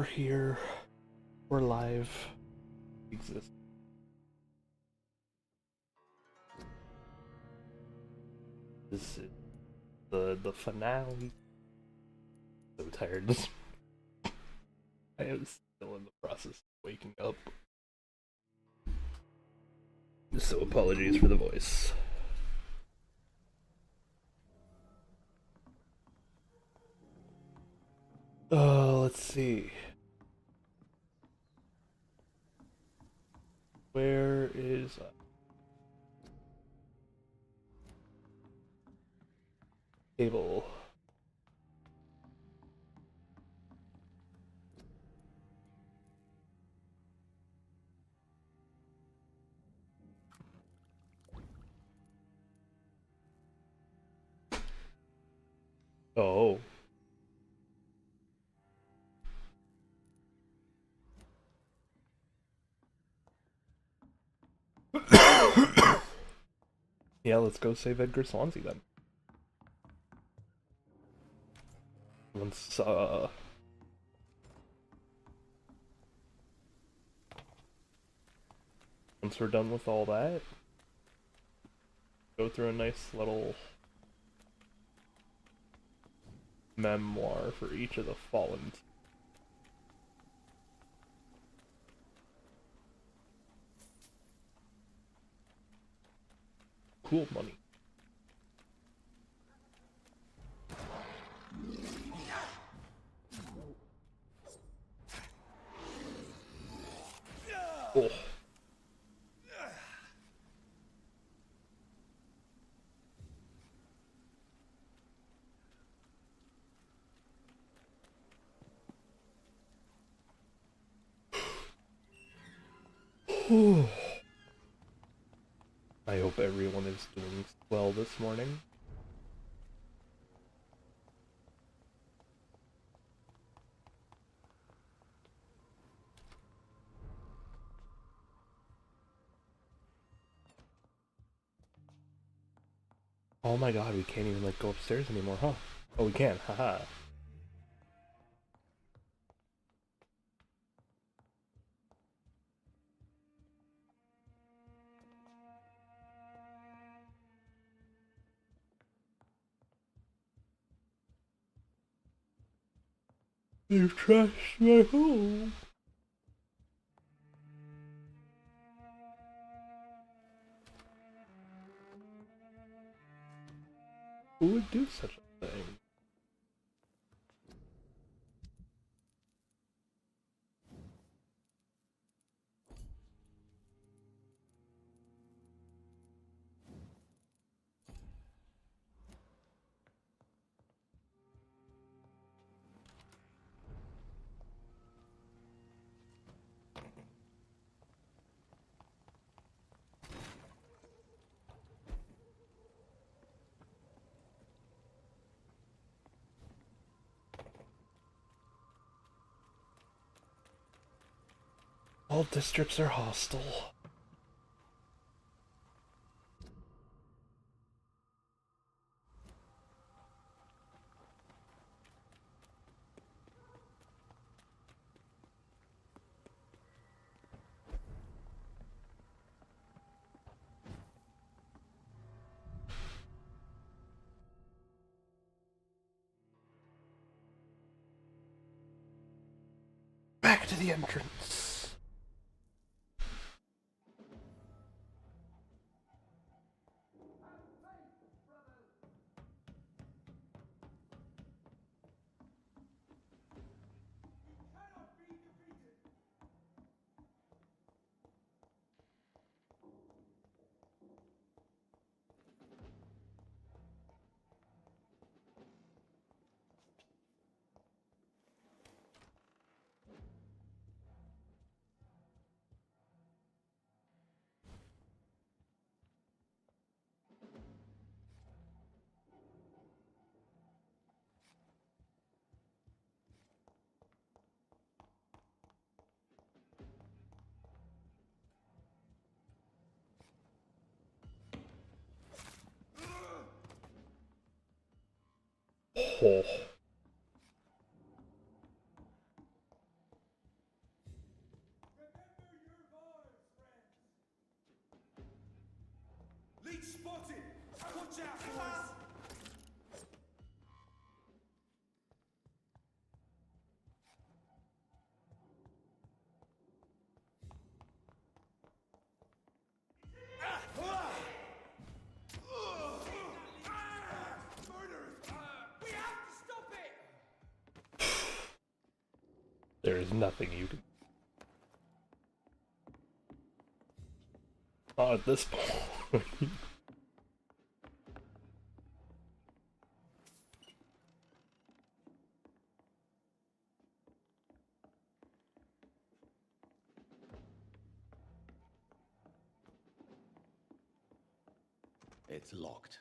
here. We're live. Exist. This is the finale. So tired. I am still in the process of waking up. So apologies for the voice. Let's see. Where is table? Oh. Yeah, let's go save Edgar Swansea then. Once once we're done with all that, go through a nice little memoir for each of the fallen. Cool money. Oh. I hope everyone is doing well this morning. Oh my god, we can't even like go upstairs anymore, huh? Oh, we can, haha. They've trashed my home. Who would do such a thing? All districts are hostile. Back to the entrance. Oh. There is nothing you can. Not at this point. It's locked.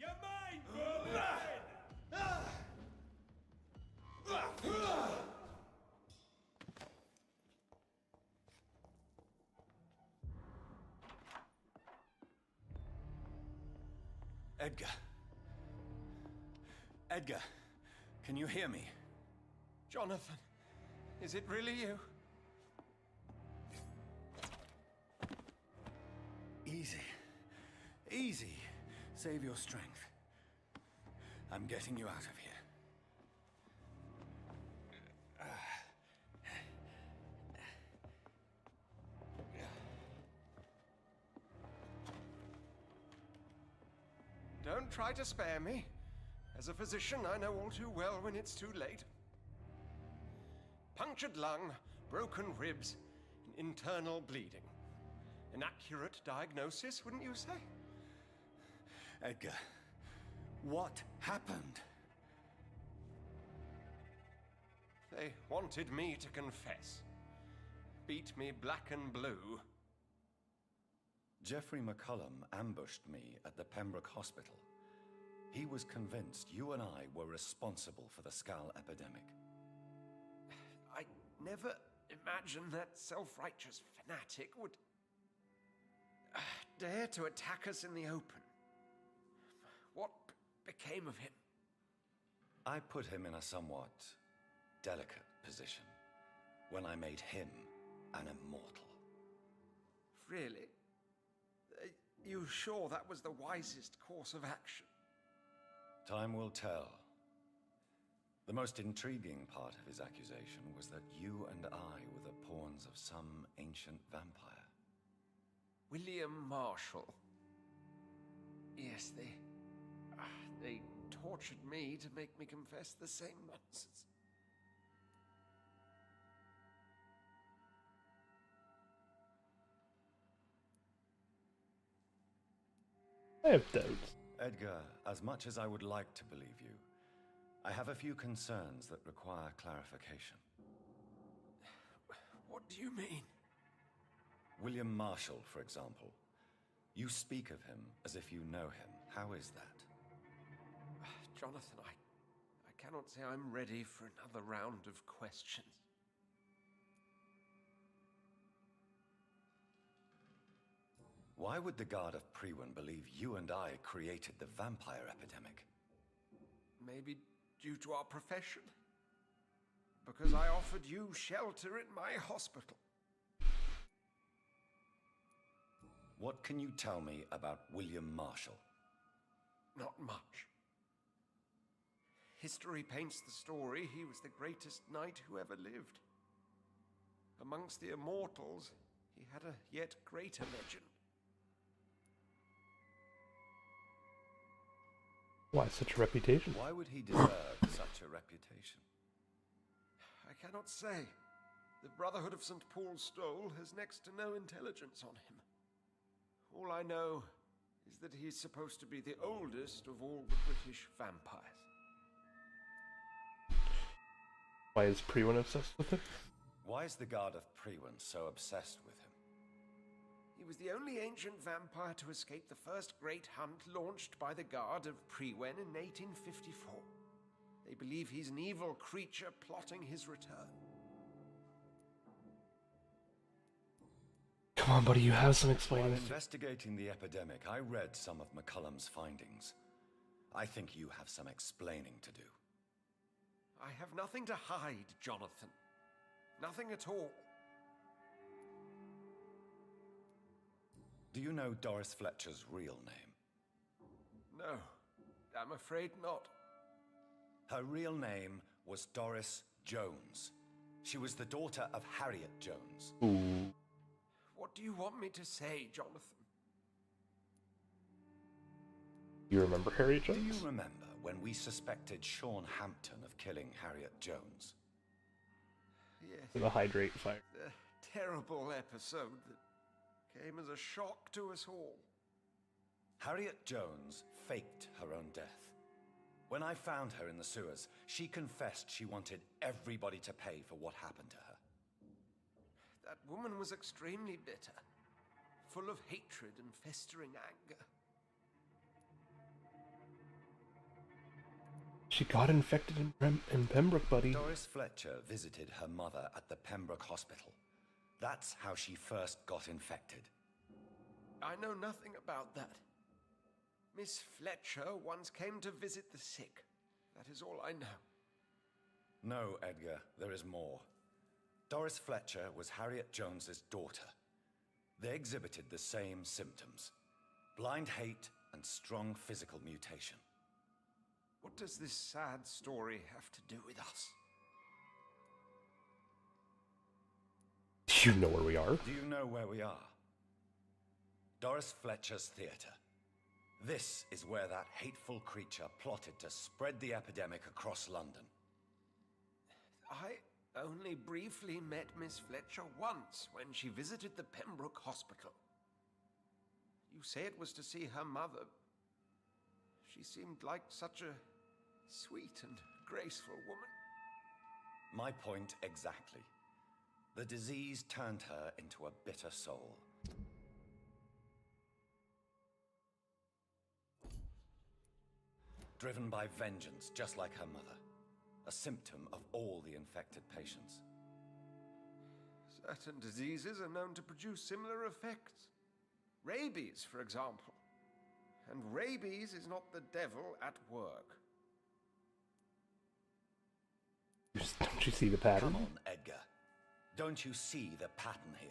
You're mine, Vermin! Edgar. Edgar, can you hear me? Jonathan, is it really you? Easy. Easy. Save your strength. I'm getting you out of here. Don't try to spare me. As a physician, I know all too well when it's too late. Punctured lung, broken ribs, and internal bleeding. An accurate diagnosis, wouldn't you say? Edgar, what happened? They wanted me to confess. Beat me black and blue. Jeffrey McCullum ambushed me at the Pembroke Hospital. He was convinced you and I were responsible for the Skull epidemic. I never imagined that self-righteous fanatic would dare to attack us in the open. What became of him? I put him in a somewhat delicate position when I made him an immortal. Really? You sure that was the wisest course of action? Time will tell. The most intriguing part of his accusation was that you and I were the pawns of some ancient vampire. William Marshall. Yes, they tortured me to make me confess the same nonsense. I have doubts. Edgar, as much as I would like to believe you, I have a few concerns that require clarification. What do you mean? William Marshall, for example. You speak of him as if you know him. How is that? Jonathan, I cannot say I'm ready for another round of questions. Why would the Guard of Priwen believe you and I created the vampire epidemic? Maybe due to our profession? Because I offered you shelter in my hospital. What can you tell me about William Marshall? Not much. History paints the story he was the greatest knight who ever lived. Amongst the immortals, he had a yet greater legend. Why such a reputation? Why would he deserve such a reputation? I cannot say. The Brotherhood of St. Paul's Stole has next to no intelligence on him. All I know is that he's supposed to be the oldest of all the British vampires. Why is Priwen obsessed with him? Why is the Guard of Priwen so obsessed with him? He was the only ancient vampire to escape the first great hunt launched by the Guard of Priwen in 1854. They believe he's an evil creature plotting his return. Come on, buddy, you have some While explaining. investigating the epidemic, I read some of McCullum's findings. I think you have some explaining to do. I have nothing to hide, Jonathan. Nothing at all. Do you know Doris Fletcher's real name? No, I'm afraid not. Her real name was Doris Jones. She was the daughter of Harriet Jones. Ooh. What do you want me to say, Jonathan? You remember Harriet Do Jones? you remember when we suspected Sean Hampton of killing Harriet Jones. Yes. The hydrate fire. The terrible episode that came as a shock to us all. Harriet Jones faked her own death. When I found her in the sewers, she confessed she wanted everybody to pay for what happened to her. That woman was extremely bitter, full of hatred and festering anger. She got infected in Pembroke, buddy. Doris Fletcher visited her mother at the Pembroke Hospital. That's how she first got infected. I know nothing about that. Miss Fletcher once came to visit the sick. That is all I know. No, Edgar, there is more. Doris Fletcher was Harriet Jones's daughter. They exhibited the same symptoms: blind hate and strong physical mutation. What does this sad story have to do with us? You know where we are? Do you know where we are? Doris Fletcher's theater. This is where that hateful creature plotted to spread the epidemic across London. I only briefly met Miss Fletcher once when she visited the Pembroke Hospital. You say it was to see her mother. She seemed like such a sweet and graceful woman. My point exactly. The disease turned her into a bitter soul. Driven by vengeance, just like her mother. A symptom of all the infected patients. Certain diseases are known to produce similar effects. Rabies, for example. And rabies is not the devil at work. Don't you see the pattern? Come on, Edgar. Don't you see the pattern here?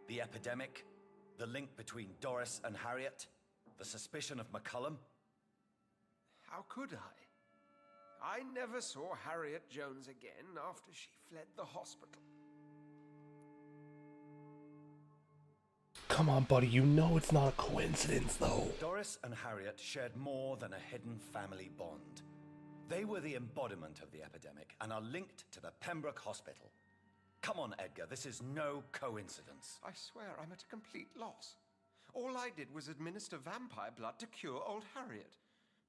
The epidemic, the link between Doris and Harriet, the suspicion of McCullum. How could I? I never saw Harriet Jones again after she fled the hospital. Come on, buddy, you know it's not a coincidence, though. Doris and Harriet shared more than a hidden family bond. They were the embodiment of the epidemic and are linked to the Pembroke Hospital. Come on, Edgar, this is no coincidence. I swear I'm at a complete loss. All I did was administer vampire blood to cure old Harriet.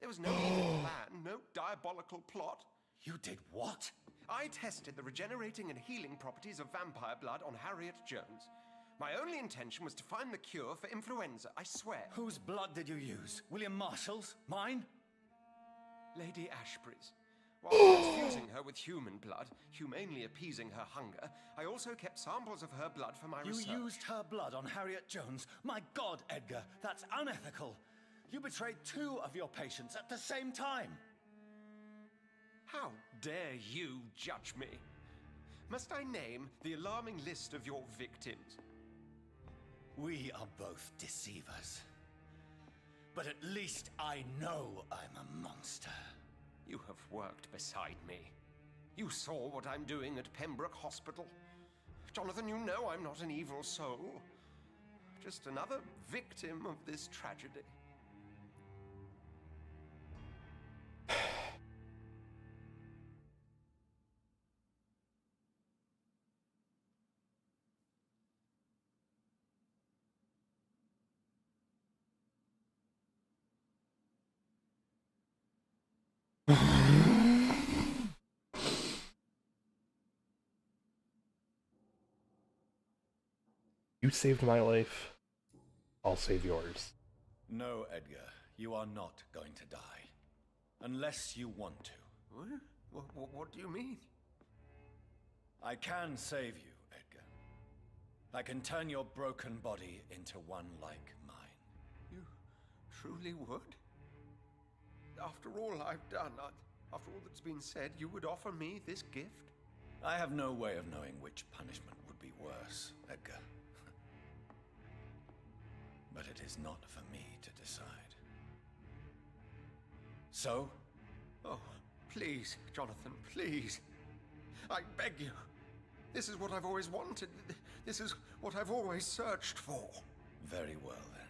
There was no evil plan, no diabolical plot. You did what? I tested the regenerating and healing properties of vampire blood on Harriet Jones. My only intention was to find the cure for influenza, I swear. Whose blood did you use? William Marshall's? Mine? Lady Ashbury's. While transfusing her with human blood, humanely appeasing her hunger, I also kept samples of her blood for my research. You used her blood on Harriet Jones? My God, Edgar, that's unethical. You betrayed 2 of your patients at the same time. How dare you judge me? Must I name the alarming list of your victims? We are both deceivers. But at least I know I'm a monster. You have worked beside me. You saw what I'm doing at Pembroke Hospital. Jonathan, you know I'm not an evil soul. Just another victim of this tragedy. You saved my life. I'll save yours. No, Edgar, you are not going to die. Unless you want to. What do you mean? I can save you, Edgar. I can turn your broken body into one like mine. You truly would? After all I've done, after all that's been said, you would offer me this gift? I have no way of knowing which punishment would be worse, Edgar. But it is not for me to decide. So? Oh, please, Jonathan, please. I beg you. This is what I've always wanted. This is what I've always searched for. Very well, then.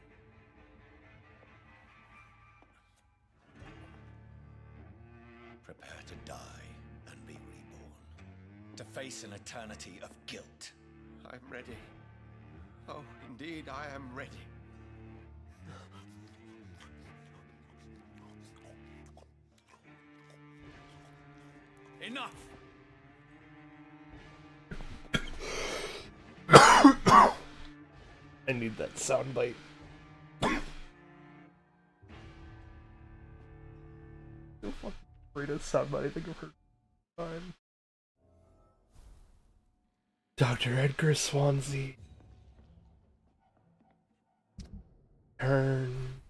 Prepare to die and be reborn. To face an eternity of guilt. I'm ready. Oh, indeed, I am ready. Enough! I need that soundbite. So fucking greatest soundbite I think I've heard in time. Dr. Edgar Swansea. Turn.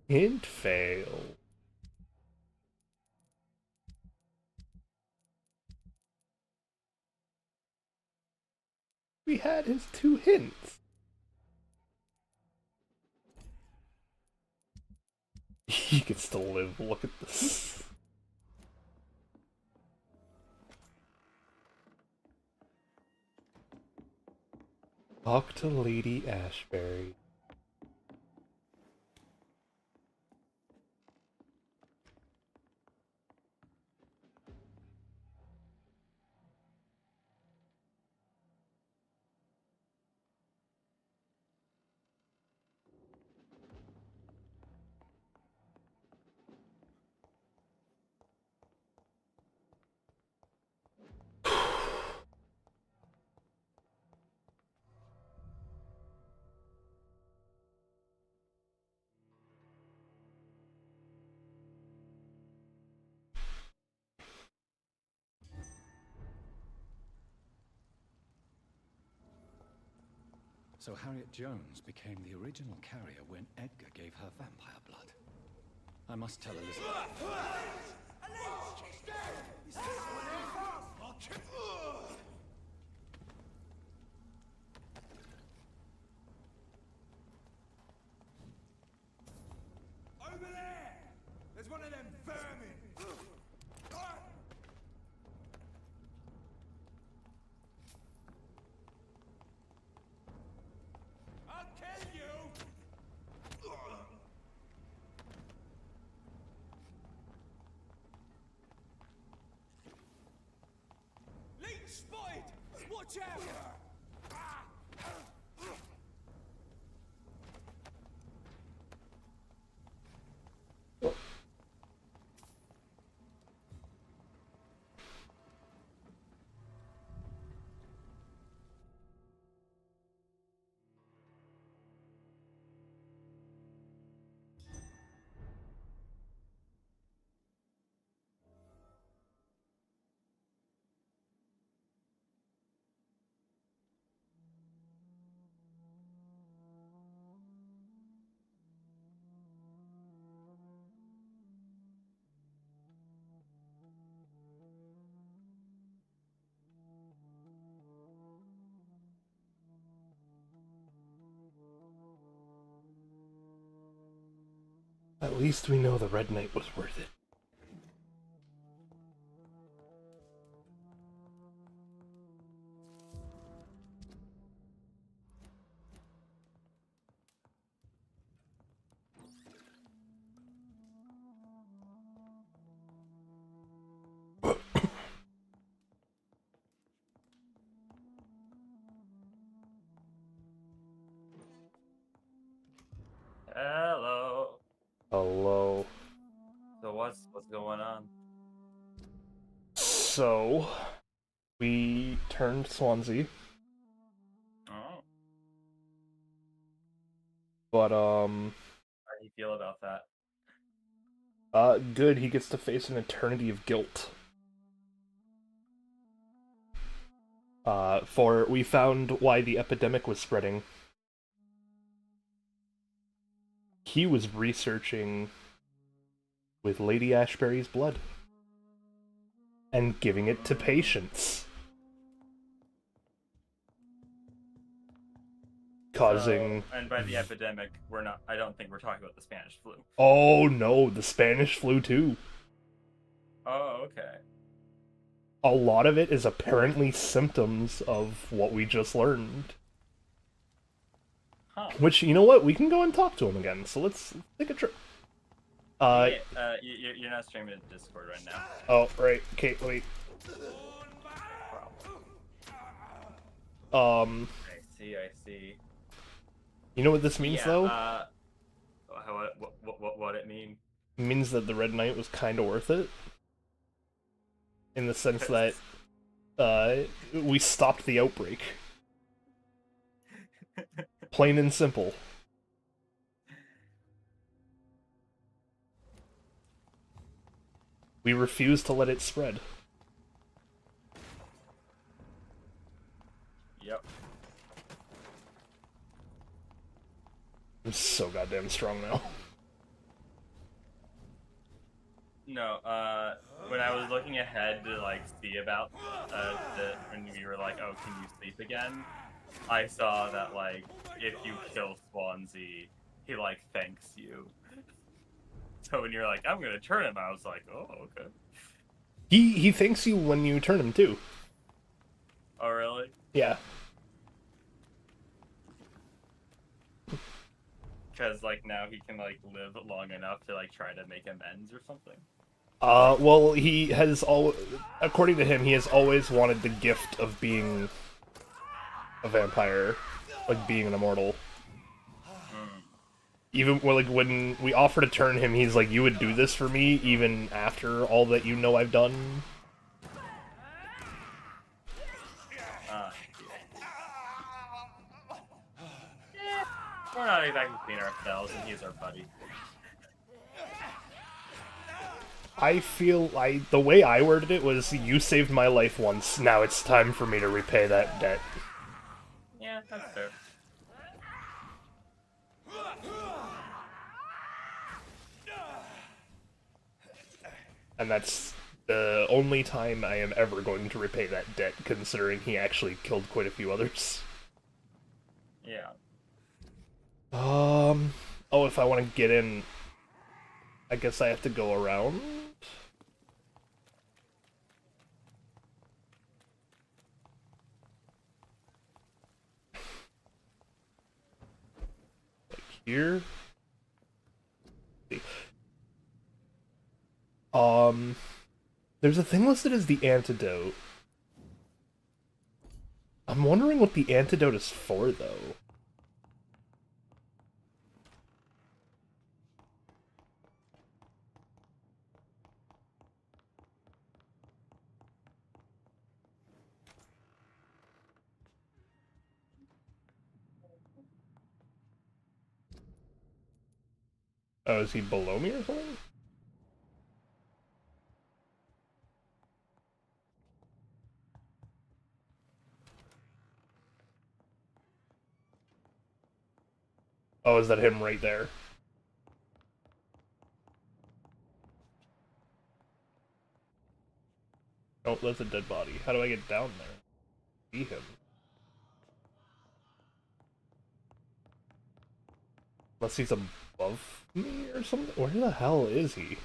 Hint fail. We had his 2 hints. He can still live. Look at this. Talk to Lady Ashbury. So Harriet Jones became the original carrier when Edgar gave her vampire blood. I must tell Elizabeth. Over there! There's one of them vermin! I'll kill you! Leech spotted! Watch out! At least we know the Red Knight was worth it. Hello. Hello. So what's going on? So, we turned Swansea, Oh, but how do you feel about that? good. He gets to face an eternity of guilt. For we found why the epidemic was spreading. He was researching with Lady Ashbury's blood and giving it to patients, causing. And by the epidemic, I don't think we're talking about the Spanish flu. Oh no, the Spanish flu too. Oh, okay. A lot of it is apparently symptoms of what we just learned. Huh. Which, you know what, we can go and talk to him again, so let's take a trip. You're not streaming to Discord right now. Oh, right. Okay, wait. I see. You know what this means, though? What it mean? It means that the Red Knight was kind of worth it. In the sense that, we stopped the outbreak. Plain and simple. We refuse to let it spread. Yep. I'm so goddamn strong now. No, when I was looking ahead to like see about when you were like, oh, can you sleep again? I saw that like if you kill Swansea, he like thanks you. So when you're like, I'm gonna turn him, I was like, oh, okay. He thanks you when you turn him too. Oh, really? Yeah. Because like now he can like live long enough to like try to make amends or something. Well, he has according to him, he has always wanted the gift of being a vampire, like being an immortal. Even like when we offer to turn him, he's like, "You would do this for me, even after all that you know I've done." We're not exactly between ourselves, and he's our buddy. I feel the way I worded it was, "You saved my life once. Now it's time for me to repay that debt." Yeah, that's fair. And that's the only time I am ever going to repay that debt, considering he actually killed quite a few others. Yeah. Oh, if I want to get in, I guess I have to go around? Like here? There's a thing listed as the antidote. I'm wondering what the antidote is for, though. Oh, is he below me or something? Oh, is that him right there? Oh, that's a dead body. How do I get down there? See him. Unless he's above me or something? Where the hell is he?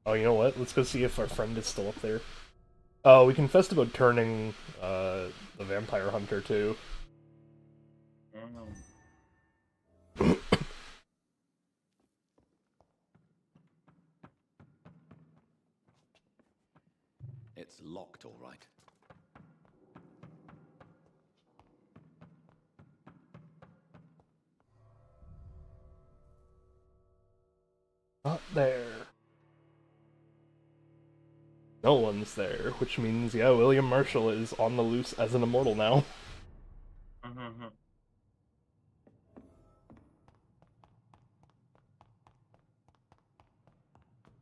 Oh, you know what? Let's go see if our friend is still up there. Oh, we confessed about turning, the vampire hunter, too. It's locked, all right. Not there. No one's there, which means, yeah, William Marshall is on the loose as an immortal now.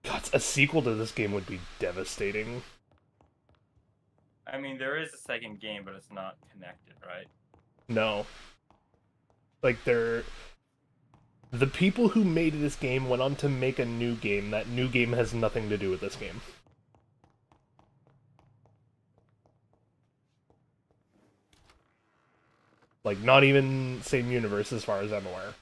God, a sequel to this game would be devastating. I mean, there is a second game, but it's not connected, right? No. Like, the people who made this game went on to make a new game. That new game has nothing to do with this game. Like, not even same universe as far as I'm aware.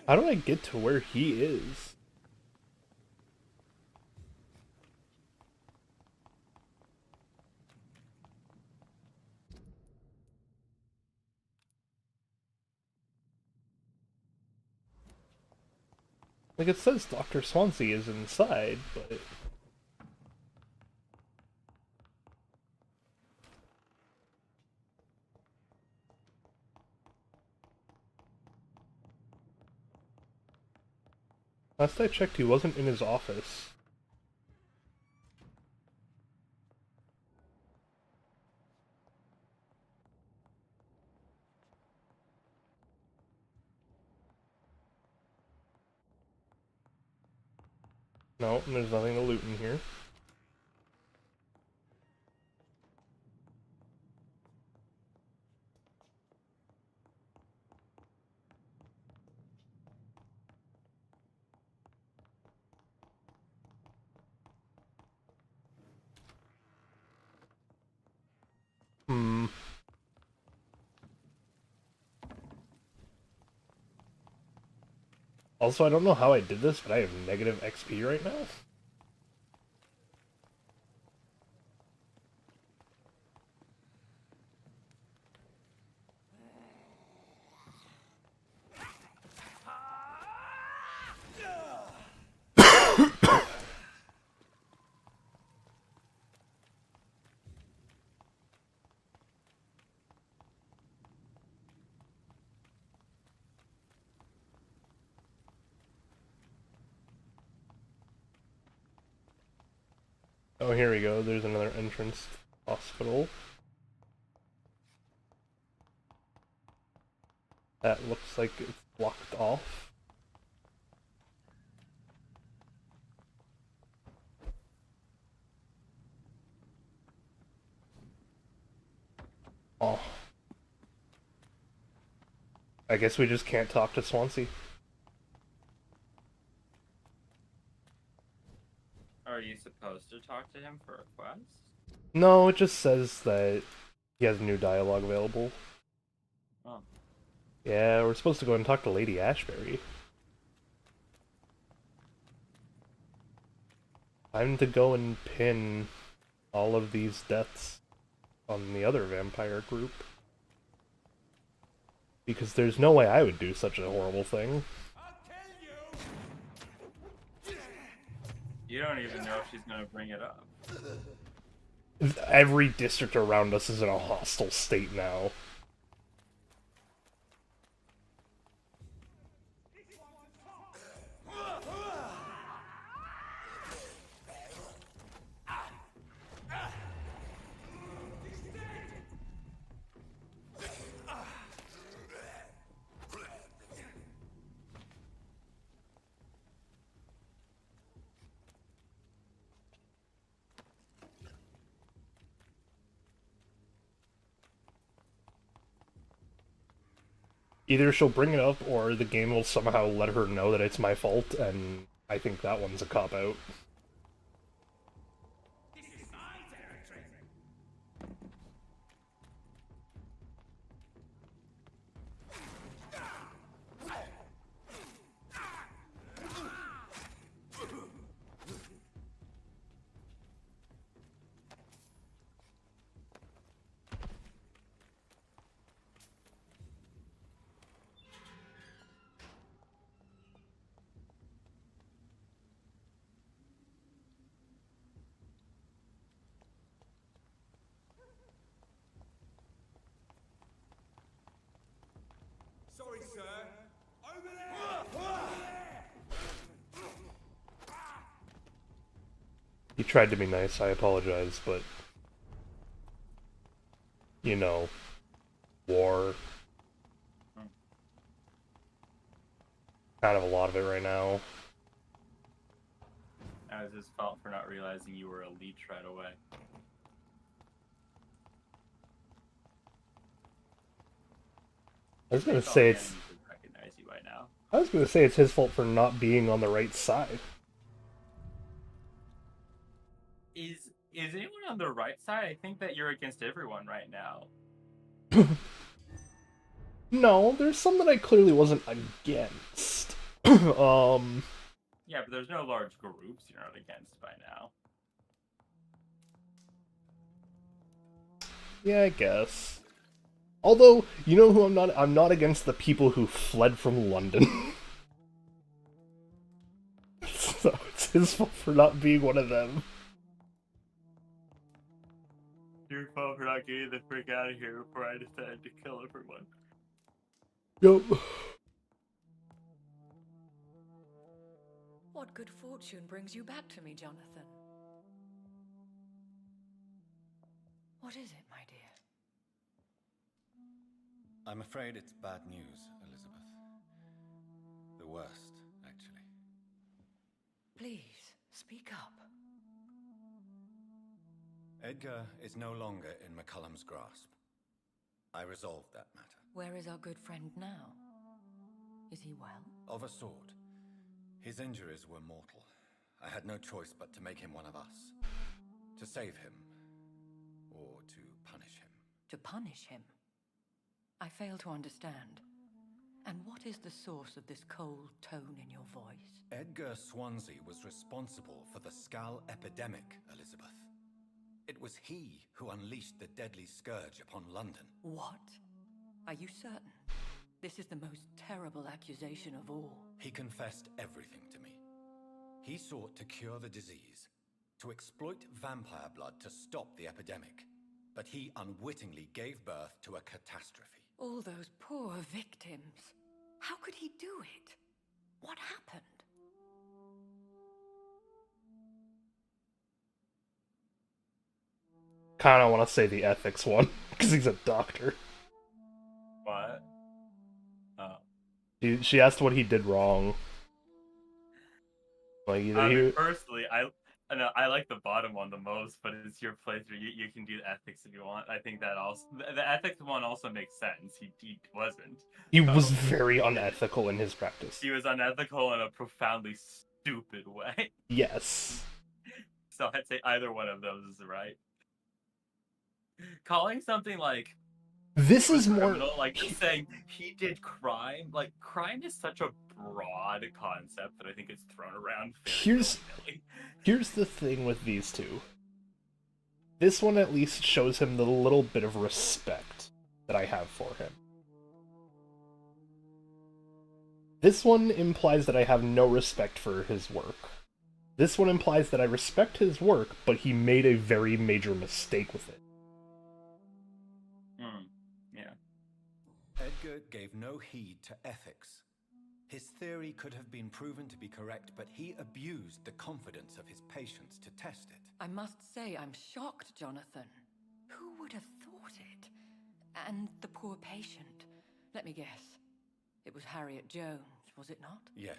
How do I get to where he is? Like, it says Dr. Swansea is inside, but... Last I checked, he wasn't in his office. No, there's nothing to loot in here. Also, I don't know how I did this, but I have negative XP right now. Oh, here we go. There's another entrance hospital. That looks like it's blocked off. Oh. I guess we just can't talk to Swansea. Are you supposed to talk to him for a quest? No, it just says that he has new dialogue available. Oh. Yeah, we're supposed to go and talk to Lady Ashbury. Time to go and pin all of these deaths on the other vampire group. Because there's no way I would do such a horrible thing. I'll kill you! You don't even know if she's gonna bring it up. Every district around us is in a hostile state now. Either she'll bring it up, or the game will somehow let her know that it's my fault, and I think that one's a cop-out. This is my territory! Sorry, sir. Over there! Over there! He tried to be nice, I apologize, but... You know... War... Kind of a lot of it right now. That was his fault for not realizing you were a leech right away. I was gonna say it's... Recognize you by now. I was gonna say it's his fault for not being on the right side. Is anyone on the right side? I think that you're against everyone right now. No, there's some that I clearly wasn't against. Yeah, but there's no large groups you're not against by now. Yeah, I guess. Although, you know who I'm not? I'm not against the people who fled from London. So it's his fault for not being one of them. Your fault for not getting the frick out of here before I decided to kill everyone. Yup. What good fortune brings you back to me, Jonathan? What is it, my dear? I'm afraid it's bad news, Elizabeth. The worst, actually. Please, speak up. Edgar is no longer in McCullum's grasp. I resolved that matter. Where is our good friend now? Is he well? Of a sort. His injuries were mortal. I had no choice but to make him one of us. To save him. Or to punish him. To punish him? I fail to understand. And what is the source of this cold tone in your voice? Edgar Swansea was responsible for the Skull epidemic, Elizabeth. It was he who unleashed the deadly scourge upon London. What? Are you certain? This is the most terrible accusation of all. He confessed everything to me. He sought to cure the disease, to exploit vampire blood to stop the epidemic. But he unwittingly gave birth to a catastrophe. All those poor victims. How could he do it? What happened? Kinda want to say the ethics one, because he's a doctor. What? Oh. She asked what he did wrong. Like, either he... Personally, I like the bottom one the most, but it's your playthrough. You can do the ethics if you want. I think that also the ethics one also makes sense. He wasn't. He was very unethical in his practice. He was unethical in a profoundly stupid way. Yes. So I'd say either one of those is right. Calling something like this is more criminal, like just saying he did crime. Like crime is such a broad concept that I think it's thrown around. Here's the thing with these two. This one at least shows him the little bit of respect that I have for him. This one implies that I have no respect for his work. This one implies that I respect his work, but he made a very major mistake with it. Yeah. Edgar gave no heed to ethics. His theory could have been proven to be correct, but he abused the confidence of his patients to test it. I must say I'm shocked, Jonathan. Who would have thought it? And the poor patient. Let me guess. It was Harriet Jones, was it not? Yes.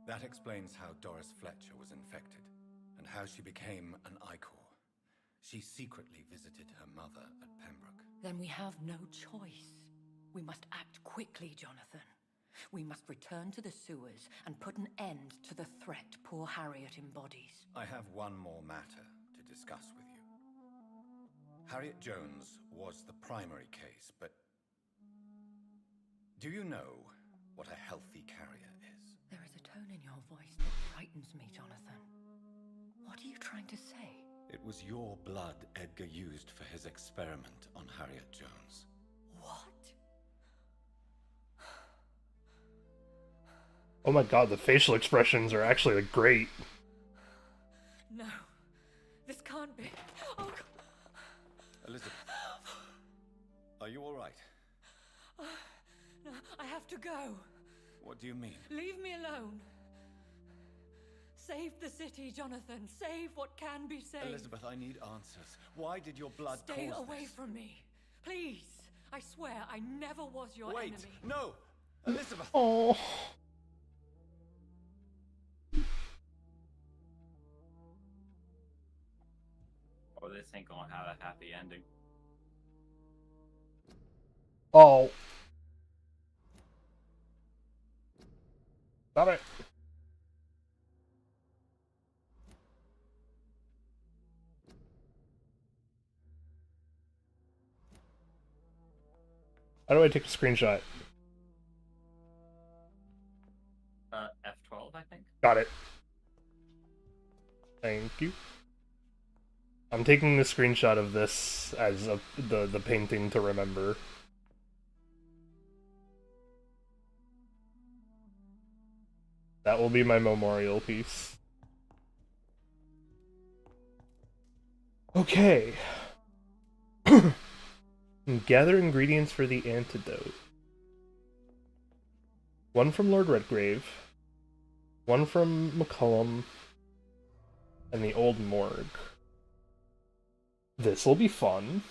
That explains how Doris Fletcher was infected, and how she became an Icor. She secretly visited her mother at Pembroke. Then we have no choice. We must act quickly, Jonathan. We must return to the sewers and put an end to the threat poor Harriet embodies. I have one more matter to discuss with you. Harriet Jones was the primary case, but do you know what a healthy carrier is? There is a tone in your voice that frightens me, Jonathan. What are you trying to say? It was your blood Edgar used for his experiment on Harriet Jones. What? Oh my god, the facial expressions are actually like, great. No. This can't be. Oh, God. Elizabeth, are you all right? No, I have to go. What do you mean? Leave me alone. Save the city, Jonathan. Save what can be saved. Elizabeth, I need answers. Why did your blood Stay cause away this? from me. Please. I swear I never was your Wait, enemy. no! Elizabeth! Oh. Oh, this ain't gonna have a happy ending. Oh. Stop it. How do I take a screenshot? Got it. Thank you. I'm taking a screenshot of this as the painting to remember. That will be my memorial piece. Okay. Gather ingredients for the antidote. One from Lord Redgrave, one from McCullum, and the Old Morgue. This'll be fun.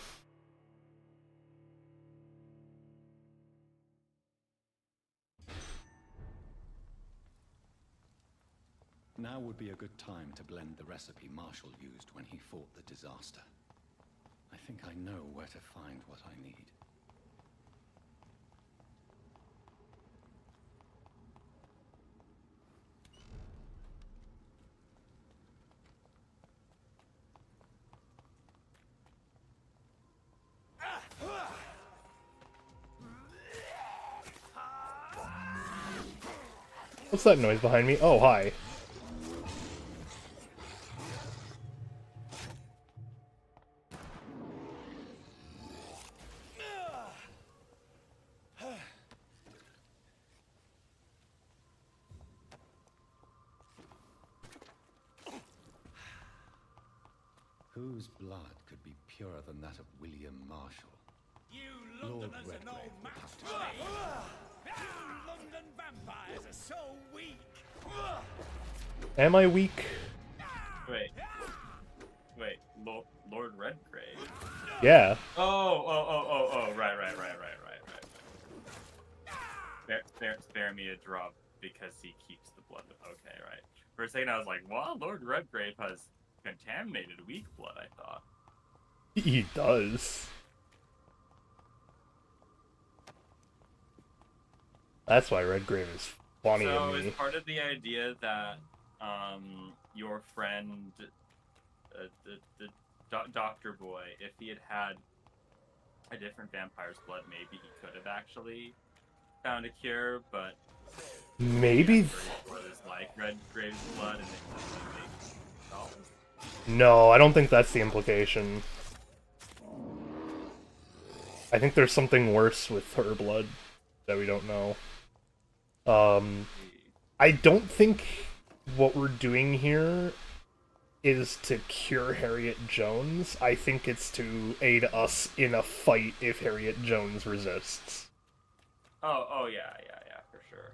Now would be a good time to blend the recipe Marshall used when he fought the disaster. I think I know where to find what I need. What's that noise behind me? Oh, hi. Whose blood could be purer than that of William Marshall? You Lord Londoners Redgrave are no would match have to to me. You London vampires are so weak. Am I weak? Wait. Wait, Lord Redgrave? Yeah. Right. Spare me a drop because he keeps the blood. Okay, right. For a second I was like, wow, Lord Redgrave has contaminated weak blood, I thought. He does. That's why Redgrave is funny to So me. is part of the idea that your friend, the Doctor Boy, if he had had a different vampire's blood, maybe he could have actually found a cure, but Maybe. blood is like Redgrave's blood, and it doesn't make themselves. No, I don't think that's the implication. I think there's something worse with her blood that we don't know. I don't think what we're doing here is to cure Harriet Jones. I think it's to aid us in a fight if Harriet Jones resists. Oh yeah, for sure.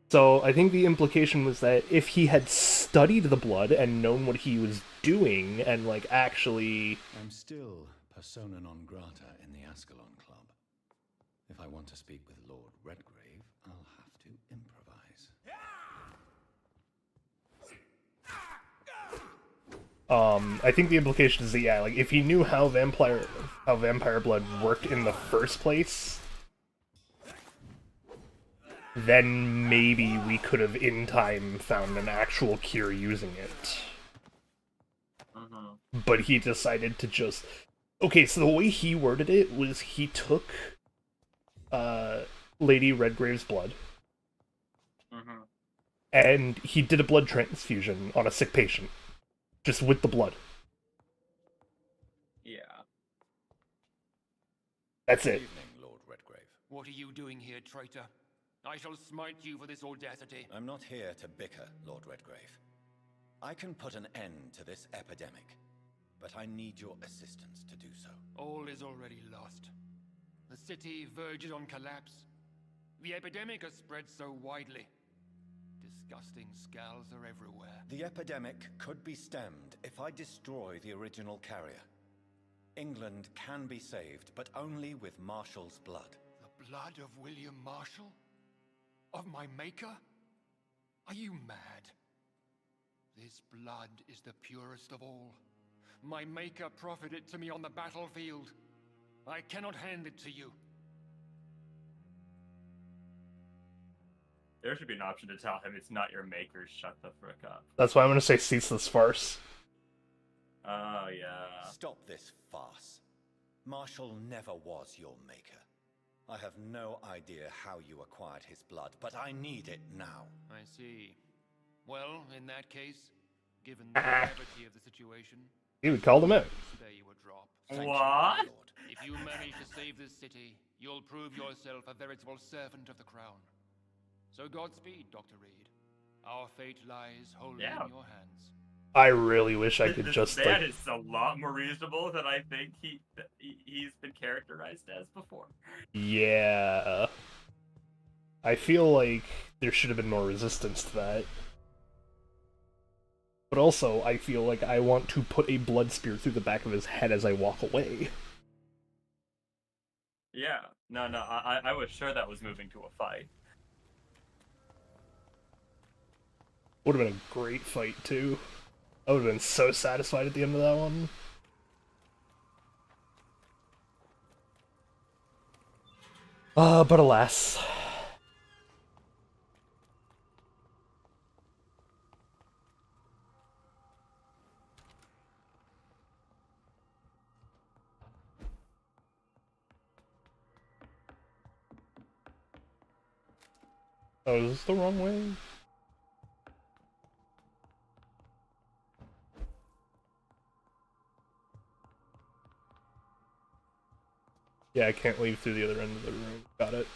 So I think the implication was that if he had studied the blood and known what he was doing and, like, actually... I'm still persona non grata in the Ascalon Club. If I want to speak with Lord Redgrave, I'll have to improvise. I think the implication is that, yeah, like, if he knew how vampire blood worked in the first place, then maybe we could have in time found an actual cure using it. But he decided to just... Okay, so the way he worded it was he took Lady Redgrave's blood, and he did a blood transfusion on a sick patient, just with the blood. Yeah. That's it. Evening, Lord Redgrave. What are you doing here, traitor? I shall smite you for this audacity. I'm not here to bicker, Lord Redgrave. I can put an end to this epidemic, but I need your assistance to do so. All is already lost. The city verges on collapse. The epidemic has spread so widely. Disgusting scals are everywhere. The epidemic could be stemmed if I destroy the original carrier. England can be saved, but only with Marshall's blood. The blood of William Marshall? Of my maker? Are you mad? This blood is the purest of all. My maker proffered it to me on the battlefield. I cannot hand it to you. There should be an option to tell him it's not your maker, shut the frick up. That's why I'm gonna say ceaseless farce. Oh, yeah. Stop this farce. Marshall never was your maker. I have no idea how you acquired his blood, but I need it now. I see. Well, in that case, given the gravity of the situation, Dude, called him out. spare you a drop. Thank you, What? my lord. If you manage to save this city, you'll prove yourself a veritable servant of the crown. So Godspeed, Dr. Reed. Our fate lies wholly Yeah. in your hands. I really wish I could This just man like. is a lot more reasonable than I think he's been characterized as before. Yeah. I feel like there should have been more resistance to that. But also, I feel like I want to put a blood spear through the back of his head as I walk away. Yeah. No, I was sure that was moving to a fight. Would have been a great fight, too. I would have been so satisfied at the end of that one. But alas. Oh, is this the wrong way? Yeah, I can't leave through the other end of the room. Got it.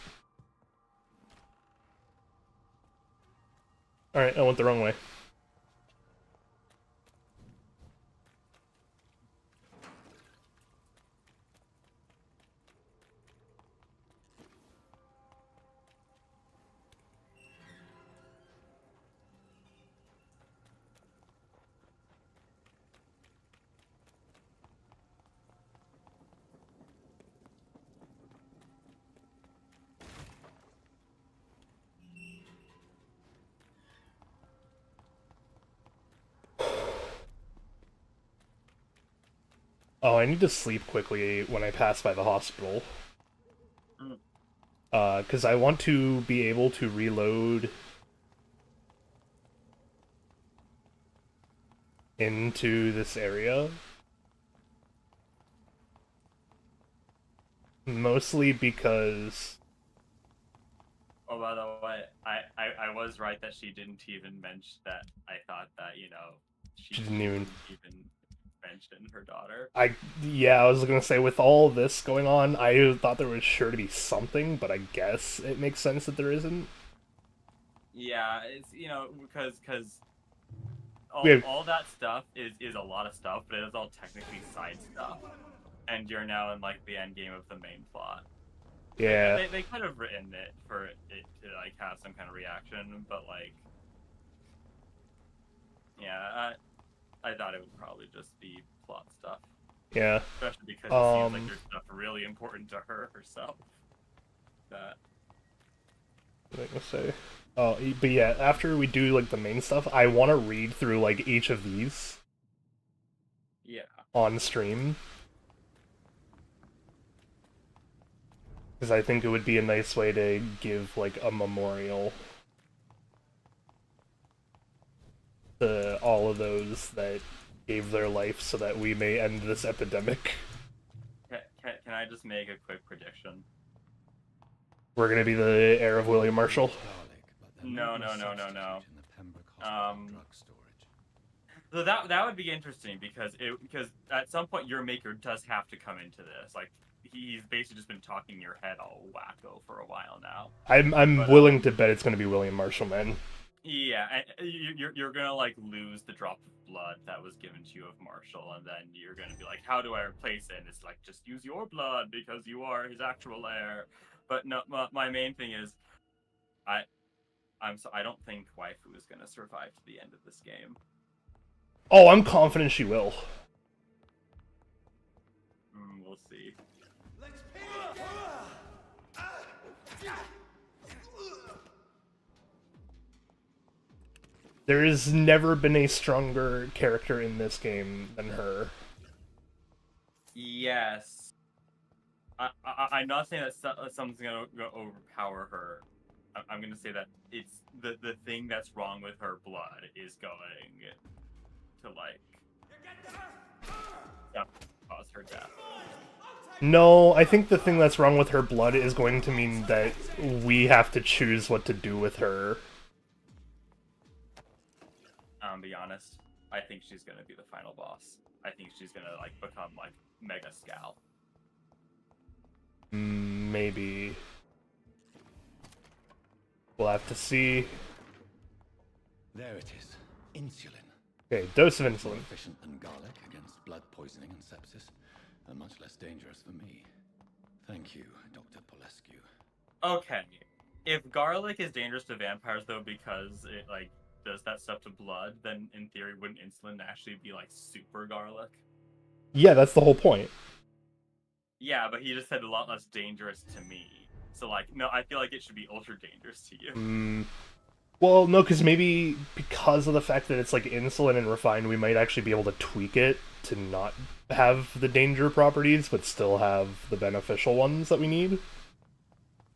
Alright, I went the wrong way. Oh, I need to sleep quickly when I pass by the hospital. Because I want to be able to reload into this area. Mostly because... Oh, by the way, I was right that she didn't even mention that. I thought that, you know, she didn't even mention her daughter. Yeah, I was gonna say, with all this going on, I thought there was sure to be something, but I guess it makes sense that there isn't. Yeah, it's, you know, because have- all that stuff is a lot of stuff, but it is all technically side stuff. And you're now in, like, the end game of the main plot. Yeah. They could have written it for it to, like, have some kind of reaction, but, like... Yeah, I thought it would probably just be plot stuff. Yeah. Especially because it seems like there's stuff really important to her herself. That... What was I gonna say? Oh, but yeah, after we do, like, the main stuff, I want to read through, like, each of these. Yeah. On stream. Because I think it would be a nice way to give, like, a memorial to all of those that gave their life so that we may end this epidemic. Can I just make a quick prediction? We're gonna be the heir of William Marshall. No. So that would be interesting because at some point your maker does have to come into this. Like, he's basically just been talking your head all wacko for a while now. I'm willing to bet it's gonna be William Marshall, man. Yeah, and you're gonna, like, lose the drop of blood that was given to you of Marshall, and then you're gonna be like, how do I replace it? And it's like, just use your blood because you are his actual heir. But no, my main thing is, I don't think Waifu is gonna survive to the end of this game. Oh, I'm confident she will. We'll see. There has never been a stronger character in this game than her. Yes. I'm not saying that something's gonna overpower her. I'm gonna say that it's the thing that's wrong with her blood is going to, like, cause her death. No, I think the thing that's wrong with her blood is going to mean that we have to choose what to do with her. Be honest. I think she's gonna be the final boss. I think she's gonna like become like Mega Scal. Maybe. We'll have to see. There it is. Insulin. Okay, dose of More insulin. efficient than garlic against blood poisoning and sepsis, and much less dangerous for me. Thank you, Dr. Polescu. Okay. If garlic is dangerous to vampires though because it like does that stuff to blood, then in theory wouldn't insulin actually be like super garlic? Yeah, that's the whole point. Yeah, but he just said a lot less dangerous to me. So like, no, I feel like it should be ultra dangerous to you. Well, no, because maybe because of the fact that it's like insulin and refined, we might actually be able to tweak it to not have the danger properties, but still have the beneficial ones that we need.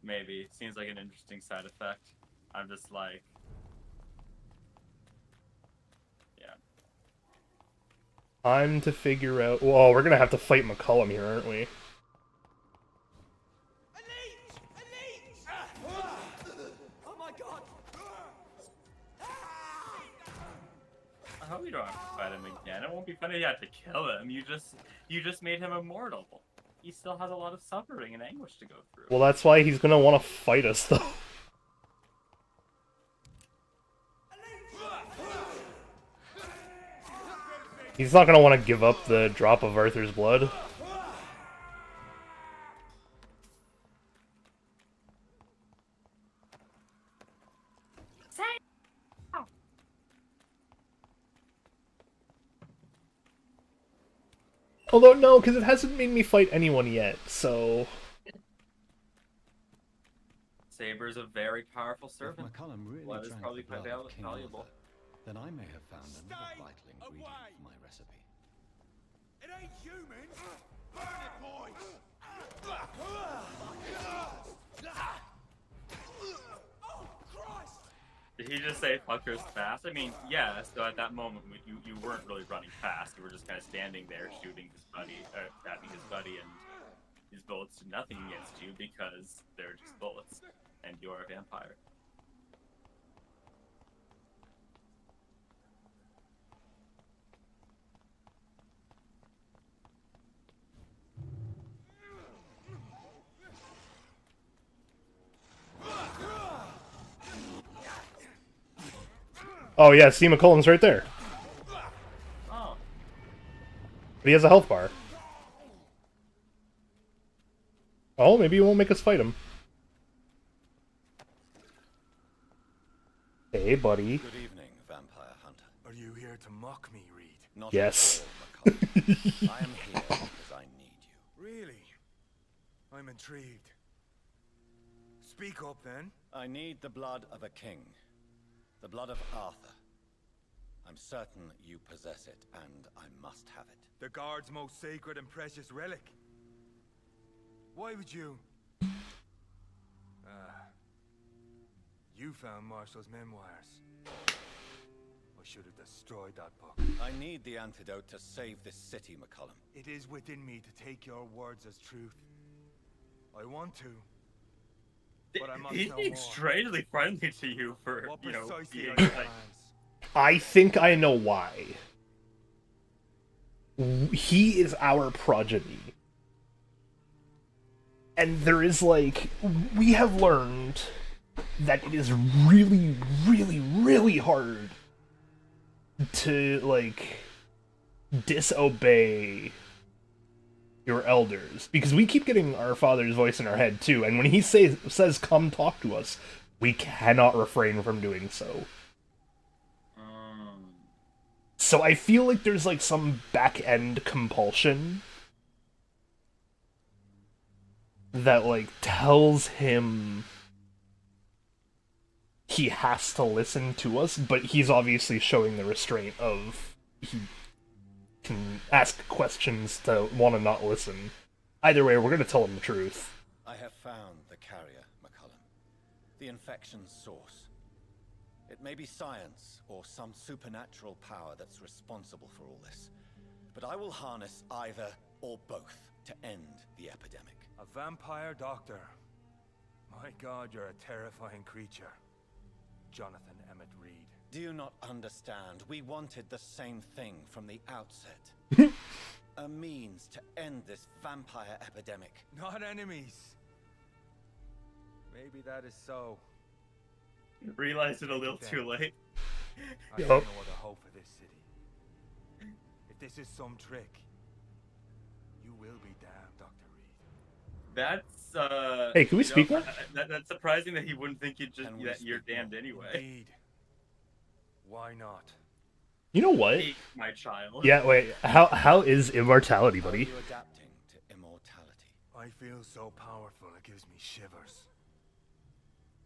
Maybe. Seems like an interesting side effect. I'm just like, yeah. Time to figure out. Well, we're gonna have to fight McCullum here, aren't we? Oh my god! I hope you don't have to fight him again. It won't be funny if you had to kill him. You just made him immortal. He still has a lot of suffering and anguish to go through. Well, that's why he's gonna want to fight us, though. He's not gonna want to give up the drop of Arthur's blood. Although, no, because it hasn't made me fight anyone yet, so... Saber's a very powerful If servant. McCullum really Blood is drank probably the blood quite of King valuable. Arthur, then I may have found another Stay vital ingredient away. for my recipe. It ain't human! Burn it, boys! Oh, Christ! Did he just say fuckers fast? I mean, yeah, so at that moment you weren't really running fast. You were just kind of standing there shooting his buddy, stabbing his buddy, and his bullets did nothing against you because they're just bullets, and you're a vampire. Oh yeah, see, McCullum's right there. Oh, But he has a health bar. Oh, maybe he won't make us fight him. Hey, buddy. Good evening, Vampire Hunter. Are you here to mock me, Reed? Not Yes. at all, McCullum. I am here because I need you. Really? I'm intrigued. Speak up, then. I need the blood of a king. The blood of Arthur. I'm certain you possess it, and I must have it. The guard's most sacred and precious relic. Why would you? You found Marshall's memoirs. I should have destroyed that book. I need the antidote to save this city, McCullum. It is within me to take your words as truth. I want to, but I must he's know being more. strangely friendly to you for, What you know, precisely being are your like, plans? I think I know why. He is our progeny. And there is, like, we have learned that it is really, really, really hard to, like, disobey your elders. Because we keep getting our father's voice in our head, too. And when he says, come talk to us, we cannot refrain from doing so. So I feel like there's, like, some back-end compulsion that, like, tells him he has to listen to us, but he's obviously showing the restraint of he can ask questions to want to not listen. Either way, we're going to tell him the truth. I have found the carrier, McCullum. The infection's source. It may be science or some supernatural power that's responsible for all this. But I will harness either or both. to end the epidemic? A vampire doctor. My god, you're a terrifying creature. Jonathan Emmett Reed. Do you not understand? We wanted the same thing from the outset. A means to end this vampire epidemic. Not enemies. Maybe that is so. Realized it a little too late. I Yup. have no other hope for this city. If this is some trick, you will be damned, Dr. Reed. That's Hey, can we you know, speak more? That's surprising that he wouldn't think you just Can we that you're speak damned more? anyway. Indeed. Why not? You know what? Hey, my child. Yeah, wait. How is immortality, How are buddy? you adapting to immortality? I feel so powerful it gives me shivers.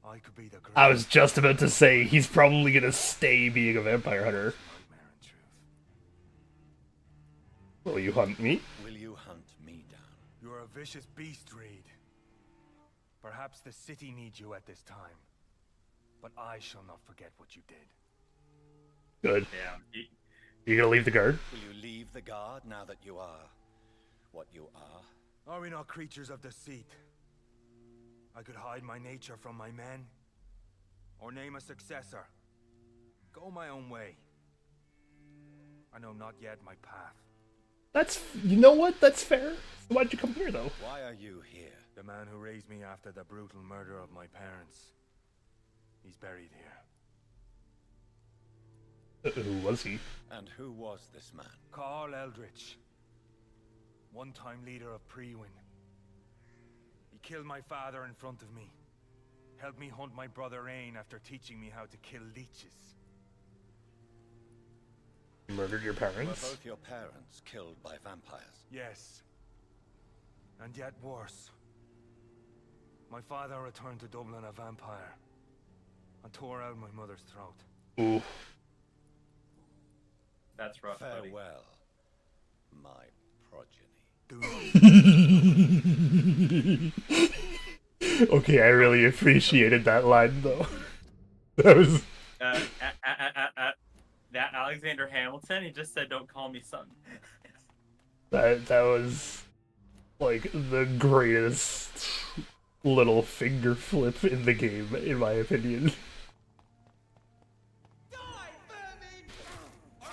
I could be the I was just about to say he's probably gonna stay being a vampire hunter. nightmare in truth. Will you hunt me? Will you hunt me down? You're a vicious beast, Reed. Perhaps the city needs you at this time. But I shall not forget what you did. Good. Yeah. You gonna leave the guard? Will you leave the guard now that you are what you are? Are we not creatures of deceit? I could hide my nature from my men, or name a successor. Go my own way. I know not yet my path. That's, you know what? That's fair. So why'd you come here, though? Why are you here? The man who raised me after the brutal murder of my parents. He's buried here. Who was he? And who was this man? Carl Eldritch. One-time leader of Prewin. He killed my father in front of me. Helped me hunt my brother Ain after teaching me how to kill leeches. You murdered your Were parents? both your parents killed by vampires? Yes. And yet worse. My father returned to Dublin a vampire. And tore out my mother's throat. Ooh. That's rough, buddy. Farewell, my progeny. Okay, I really appreciated that line, though. That was... That Alexander Hamilton, he just said, "Don't call me son." That was... like, the greatest little finger flip in the game, in my opinion.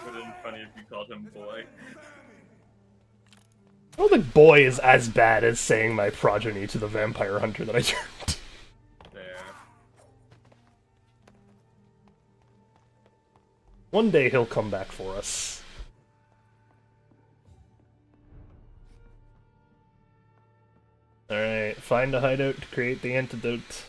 Would have been funny if you called him boy. I don't think boy is as bad as saying my progeny to the vampire hunter that I turned. There. One day he'll come back for us. Alright, find a hideout to create the antidote.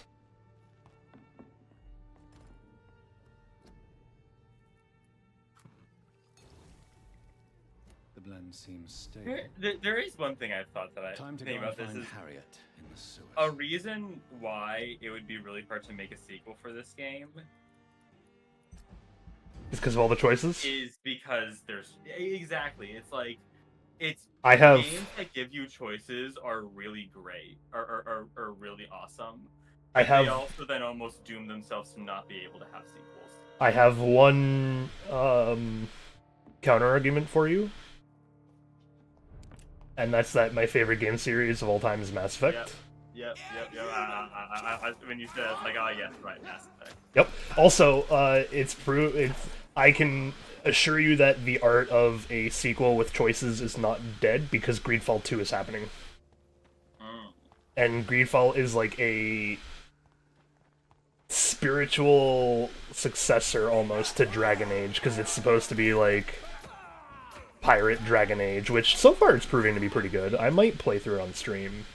The blend seems stable. There is one thing I've thought that I Time to think go about and this find is Harriet in the sewers. a reason why it would be really hard to make a sequel for this game It's because of all the choices? is because there's exactly it's like it's I have... games that give you choices are really great are really awesome. I They have... also then almost doom themselves to not be able to have sequels. I have one, counter-argument for you. And that's that my favorite game series of all time is Mass Effect. Yep. When you said, I was like, oh yes, right, Mass Effect. Yep. Also, I can assure you that the art of a sequel with choices is not dead because Greedfall 2 is happening. And Greedfall is like a spiritual successor almost to Dragon Age because it's supposed to be like Pirate Dragon Age, which so far it's proving to be pretty good. I might play through it on stream.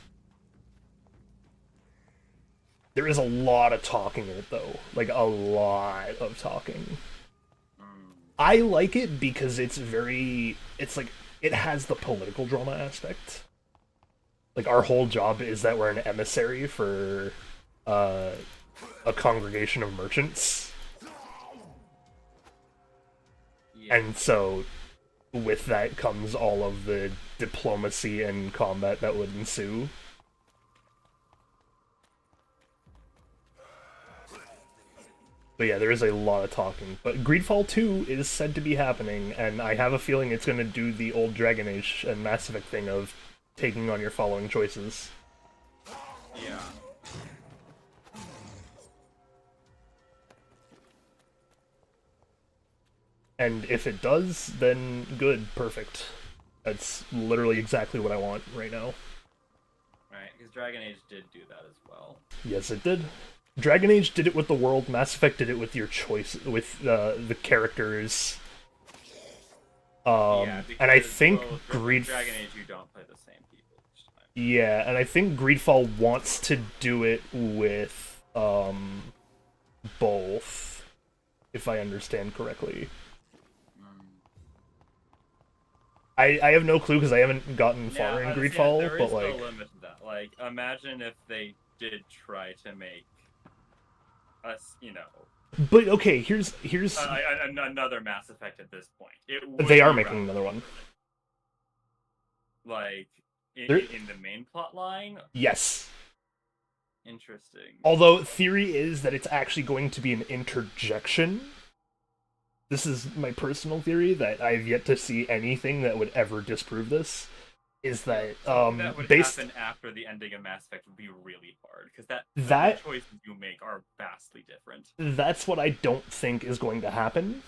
There is a lot of talking in it though, like a lot of talking. I like it because it's like, it has the political drama aspect. Like, our whole job is that we're an emissary for a congregation of merchants. Yeah. And so, with that comes all of the diplomacy and combat that would ensue. But yeah, there is a lot of talking. But Greedfall 2 is said to be happening, and I have a feeling it's going to do the old Dragon Age and Mass Effect thing of taking on your following choices. Yeah. And if it does, then good, perfect. That's literally exactly what I want right now. Right, because Dragon Age did do that as well. Yes, it did. Dragon Age did it with the world. Mass Effect did it with your choice, with the characters. Yeah, And I think with Dragon Age you don't play the same people each time. Yeah, and I think Greedfall wants to do it with both, if I understand correctly. I have no clue because I haven't gotten far in Greedfall, there but is like, no limit to that. Like, imagine if they did try to make us, but okay, here's another Mass Effect at this point. They are making another one. Like in the main plot line. Yes. Interesting. Although theory is that it's actually going to be an interjection. This is my personal theory that I've yet to see anything that would ever disprove this. Is that that would happen after the ending of Mass Effect would be really hard because the choices you make are vastly different. That's what I don't think is going to happen.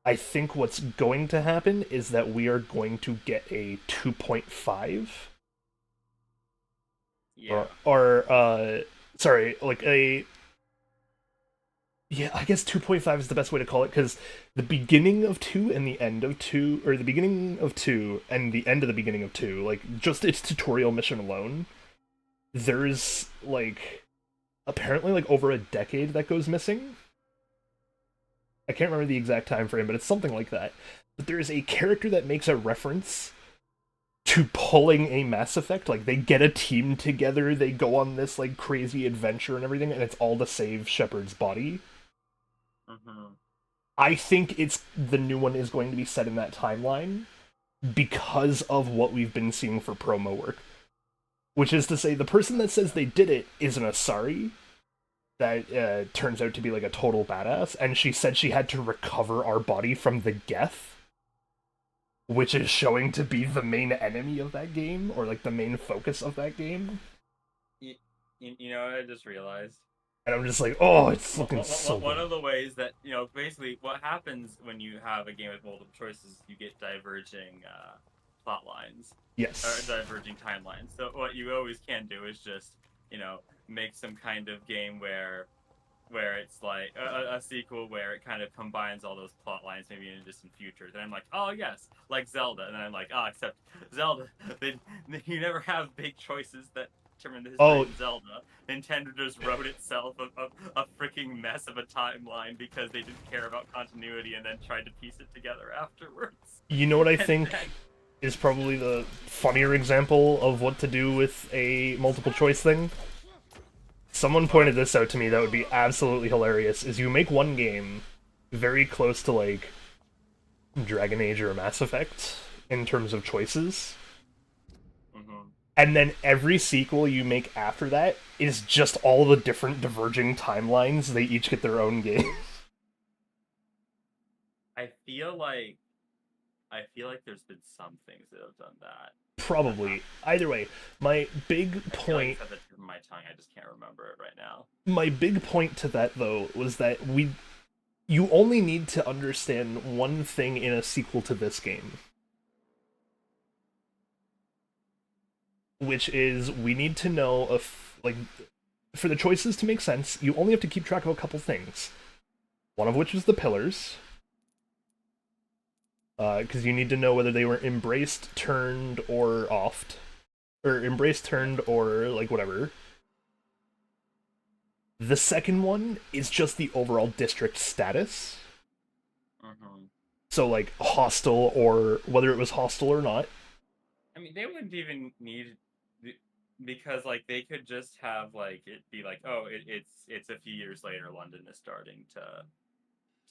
I think what's going to happen is that we are going to get a 2.5. Yeah. Sorry, like a... Yeah, I guess 2.5 is the best way to call it, because the beginning of 2 and the end of 2, or the beginning of 2 and the end of the beginning of 2, like, just its tutorial mission alone, there's, like, apparently, like, over a decade that goes missing. I can't remember the exact time frame, but it's something like that. But there is a character that makes a reference to pulling a Mass Effect. Like, they get a team together, they go on this, like, crazy adventure and everything, and it's all to save Shepard's body. Mm-hmm. I think the new one is going to be set in that timeline because of what we've been seeing for promo work. Which is to say, the person that says they did it is an Asari that turns out to be like a total badass, and she said she had to recover our body from the Geth, which is showing to be the main enemy of that game, or like the main focus of that game. You know what I just realized? And I'm just like, oh, it's looking so One good. of the ways that, basically what happens when you have a game with multiple choices, you get diverging plot lines. Yes. Or diverging timelines. So what you always can do is just, make some kind of game where it's like a sequel where it kind of combines all those plot lines maybe in a distant future. Then I'm like, oh yes, like Zelda. And then I'm like, oh, except Zelda, you never have big choices that determine the history of Zelda. Nintendo just wrote itself a freaking mess of a timeline because they didn't care about continuity and then tried to piece it together afterwards. You know what I think is probably the funnier example of what to do with a multiple choice thing? Someone pointed this out to me that would be absolutely hilarious, is you make one game very close to, like, Dragon Age or Mass Effect in terms of choices. Mm-hmm. And then every sequel you make after that is just all the different diverging timelines. They each get their own game. I feel like there's been some things that have done that. Probably. Either way, my big point... I feel like my tongue, I just can't remember it right now. My big point to that, though, was that you only need to understand one thing in a sequel to this game. Which is, we need to know if, like, for the choices to make sense, you only have to keep track of a couple things. One of which is the pillars. Because you need to know whether they were embraced, turned, or offed. Or embraced, turned, or, like, whatever. The second one is just the overall district status. Mm-hmm. So, like, hostile, or whether it was hostile or not. I mean, they wouldn't even need... Because, like, they could just have, like, it be like, oh, it's a few years later, London is starting to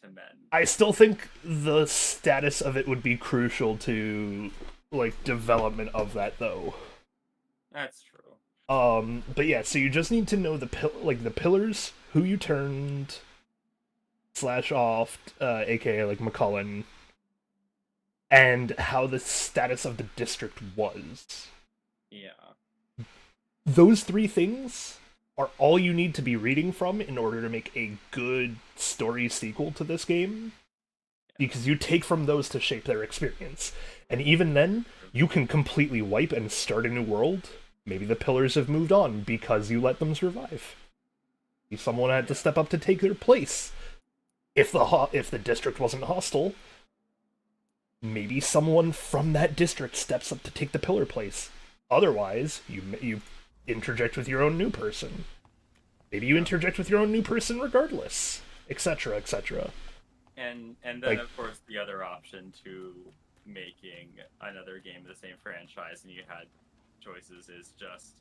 mend. I still think the status of it would be crucial to, like, development of that, though. That's true. But yeah, so you just need to know the pillars, who you turned, /offed, aka, like, McCullen, and how the status of the district was. Yeah. Those three things are all you need to be reading from in order to make a good story sequel to this game, because you take from those to shape their experience. And even then, you can completely wipe and start a new world. Maybe the pillars have moved on because you let them survive. Maybe someone had to step up to take their place. If the district wasn't hostile, maybe someone from that district steps up to take the pillar place. Otherwise, you interject with your own new person. Maybe you interject with your own new person regardless, etc., etc. And then Like- of course the other option to making another game of the same franchise and you had choices is just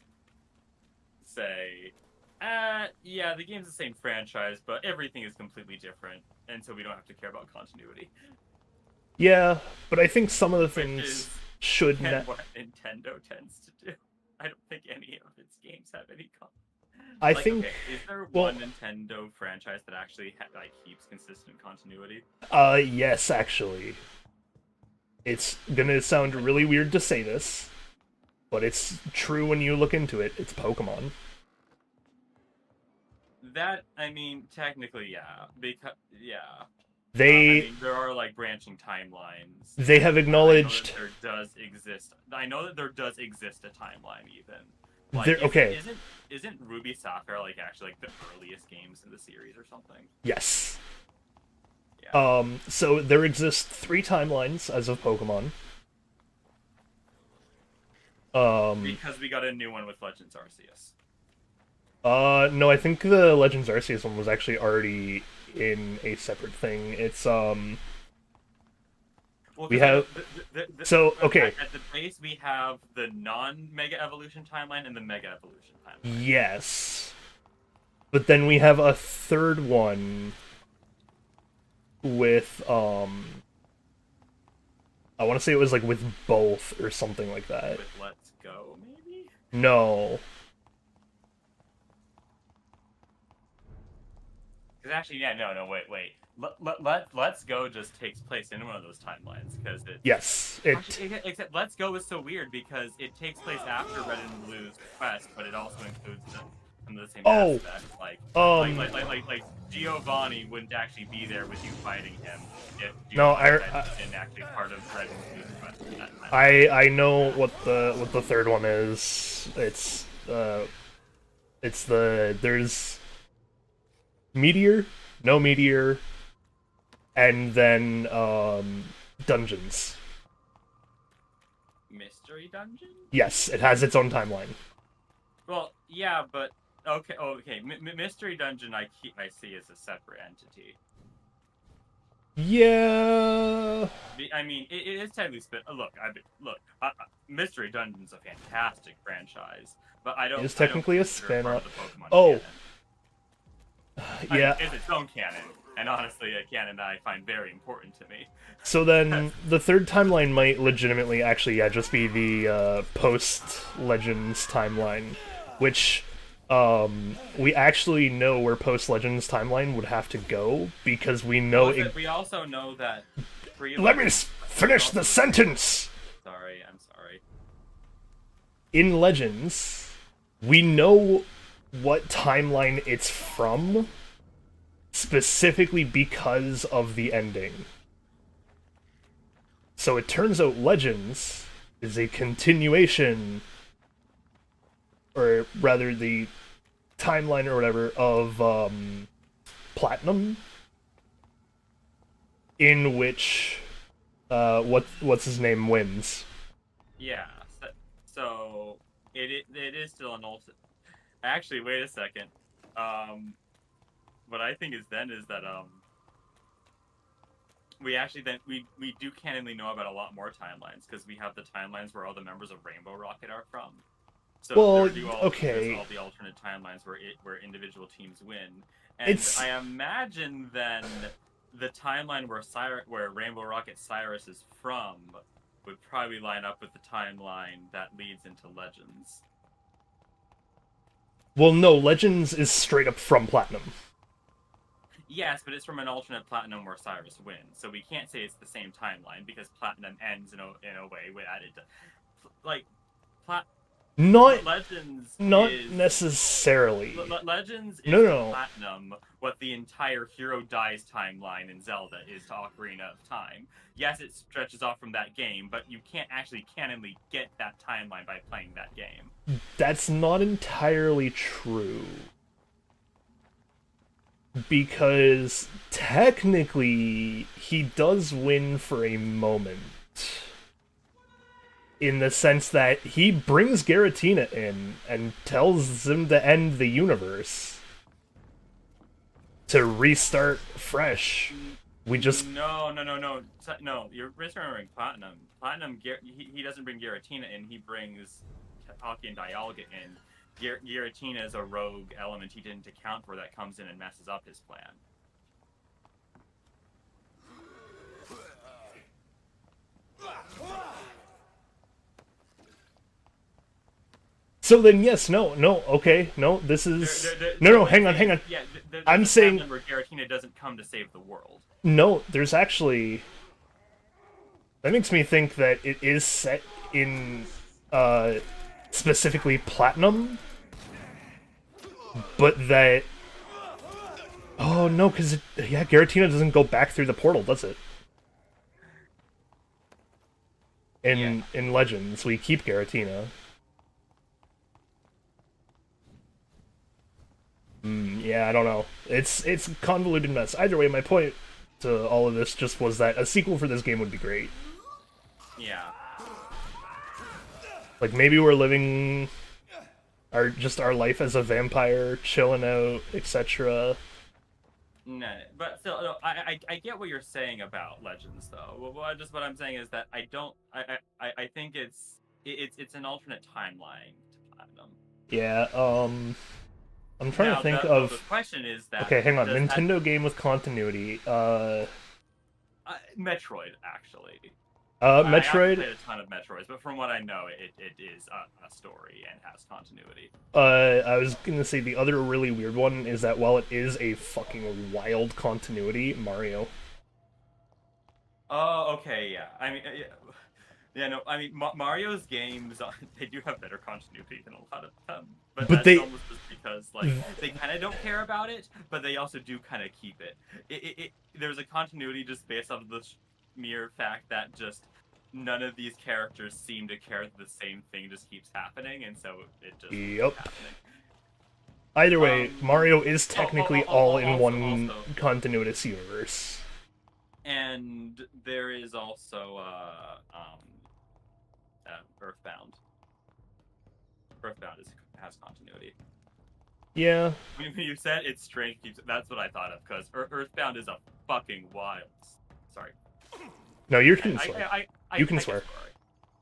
say, yeah, the game's the same franchise, but everything is completely different, and so we don't have to care about continuity. Yeah, but I think some of the Which things is should what Nintendo tends to do. I don't think any of its games have any I think. Okay, is there well- one Nintendo franchise that actually keeps consistent continuity? Yes, actually. It's gonna sound really weird to say this, but it's true when you look into it. It's Pokemon. That, I mean, technically, yeah. Because, yeah. They I mean, there are, like, branching timelines. they have acknowledged. I know that there does exist a timeline, even. Like, Okay. Isn't Ruby Sapphire, like, actually, like, the earliest games in the series or something? Yes. Yeah. So there exist 3 timelines as of Pokemon. Because we got a new one with Legends Arceus. No, I think the Legends Arceus one was actually already in a separate thing. It's Well, we 'cause have so okay. At the base, we have the non-Mega Evolution timeline and the Mega Evolution timeline. Yes. But then we have a third one with I want to say it was like with both or something like that. With Let's Go, maybe? No. Because actually, yeah, no, wait. Let's Go just takes place in one of those timelines, because it... Yes. Except Let's Go is so weird, because it takes place after Red and Blue's quest, but it also includes some of the same aspects. Like Giovanni wouldn't actually be there with you fighting him if Giovanni didn't actually part of Red and Blue's quest at that time. I know what the third one is. It's there's Meteor, no Meteor, and then Dungeons. Mystery Dungeon? Yes, it has its own timeline. Well, yeah, but okay. Mystery Dungeon I see as a separate entity. Yeah. I mean, it is technically split. Look, Mystery Dungeon's a fantastic franchise, but I don't. It's technically a spin-off. Oh. Yeah. It's its own canon, and honestly, a canon that I find very important to me. So then, the third timeline might legitimately actually, just be the post-Legends timeline, which we actually know where post-Legends timeline would have to go, because we know... We also know that... Let me finish the sentence! Sorry, I'm sorry. In Legends, we know what timeline it's from, specifically because of the ending. So it turns out Legends is a continuation, or rather the timeline or whatever, of Platinum, in which what's his name wins. Yeah, so it is still an alternate. Actually, wait a second. What I think is that we actually we do canonly know about a lot more timelines, because we have the timelines where all the members of Rainbow Rocket are from. So there's all the alternate timelines where individual teams win. And I imagine then the timeline where Rainbow Rocket Cyrus is from would probably line up with the timeline that leads into Legends. Well, no, Legends is straight up from Platinum. Yes, but it's from an alternate Platinum where Cyrus wins, so we can't say it's the same timeline, because Platinum ends in a way where Not Legends not is necessarily. Legends is No. Platinum what the entire Hero Dies timeline in Zelda is to Ocarina of Time. Yes, it stretches off from that game, but you can't actually canonly get that timeline by playing that game. That's not entirely true. Because technically, he does win for a moment. In the sense that he brings Giratina in and tells him to end the universe. To restart fresh. We just... No. You're misremembering Platinum. Platinum, he doesn't bring Giratina in, he brings Taki and Dialga in. Giratina is a rogue element he didn't account for that comes in and messes up his plan. So then, yes, no, okay, no, this is... No, hang on. Yeah, I'm saying... where Giratina doesn't come to save the world. No, there's actually... That makes me think that it is set in, specifically Platinum, but that... Oh, no, because, yeah, Giratina doesn't go back through the portal, does it? In Legends, we keep Giratina. Yeah, I don't know. It's a convoluted mess. Either way, my point to all of this just was that a sequel for this game would be great. Yeah. Like, maybe we're living our life as a vampire, chilling out, etc. No, but still, no, I get what you're saying about Legends, though. What I'm saying is that I think it's an alternate timeline to Platinum. Yeah, I'm trying to think the of... The question is that... Okay, hang on. Nintendo game with continuity. Metroid, actually. Metroid... I haven't played a ton of Metroids, but from what I know, it is a story and has continuity. I was gonna say the other really weird one is that while it is a fucking wild continuity, Mario. Oh, okay, yeah. I mean, yeah, no, I mean, Mario's games, they do have better continuity than a lot of them. But that's almost just because, like, they kind of don't care about it, but they also do kind of keep it. There's a continuity just based on the mere fact that just none of these characters seem to care that the same thing just keeps happening, and so it just keeps happening. Either way, Mario is technically all in one continuous universe. And there is also Earthbound. Earthbound has continuity. Yeah. When you said it's strange, that's what I thought of, because Earthbound is a fucking wild. Sorry. No, you can swear. You can swear.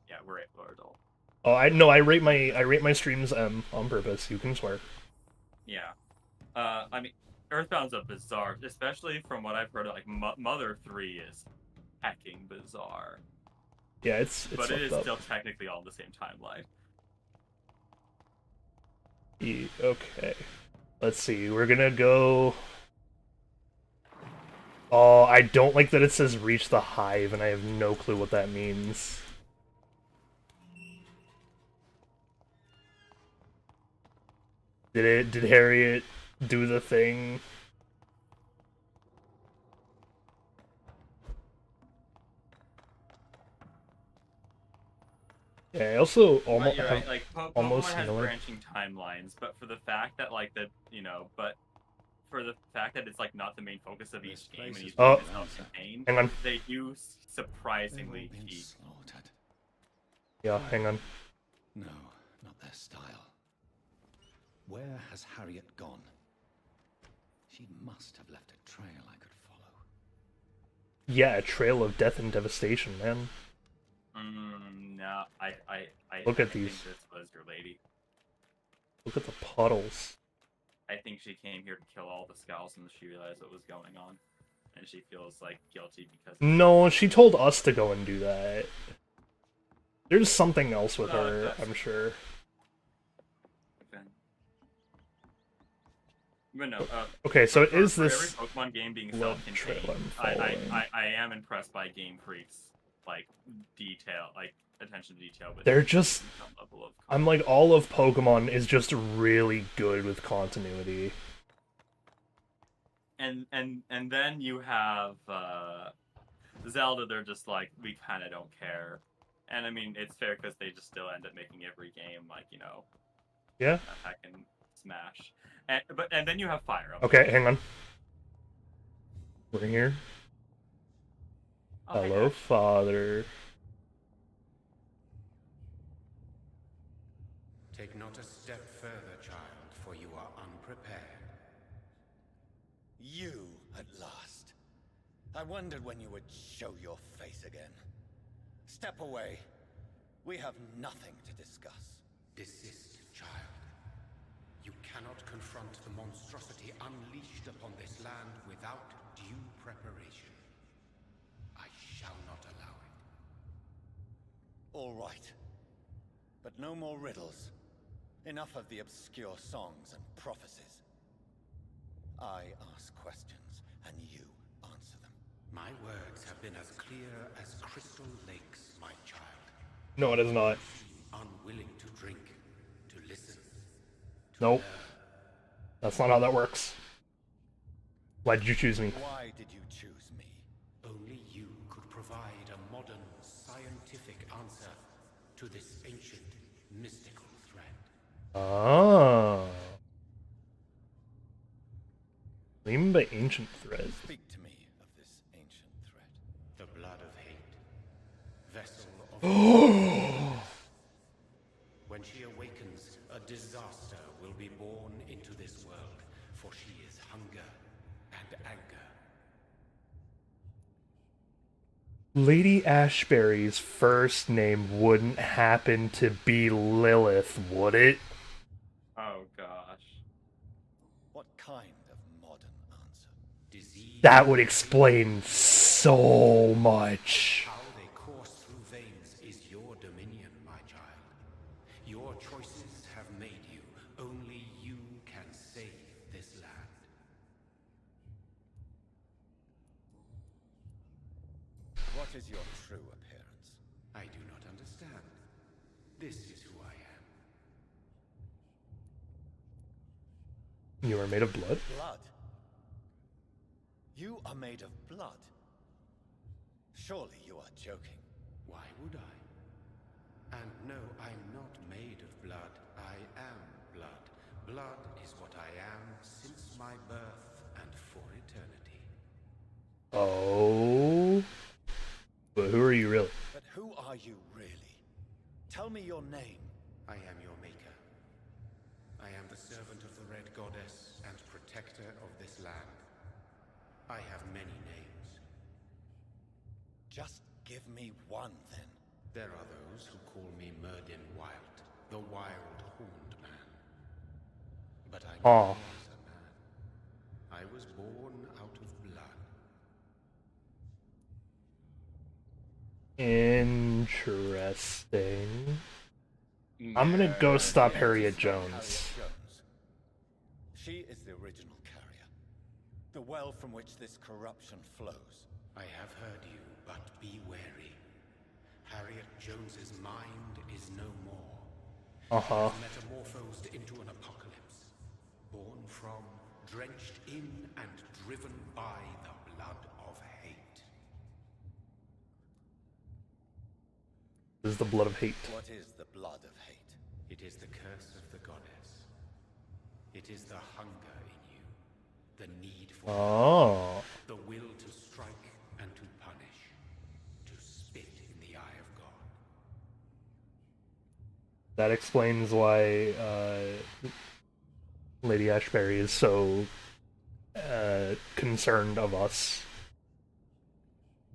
Yeah, we're adult. Oh, I rate my streams on purpose. You can swear. Yeah. I mean, Earthbound's a bizarre, especially from what I've heard. Like Mother 3 is hecking bizarre. Yeah, it's but it is still technically all the same timeline. Okay. Let's see. We're gonna go. Oh, I don't like that it says reach the hive, and I have no clue what that means. Did Harriet do the thing? Yeah, I also almost right. Like Pokemon has branching timelines, but for the fact that for the fact that it's like not the main focus of each game and each game is self-contained, hang on. They do surprisingly keep. Yeah, hang on. No, not their style. Where has Harriet gone? She must have left a trail I could follow. Yeah, a trail of death and devastation, man. No, I Look at think these. this was your lady. Look at the puddles. I think she came here to kill all the Skulls and she realized what was going on. And she feels, like, guilty because... No, she told us to go and do that. There's something else with her, I'm sure. Okay. But no, okay, so it is for this... every Pokemon game being self-contained, I am impressed by Game Freak's, like, detail, like, attention to detail with They're just. some level of. I'm like, all of Pokemon is just really good with continuity. And then you have Zelda. They're just like, we kind of don't care. And I mean, it's fair because they just still end up making every game like, you know, Yeah. a hack and smash. And then you have Fire Emblem. Okay, hang on. We're here. Oh, Hello, Father. Take not a step further, child, for you are unprepared. You, at last. I wondered when you would show your face again. Step away. We have nothing to discuss. Desist, child. You cannot confront the monstrosity unleashed upon this land without due preparation. I shall not allow it. All right. But no more riddles. Enough of the obscure songs and prophecies. I ask questions, and you answer them. My words have been as clear as crystal lakes, my child. No, it is not. Unwilling to drink, to listen. Nope. That's not how that works. Why did you choose me? Why did you choose me? Only you could provide a modern, scientific answer to this ancient, mystical thread. Oh. What do you mean by ancient thread? Speak to me of this ancient thread. The blood of hate. Vessel of... When she awakens, a disaster will be born into this world, for she is hunger and anger. Lady Ashbury's first name wouldn't happen to be Lilith, would it? Oh gosh. What kind of modern answer? Disease. That would explain so much. How they course through veins is your dominion, my child. Your choices have made you. Only you can save this land. What is your true appearance? I do not understand. This is who I am. You are made of blood? Blood? You are made of blood? Surely you are joking. Why would I? And no, I'm not made of blood. I am blood. Blood is what I am since my birth and for eternity. Oh. But who are you really? But who are you really? Tell me your name. I am your maker. I am the servant of the Red Goddess and protector of this land. I have many names. Just give me one, then. There are those who call me Merdin Wild, the Wild Horned Man. But I never was a man. I was born out of blood. Interesting. I'm gonna go stop Harriet Jones. Harriet Jones. She is the original carrier. The well from which this corruption flows. I have heard you, but be wary. Harriet Jones's mind is no more. Uh-huh. Metamorphosed into an apocalypse. Born from, drenched in, and driven by the blood of hate. This is the blood of hate. What is the blood of hate? It is the curse of the goddess. It is the hunger in you. The need for Oh. the will to strike and to punish. To spit in the eye of God. That explains why Lady Ashbury is so concerned of us.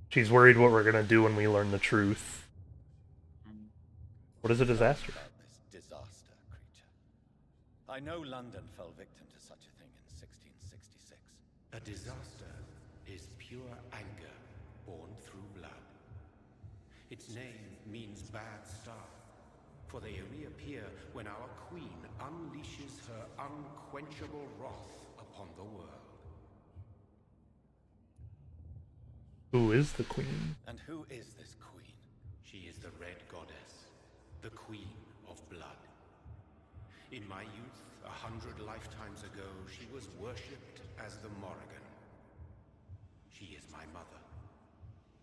She's worried what we're gonna do when we learn the truth. What is a disaster? About this disaster, creature. I know London fell victim to such a thing in 1666. A disaster is pure anger born through blood. Its name means bad star, for they only appear when our queen unleashes her unquenchable wrath upon the world. Who is the queen? And who is this queen? She She is the Red Goddess, the Queen of Blood. In my youth, 100 lifetimes ago, she was worshipped as the Morrigan. She is my mother.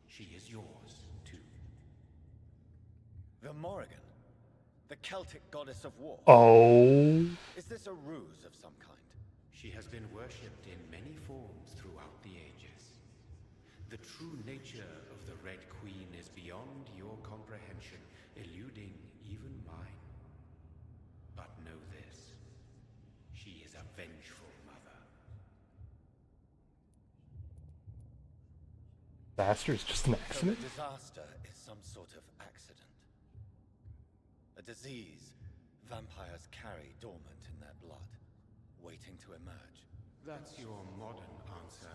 She is yours, too. The Morrigan? The Celtic goddess of war? Oh. Is this a ruse of some kind? She has been worshipped in many forms throughout the ages. The true nature of the Red Queen is beyond your comprehension, eluding even mine. But know this. She is a vengeful mother. Disaster is just an So the accident? disaster is some sort of accident. A disease vampires carry dormant in their blood, waiting to emerge. That's your modern answer.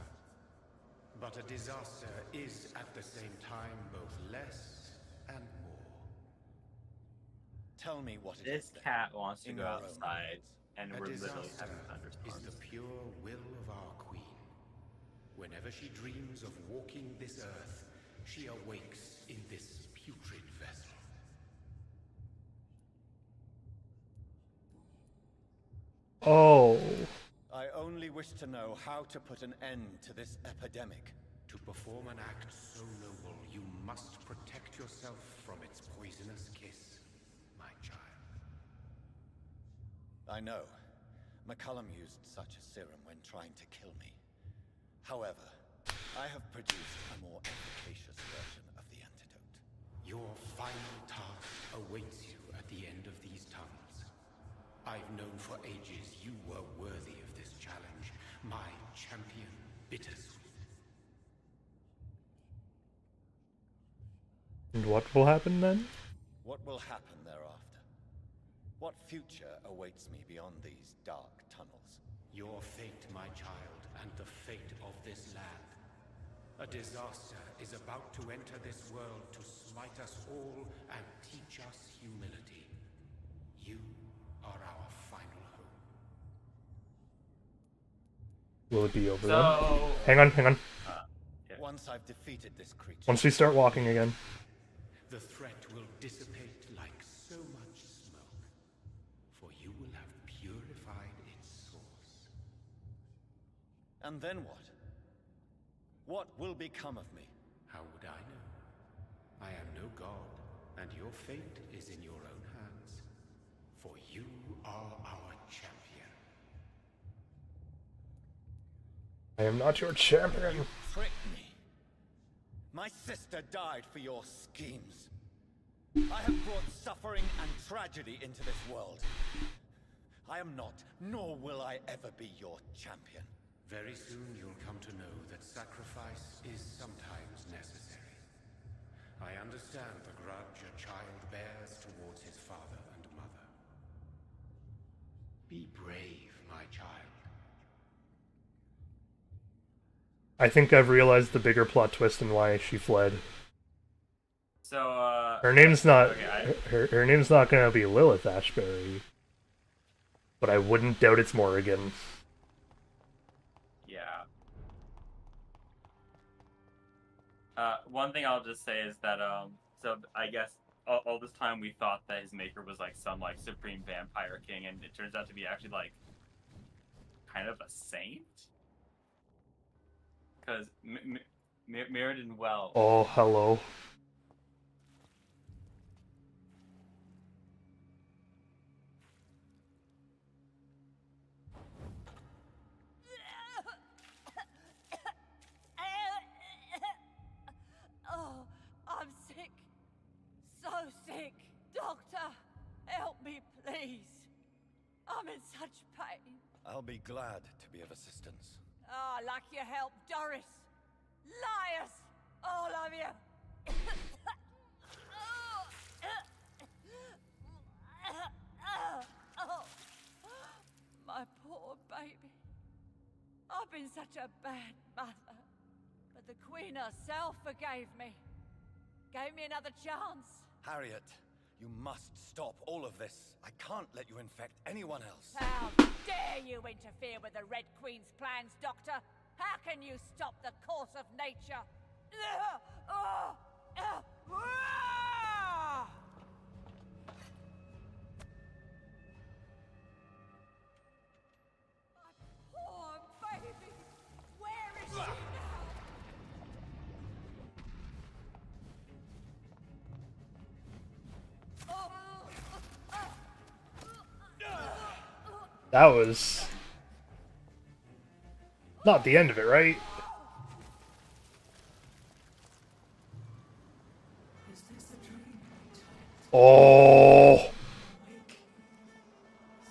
But a disaster is at the same time both less and more. Tell me what it This is then. cat wants to In go your own outside, words. and A we're literally disaster having is thunderstorms. the pure will of our queen. Whenever she dreams of walking this earth, she awakes in this putrid vessel. Oh. I only wish to know how to put an end to this epidemic. To perform an act so noble, you must protect yourself from its poisonous kiss, my child. I know. McCullum used such a serum when trying to kill me. However, I have produced a more efficacious version of the antidote. Your final task awaits you at the end of these tunnels. I've known for ages you were worthy of this challenge, my champion, Bittersweet. And what will happen then? What will happen thereafter? What future awaits me beyond these dark tunnels? Your fate, my child, and the fate of this land. A disaster is about to enter this world to smite us all and teach us humility. You are our final hope. Will it be over So, then? Hang on, hang on. Once I've defeated this creature, Once we start walking again. The threat will dissipate like so much smoke, for you will have purified its source. and then what? What will become of me? How would I know? I am no god, and your fate is in your own hands. For you are our champion. I am not your champion. Trick me. My sister died for your schemes. I have brought suffering and tragedy into this world. I am not, nor will I ever be your champion. Very soon you'll come to know that sacrifice is sometimes necessary. I understand the grudge a child bears towards his father and mother. Be brave, my child. I think I've realized the bigger plot twist and why she fled. So, Her name's not okay, her name's not gonna be Lilith Ashbury. But I wouldn't doubt it's Morrigan. yeah. One thing I'll just say is that, so I guess all this time we thought that his maker was like some like supreme vampire king, and it turns out to be actually like kind of a saint. Because Mirrodin Well. Oh, hello. Oh, I'm sick. So sick. Doctor, help me, please. I'm in such pain. I'll be glad to be of assistance. Oh, like your help, Doris. Liars, all of you. Oh, my poor baby. I've been such a bad mother. But the Queen herself forgave me. Gave me another chance. Harriet, you must stop all of this. I can't let you infect anyone else. How dare you interfere with the Red Queen's plans, Doctor? How can you stop the course of nature? That was not the end of it, right? Is this a dream? Oh, Awake.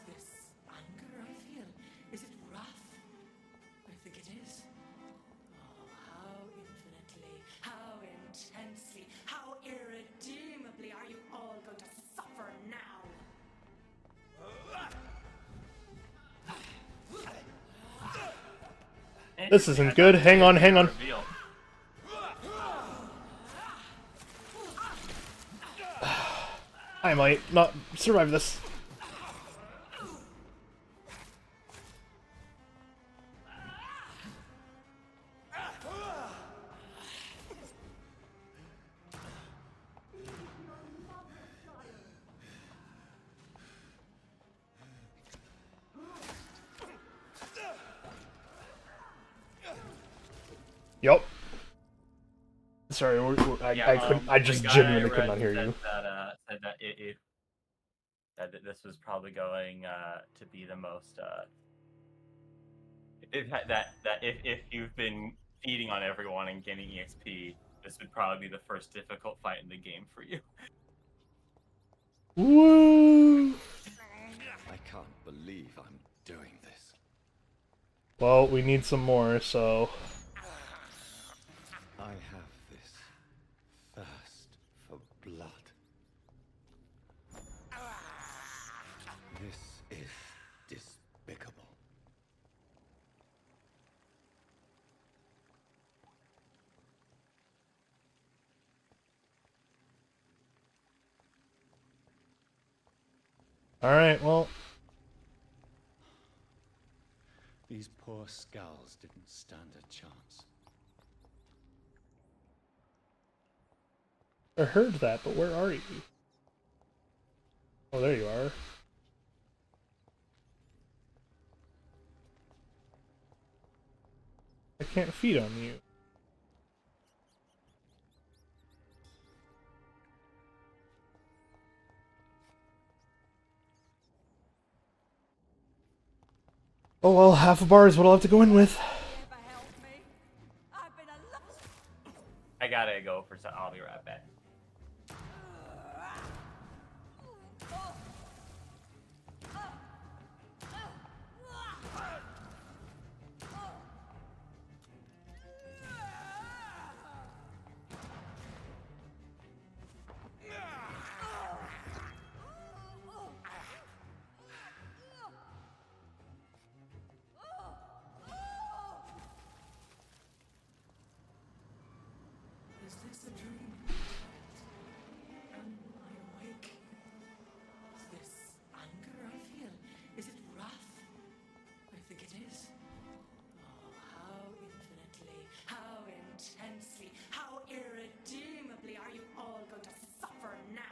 This anger I feel, is it wrath? I think it is. Oh, how infinitely, how intensely, how irredeemably are you all going to suffer now? this isn't good. Hang on, hang on. Reveal. I might not survive this. Yup. Sorry, I couldn't. I just the guy genuinely read could not hear said you. Said that that this was probably going to be the most if you've been feeding on everyone and getting EXP, this would probably be the first difficult fight in the game for you. Woo! I can't believe I'm doing this. Well, we need some more, so. I have this thirst for blood. This is despicable. Alright, well. These poor skulls didn't stand a chance. I heard that, but where are you? Oh, there you are. I can't feed on you. Oh well, half a bar is what I'll have to go in with. I gotta go for some. I'll be right back. Is this a dream? Am I awake? This anger I feel, is it wrath? I think it is. Oh, how infinitely, how intensely, how irredeemably are you all going to suffer now?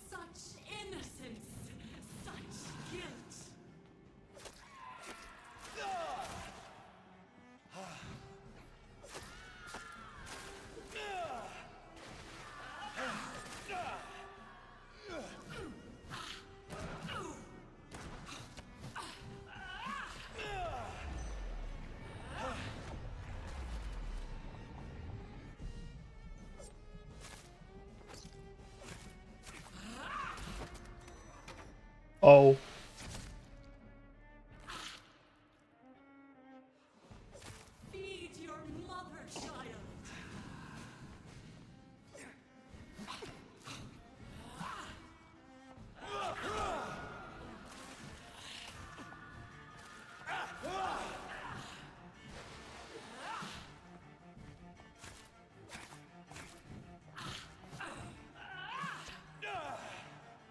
Such innocence, such guilt. Oh. Feed your mother, child.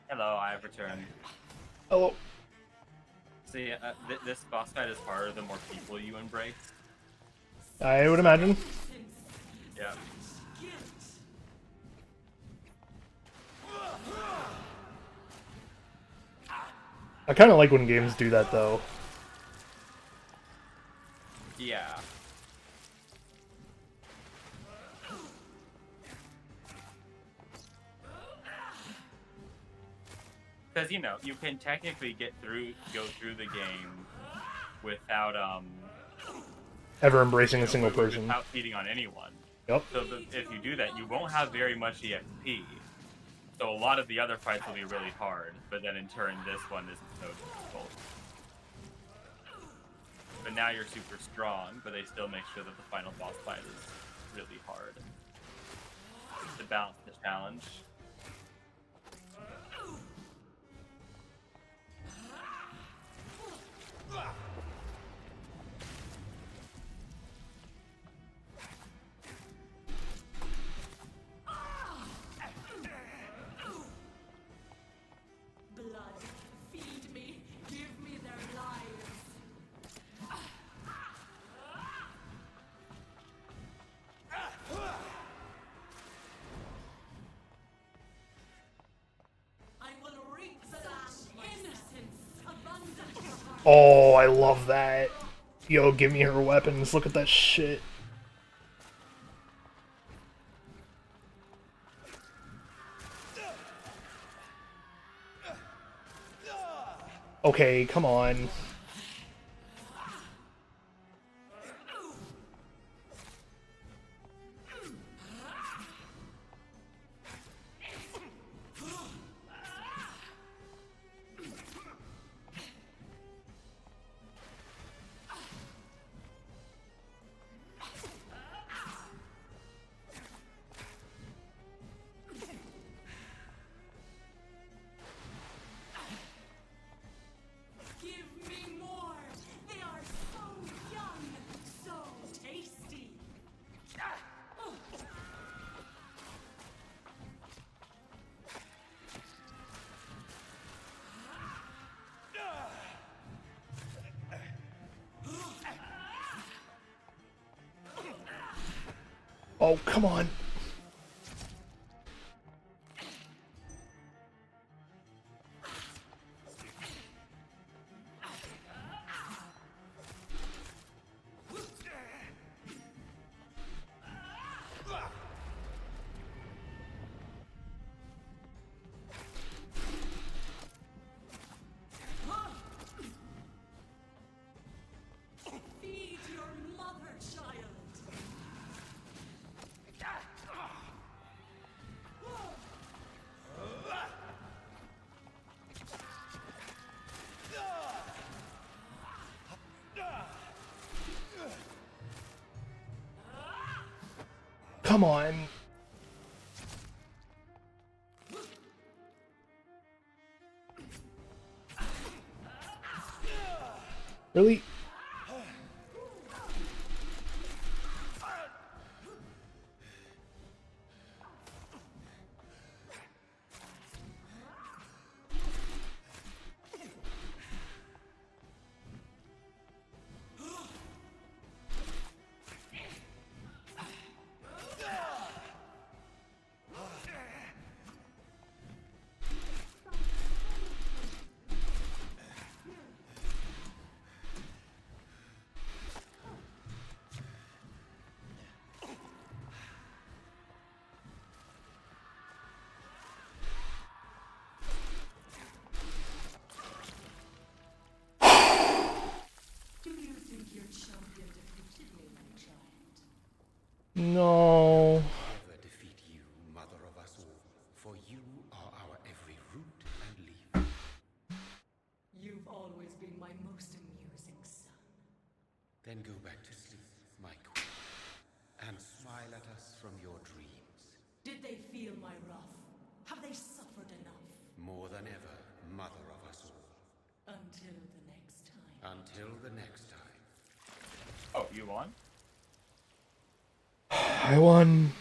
Hello, I have returned. Hello. See, this boss fight is harder the more people you embrace. I would imagine. Yeah. I kind of like when games do that, though. Yeah. Because, you know, you can technically go through the game without, Ever embracing a you know, single person. without feeding on anyone. Yep. So if you do that, you won't have very much EXP. So a lot of the other fights will be really hard, but then in turn, this one is so difficult. But now you're super strong, but they still make sure that the final boss fight is really hard. To balance the challenge. Blood, feed me, give me their lives. I will reap such innocence abundant. Oh, I love that. Yo, give me her weapons. Look at that shit. Okay, come on. Give me more. They are so young, so tasty. Oh, come on. Feed your mother, child. Come on. Really? Do you think your champion defeated me, my child? No. Never defeat you, mother of us all, for you are our every root and leaf. You've always been my most amusing son. Then go back to sleep, my queen, and smile at us from your dreams. Did they feel my wrath? Have they suffered enough? More than ever, mother of us all. Until the next time. Until the next time. Oh, you won? I won.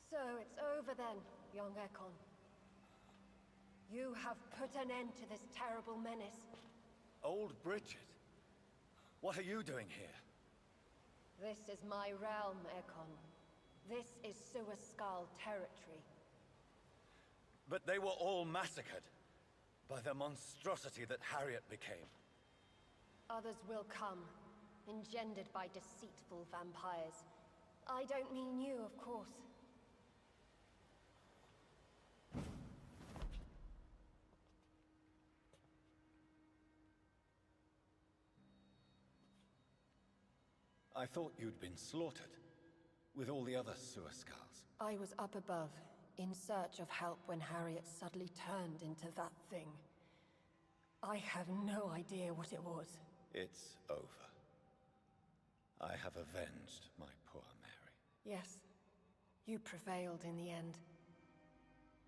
So it's over then, young Ekon. You have put an end to this terrible menace. Old Bridget? What are you doing here? This is my realm, Ekon. This is Suaskal territory. But they were all massacred by the monstrosity that Harriet became. Others will come, engendered by deceitful vampires. I don't mean you, of course. I thought you'd been slaughtered, with all the other Suaskals. I was up above, in search of help when Harriet suddenly turned into that thing. I have no idea what it was. It's over. I have avenged my poor Mary. Yes, you prevailed in the end.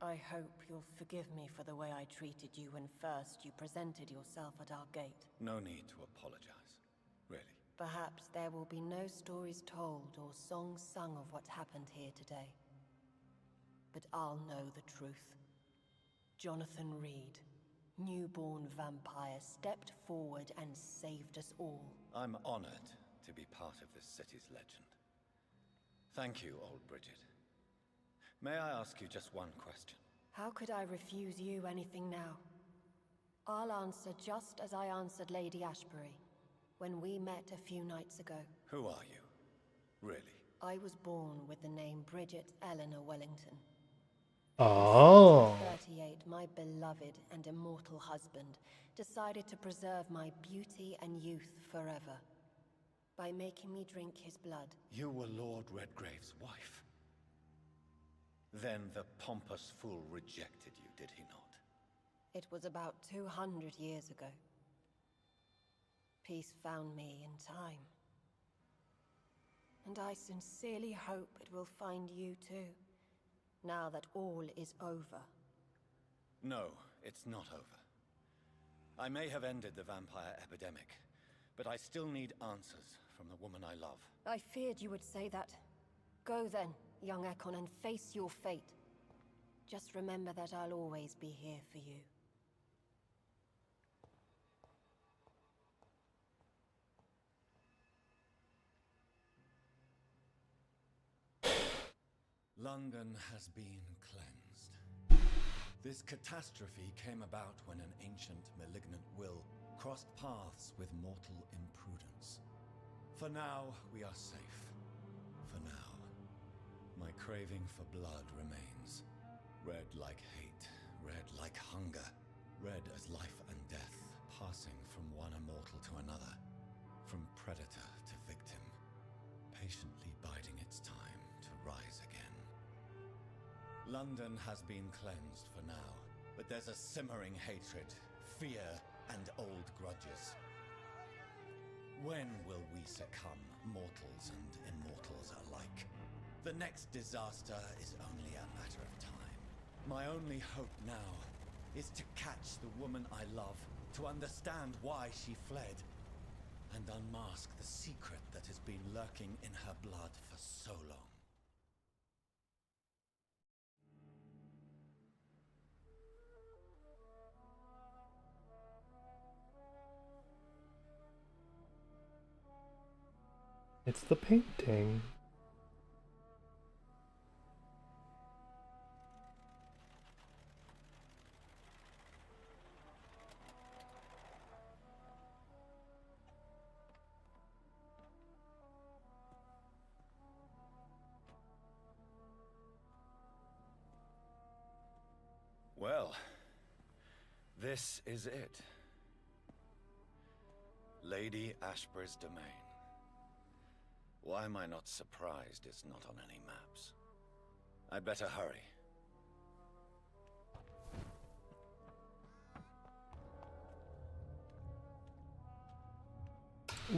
I hope you'll forgive me for the way I treated you when first you presented yourself at our gate. No need to apologize, really. Perhaps there will be no stories told or songs sung of what happened here today. But I'll know the truth. Jonathan Reed, newborn vampire, stepped forward and saved us all. I'm honored to be part of this city's legend. Thank you, old Bridget. May I ask you just one question? How could I refuse you anything now? I'll answer just as I answered Lady Ashbury when we met a few nights ago. Who are you? Really? I was born with the name Bridget Eleanor Wellington. Oh. In 38, my beloved and immortal husband decided to preserve my beauty and youth forever by making me drink his blood. You were Lord Redgrave's wife. Then the pompous fool rejected you, did he not? It was about 200 years ago. Peace found me in time. And I sincerely hope it will find you too, now that all is over. No, it's not over. I may have ended the vampire epidemic, but I still need answers from the woman I love. I feared you would say that. Go then, young Ekon, and face your fate. Just remember that I'll always be here for you. London has been cleansed. This catastrophe came about when an ancient malignant will crossed paths with mortal imprudence. For now, we are safe. For now. My craving for blood remains. Red like hate, red like hunger. Red as life and death, passing from one immortal to another. From predator to victim. Patiently biding its time to rise again. London has been cleansed for now, but there's a simmering hatred, fear, and old grudges. When will we succumb, mortals and immortals alike? The next disaster is only a matter of time. My only hope now is to catch the woman I love, to understand why she fled, and unmask the secret that has been lurking in her blood for so long. It's the painting. Well, this is it. Lady Ashbury's domain. Why am I not surprised it's not on any maps? I'd better hurry.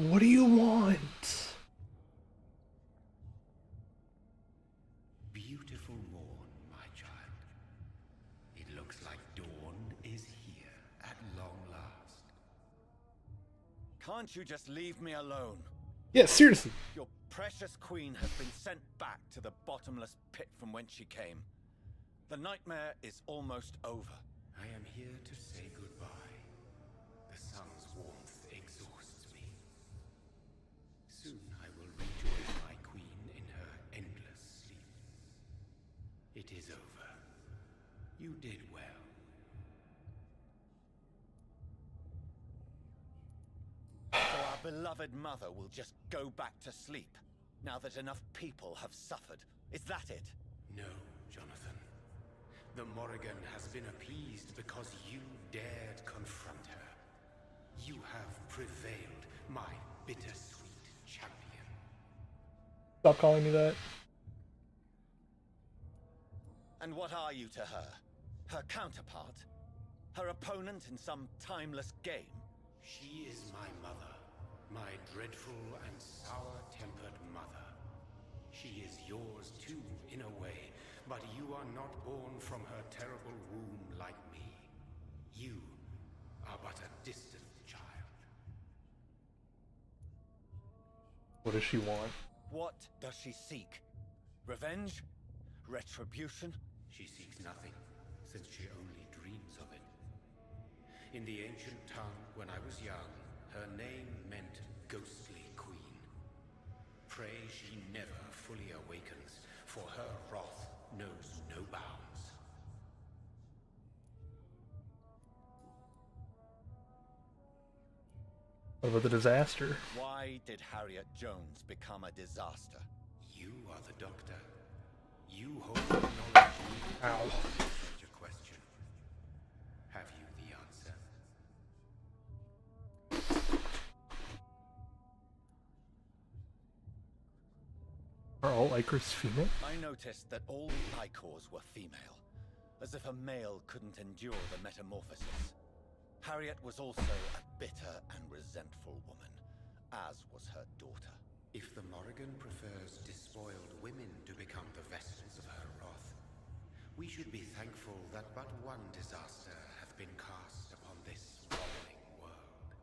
What do you want? Beautiful morn, my child. It looks like dawn is here at long last. Can't you just leave me alone? Yeah, seriously. Your precious queen has been sent back to the bottomless pit from whence she came. The nightmare is almost over. I am here to say goodbye. The sun's warmth exhausts me. Soon I will rejoin my queen in her endless sleep. It is over. You did well. So our beloved mother will just go back to sleep, now that enough people have suffered. Is that it? No, Jonathan. The Morrigan has been appeased because you dared confront her. You have prevailed, my bittersweet champion. Stop calling me that. And what are you to her? Her counterpart? Her opponent in some timeless game? She is my mother, my dreadful and sour-tempered mother. She is yours too, in a way, but you are not born from her terrible womb like me. You are but a distant child. What does she want? What does she seek? Revenge? Retribution? She seeks nothing, since she only dreams of it. In the ancient tongue, when I was young, her name meant ghostly queen. Pray she never fully awakens, for her wrath knows no bounds. What about the disaster? Why did Harriet Jones become a disaster? You are the doctor. You hold the knowledge needed to answer such a question. Have you the answer? Are all Icors female? I noticed that all the Icors were female, as if a male couldn't endure the metamorphosis. Harriet was also a bitter and resentful woman, as was her daughter. If the Morrigan prefers despoiled women to become the vessels of her wrath, we should be thankful that but one disaster hath been cast upon this rolling world.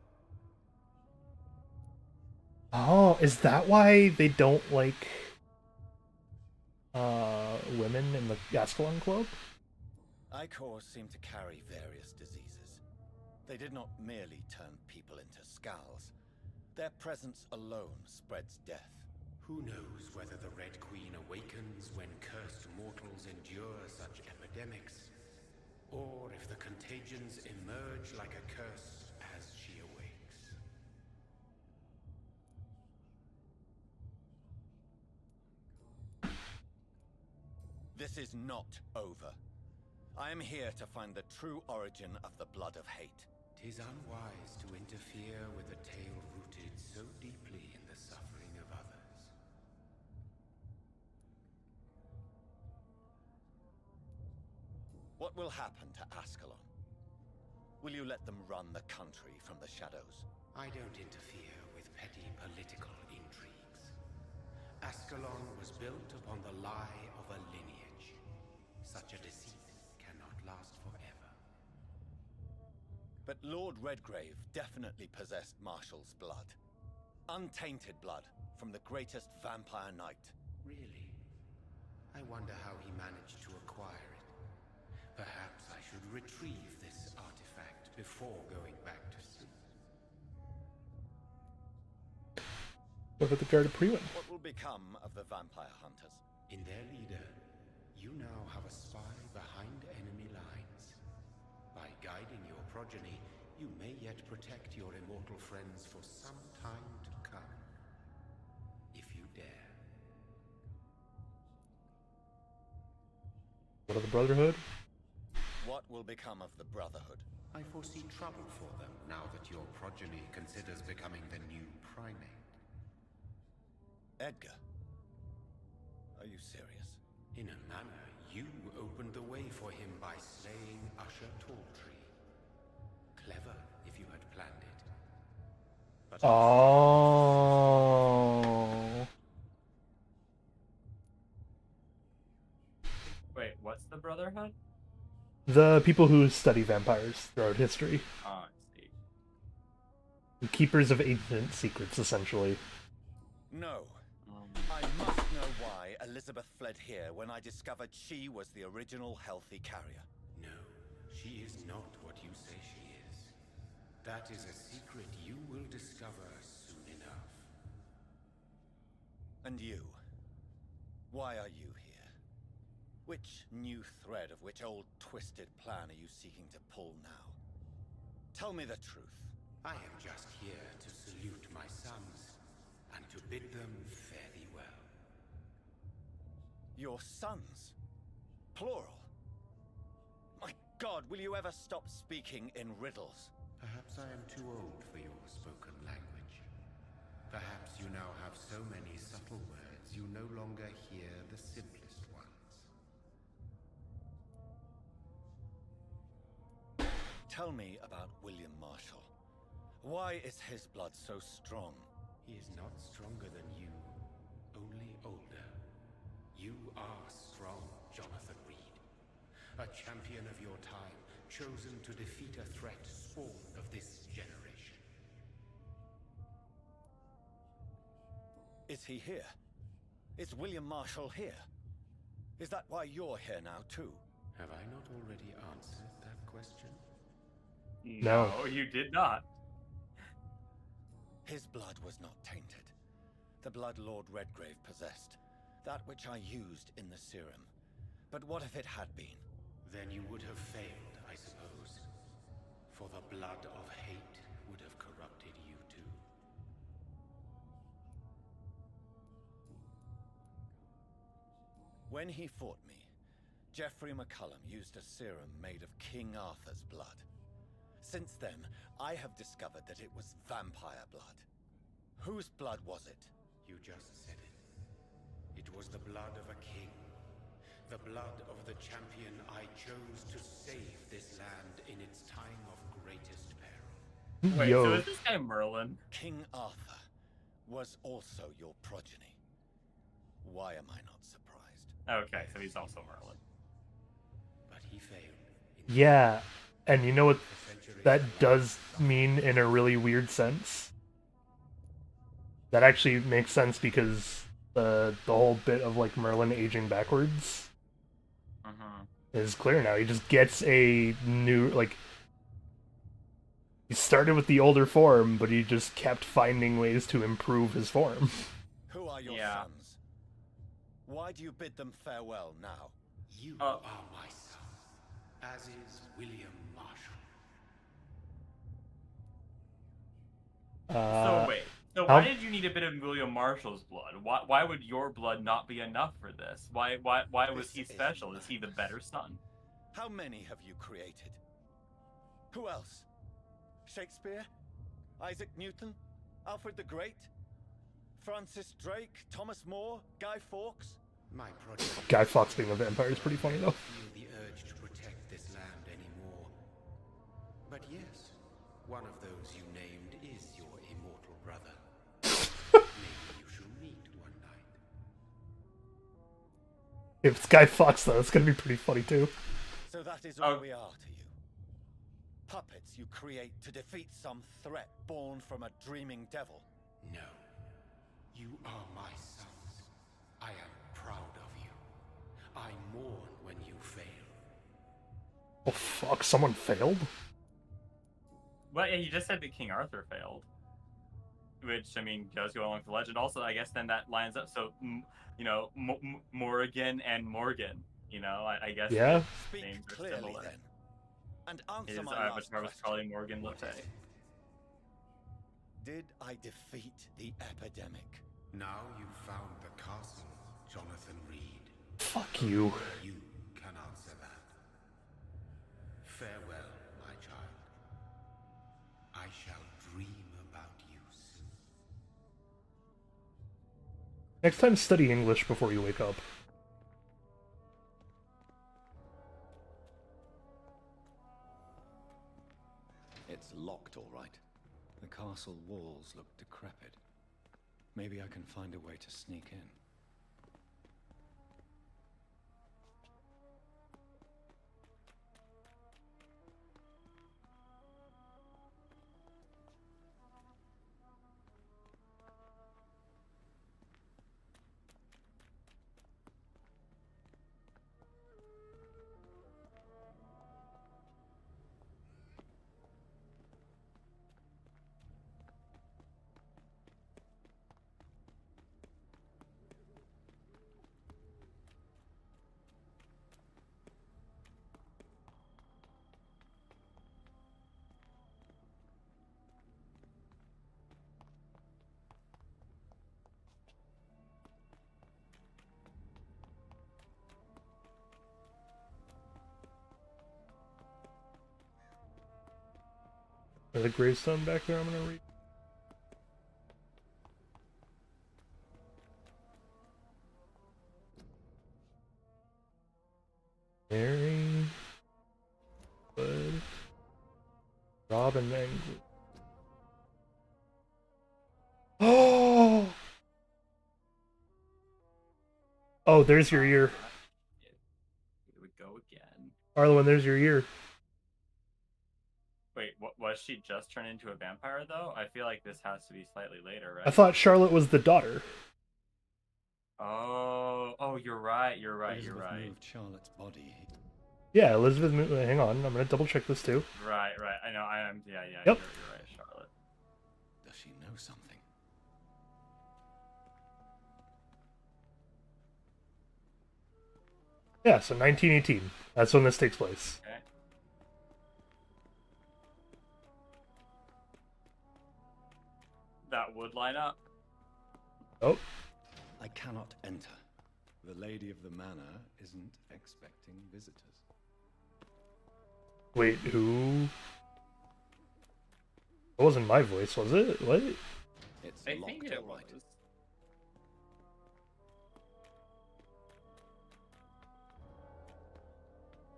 Oh, is that why they don't like women in the Ascalon Club? Icors seem to carry various diseases. They did not merely turn people into skulls. Their presence alone spreads death. Who knows whether the Red Queen awakens when cursed mortals endure such epidemics, or if the contagions emerge like a curse as she awakes. This is not over. I am here to find the true origin of the blood of hate. 'Tis unwise to interfere with a tale rooted so deeply in the suffering of others. What will happen to Ascalon? Will you let them run the country from the shadows? I don't interfere with petty political intrigues. Ascalon was built upon the lie of a lineage. Such a deceit cannot last forever. But Lord Redgrave definitely possessed Marshall's blood. Untainted blood from the greatest vampire knight. Really? I wonder how he managed to acquire it. Perhaps I should retrieve this artifact before going back to sleep. What about the Guard of Priwen? What will become of the vampire hunters? In their leader, you now have a spy behind enemy lines. By guiding your progeny, you may yet protect your immortal friends for some time to come. If you dare. What of the Brotherhood? What will become of the Brotherhood? I foresee trouble for them now that your progeny considers becoming the new primate. Edgar? Are you serious? In a manner, you opened the way for him by slaying Usher Talltree. Clever, if you had planned it. But Oh. Wait, what's the Brotherhood? The people who study vampires throughout history. Oh, I see. The keepers of ancient secrets, essentially. No. I must know why Elizabeth fled here when I discovered she was the original healthy carrier. no, She is not what you say she is. That is a secret you will discover soon enough. And you? Why are you here? Which new thread of which old twisted plan are you seeking to pull now? Tell me the truth. I am just here to salute my sons, and to bid them fare thee well. Your sons? Plural? My God, will you ever stop speaking in riddles? Perhaps I am too old for your spoken language. Perhaps you now have so many subtle words you no longer hear the simplest ones. Tell me about William Marshall. Why is his blood so strong? He is not stronger than you, only older. You are strong, Jonathan Reed. A champion of your time, chosen to defeat a threat spawned of this generation. Is he here? Is William Marshall here? Is that why you're here now, too? Have I not already answered that question? No. You did not. His blood was not tainted. The blood Lord Redgrave possessed. That which I used in the serum. But what if it had been? Then you would have failed, I suppose. For the blood of hate would have corrupted you too. When he fought me, Geoffrey McCullum used a serum made of King Arthur's blood. Since then, I have discovered that it was vampire blood. Whose blood was it? You just said it. It was the blood of a king. The blood of the champion I chose to save this land in its time of greatest peril. Wait, Yo. so is this guy Merlin? King Arthur was also your progeny. Why am I not surprised? Okay, so he's also Merlin. But he failed. Yeah, and you know what that does mean in a really weird sense? That actually makes sense because the whole bit of like Merlin aging backwards is clear now. He just gets a new, like, he started with the older form, but he just kept finding ways to improve his form. Who are your sons? Why do you bid them farewell now? You are my son, as is William Marshall. So wait. So why did you need a bit of William Marshall's blood? Why would your blood not be enough for this? Why was he special? Is he the better son? How many have you created? Who else? Shakespeare? Isaac Newton? Alfred the Great? Francis Drake? Thomas More? Guy Fawkes? My project. Guy Fawkes being a vampire is pretty funny though. Feel the urge to protect this land anymore. But yes, one of those you named is your immortal brother. Maybe you shall meet one night. If it's Guy Fawkes though, it's gonna be pretty funny too. So that is all we are to you. Puppets you create to defeat some threat born from a dreaming devil. No. You are my sons. I am proud of you. I mourn when you fail. Oh fuck, someone failed? Well, yeah, he just said that King Arthur failed. Which, I mean, does go along with the legend. Also, I guess then that lines up. So, you know, Morrigan and Morgan. You know, I guess yeah. names are clearly similar. then. And answer His my last avatar was question. probably Morgan Le Fay. Did I defeat the epidemic? Now you've found the castle, Jonathan Reed. Fuck you. You can answer that. Farewell, my child. I shall dream about you soon. Next time, study English before you wake up. It's locked, all right. The castle walls look decrepit. Maybe I can find a way to sneak in. There's a gravestone back there I'm gonna read. Mary Wood Robin Langley. Oh! Oh, there's your ear. It would go again. Arlen, there's your ear. Wait, was she just turned into a vampire though? I feel like this has to be slightly later, right? I thought Charlotte was the daughter. Oh, you're right. Elizabeth moved Charlotte's body. Yeah, Elizabeth moved. Hang on, I'm gonna double check this too. Right. I know. I am. Yeah. Yep. You're right, Charlotte. Does she know something? Yeah, so 1918. That's when this takes place. Okay. That would line up. Oh. I cannot enter. The lady of the manor isn't expecting visitors. Wait, who? It wasn't my voice, was it? What? It's I locked, think it all right. was.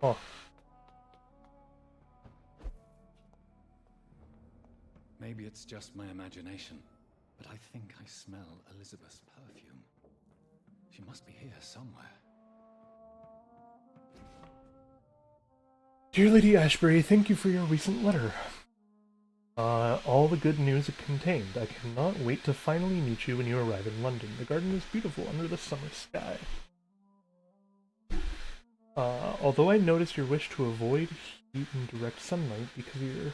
Oh. Maybe it's just my imagination, but I think I smell Elizabeth's perfume. She must be here somewhere. Dear Lady Ashbury, thank you for your recent letter. All the good news it contained. I cannot wait to finally meet you when you arrive in London. The garden is beautiful under the summer sky. Although I notice your wish to avoid heat and direct sunlight because of your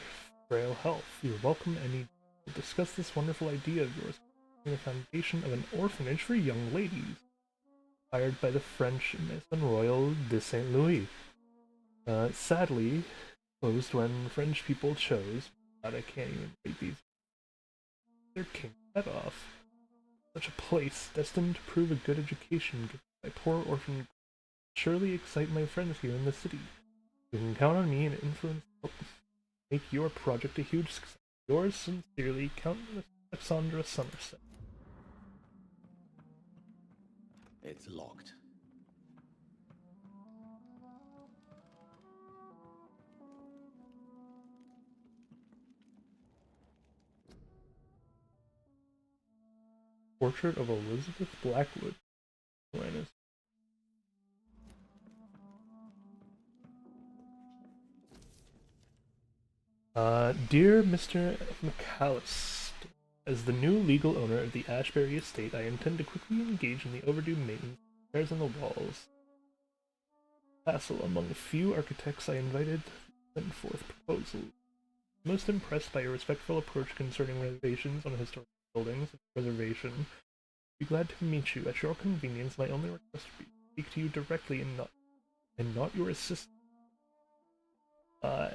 frail health, you're welcome any to discuss this wonderful idea of yours, the foundation of an orphanage for young ladies, hired by the French Maison Royale de Saint Louis. Sadly, closed when French people chose. God, I can't even read these. Their king's head off. Such a place, destined to prove a good education given by poor orphan, surely excite my friends here in the city. You can count on me and influence to help make your project a huge success. Yours sincerely, Countess Alexandra Somerset. It's locked. Portrait of Elizabeth Blackwood. Dear Mr. McAllister, as the new legal owner of the Ashbury estate, I intend to quickly engage in the overdue maintenance of repairs on the walls. Castle, among a few architects I invited, sent forth proposals. Most impressed by your respectful approach concerning renovations on historic buildings and preservation, I'd be glad to meet you at your convenience. My only request would be to speak to you directly and not your assistant.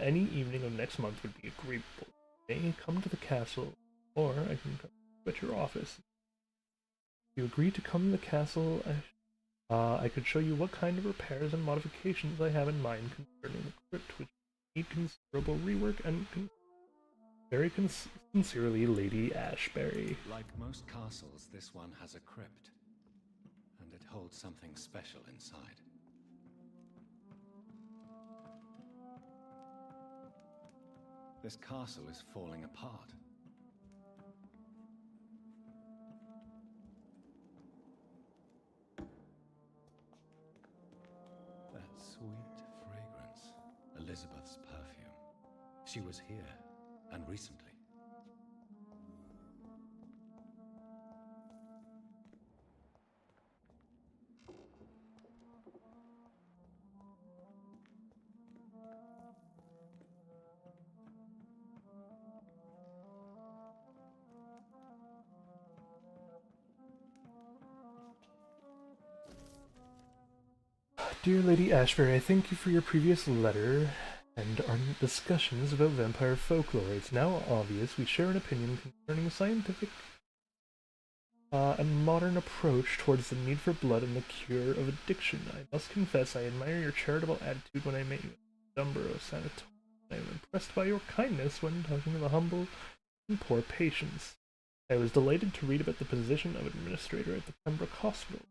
Any evening of next month would be agreeable. You may come to the castle, or I can come at your office. If you agree to come to the castle, I could show you what kind of repairs and modifications I have in mind concerning the crypt, which need considerable rework, and very sincerely, Lady Ashbury. Like most castles, this one has a crypt, and it holds something special inside. This castle is falling apart. That sweet fragrance, Elizabeth's perfume. She was here, and recently. Dear Lady Ashbury, I thank you for your previous letter and our discussions about vampire folklore. It's now obvious we share an opinion concerning a scientific and modern approach towards the need for blood and the cure of addiction. I must confess I admire your charitable attitude when I met you at Dumborough Sanatorium. I am impressed by your kindness when talking to the humble and poor patients. I was delighted to read about the position of administrator at the Pembroke Hospital.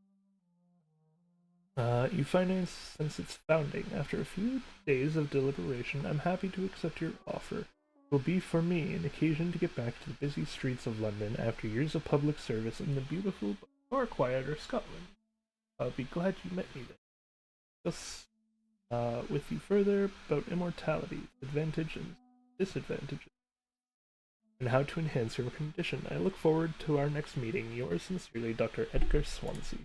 You finance since its founding. After a few days of deliberation, I'm happy to accept your offer. It will be for me an occasion to get back to the busy streets of London after years of public service in the beautiful but far quieter Scotland. I'll be glad you met me there. Discuss with you further about immortality, advantage and disadvantages, and how to enhance your condition. I look forward to our next meeting. Yours sincerely, Dr. Edgar Swansea.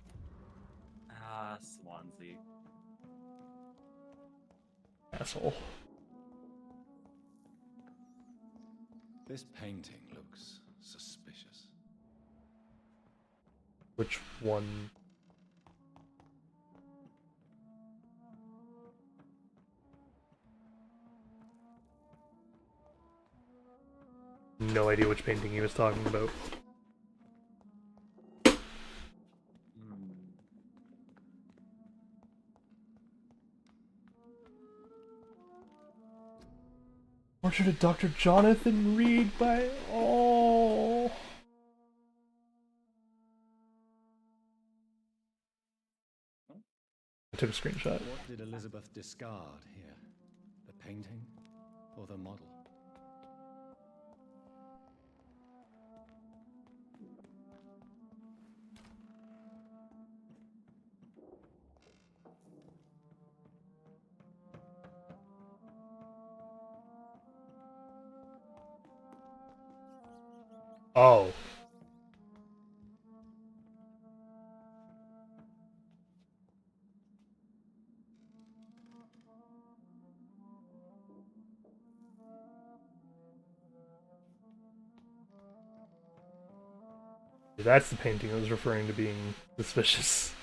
Ah, Swansea. Asshole. This painting looks suspicious. Which one? No idea which painting he was talking about. Portrait of Dr. Jonathan Reed by... Oh. I took a screenshot. What did Elizabeth discard here? The painting or the model? Oh. That's the painting I was referring to being suspicious.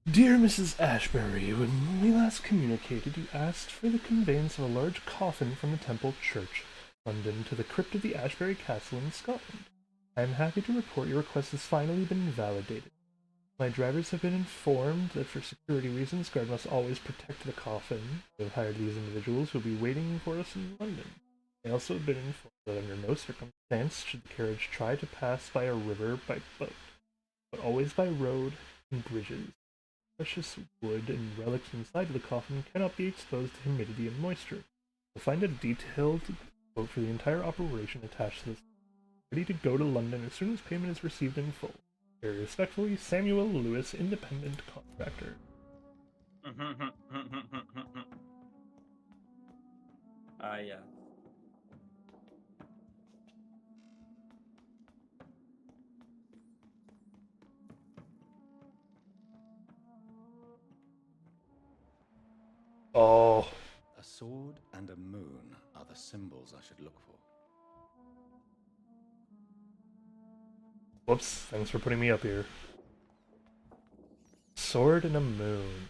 Dear Mrs. Ashbury, when we last communicated, you asked for the conveyance of a large coffin from the Temple Church, London, to the crypt of the Ashbury Castle in Scotland. I am happy to report your request has finally been validated. My drivers have been informed that for security reasons, guard must always protect the coffin. We have hired these individuals who will be waiting for us in London. I also have been informed that under no circumstance should the carriage try to pass by a river by boat, but always by road and bridges. Precious wood and relics inside of the coffin cannot be exposed to humidity and moisture. You'll find a detailed quote for the entire operation attached to this. Ready to go to London as soon as payment is received in full. Very respectfully, Samuel Lewis, Independent Contractor. Yeah. Oh. A sword and a moon are the symbols I should look for. Whoops, thanks for putting me up here. Sword and a moon.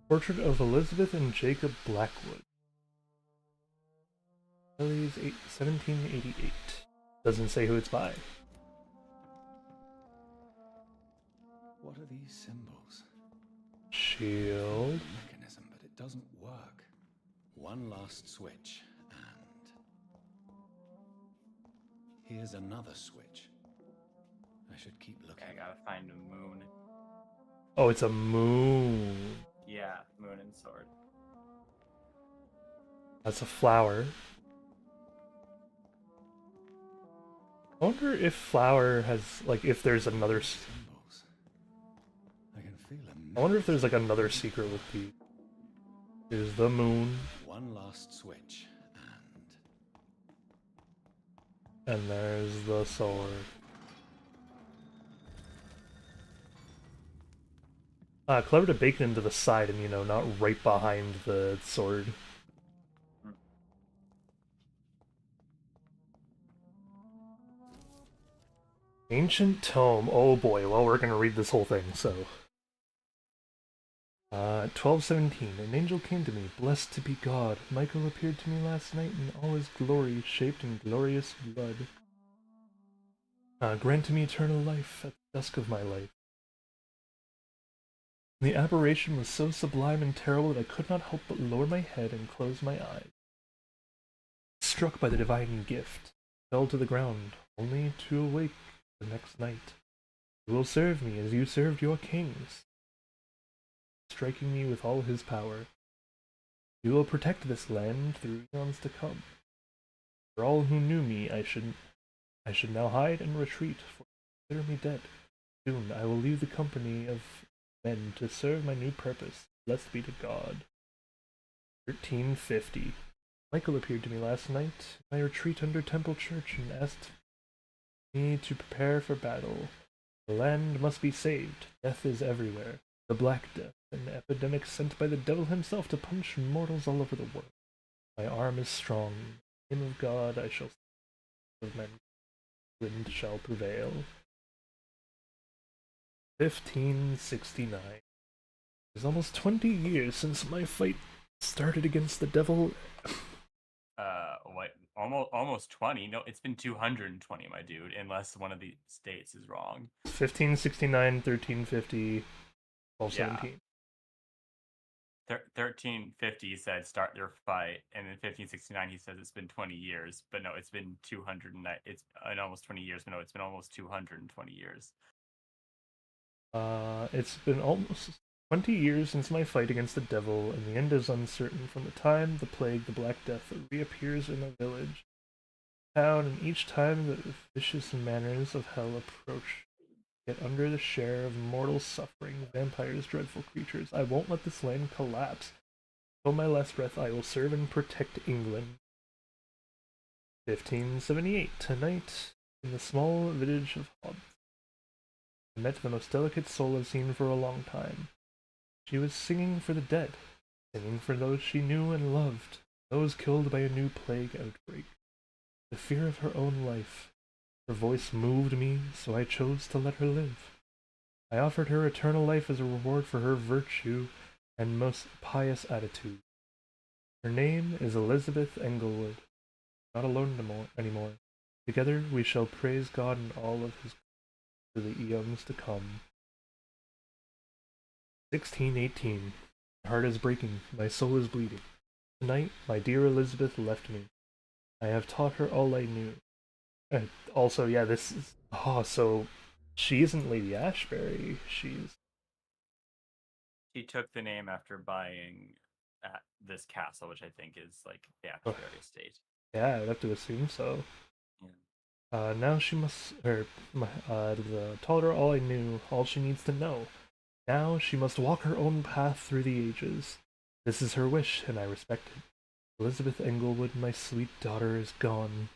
Portrait of Elizabeth and Jacob Blackwood. Ellie's 1788. Doesn't say who it's by. What are these symbols? Shield. Mechanism, but it doesn't work. One last switch, and here's another switch. I should keep looking. Okay, I gotta find a moon. Oh, it's a moon. Yeah, moon and sword. That's a flower. I wonder if flower has, like, if there's another... Symbols. I can feel I wonder if there's, like, another secret with the... There's the moon. One last switch, and And there's the sword. Clever to bake it into the side and, you know, not right behind the sword. Ancient Tome. Oh boy, well, we're gonna read this whole thing, so. 1217. An angel came to me, blessed to be God. Michael appeared to me last night in all his glory, shaped in glorious blood. Grant to me eternal life at the dusk of my life. The apparition was so sublime and terrible that I could not help but lower my head and close my eyes. Struck by the divine gift, fell to the ground, only to awake the next night. You will serve me as you served your kings, striking me with all his power. You will protect this land through eons to come. For all who knew me, I should now hide and retreat, for consider me dead. Soon I will leave the company of men to serve my new purpose. Blessed be to God. 1350. Michael appeared to me last night in my retreat under Temple Church and asked me to prepare for battle. The land must be saved. Death is everywhere. The Black Death, an epidemic sent by the devil himself to punish mortals all over the world. My arm is strong. In the name of God I shall of men. Wind shall prevail. 1569. It's almost 20 years since my fight started against the devil. What? Almost 20? No, it's been 220, my dude, unless one of the states is wrong. 1569, 1350, 1217. 1350 said start their fight, and in 1569 he says it's been 20 years, but no, it's been 200. It's in almost 20 years, but no, it's been almost 220 years. It's been almost 20 years since my fight against the devil, and the end is uncertain from the time the plague, the Black Death, reappears in a village, town, and each time the vicious manners of hell approach. Yet under the share of mortal suffering, vampires, dreadful creatures, I won't let this land collapse. Till my last breath, I will serve and protect England. 1578. Tonight, in the small village of Hobbs, I met the most delicate soul I've seen for a long time. She was singing for the dead, singing for those she knew and loved, those killed by a new plague outbreak. The fear of her own life. Her voice moved me, so I chose to let her live. I offered her eternal life as a reward for her virtue and most pious attitude. Her name is Elizabeth Englewood. Not alone anymore. Together we shall praise God in all of his for the eons to come. 1618. My heart is breaking, my soul is bleeding. Tonight, my dear Elizabeth left me. I have taught her all I knew. Also, yeah, this is... Oh, so she isn't Lady Ashbury. She took the name after buying this castle, which I think is like the Ashbury estate. Yeah, I would have to assume so. Yeah. Now she must... taught her all I knew, all she needs to know. Now she must walk her own path through the ages. This is her wish, and I respect it. Elizabeth Englewood, my sweet daughter, is gone.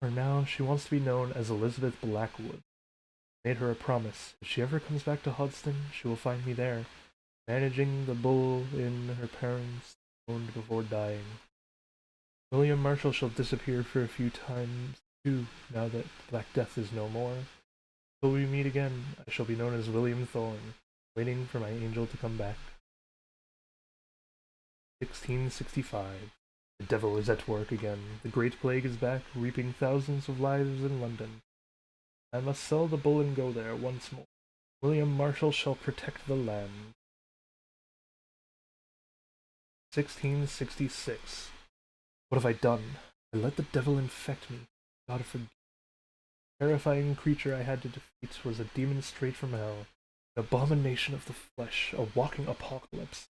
For now, she wants to be known as Elizabeth Blackwood. I made her a promise. If she ever comes back to Hodston, she will find me there, managing the bull in her parents' owned before dying. William Marshall shall disappear for a few times, too, now that Black Death is no more. Till we meet again, I shall be known as William Thorne, waiting for my angel to come back. 1665. The devil is at work again. The Great Plague is back, reaping thousands of lives in London. I must sell the bull and go there once more. William Marshall shall protect the land. 1666. What have I done? I let the devil infect me. God forgive. The terrifying creature I had to defeat was a demon straight from hell, an abomination of the flesh, a walking apocalypse.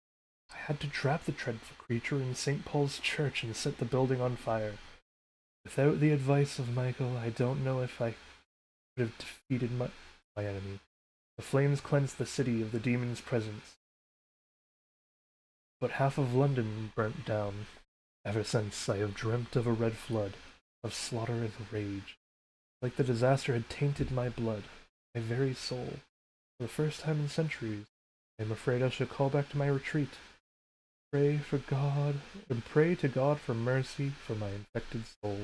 I had to trap the dreadful creature in St. Paul's Church and set the building on fire. Without the advice of Michael, I don't know if I could have defeated my enemy. The flames cleansed the city of the demon's presence. But half of London burnt down. Ever since, I have dreamt of a red flood, of slaughter and rage. Like the disaster had tainted my blood, my very soul. For the first time in centuries, I am afraid I shall call back to my retreat. Pray for God, and pray to God for mercy for my infected soul.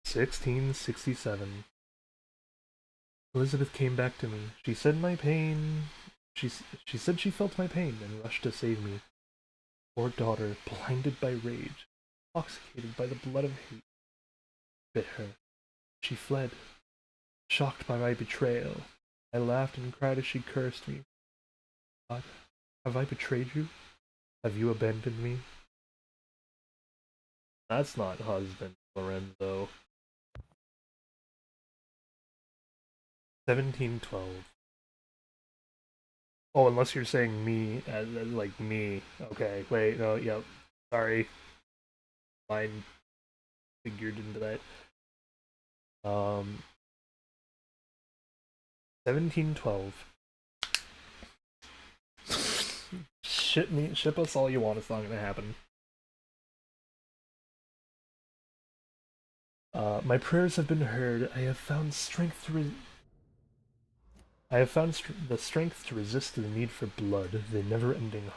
1667. Elizabeth came back to me. She said my pain. She said she felt my pain and rushed to save me. Poor daughter, blinded by rage, intoxicated by the blood of hate, bit her. She fled, shocked by my betrayal. I laughed and cried as she cursed me. God, have I betrayed you? Have you abandoned me? That's not husband, Lorenzo. 1712. Oh, unless you're saying me, like me. Okay, wait, no, yep. Sorry. Mine figured into that. 1712. Ship us all you want, it's not gonna happen. My prayers have been heard. I have found strength to the strength to resist the need for blood, the never-ending.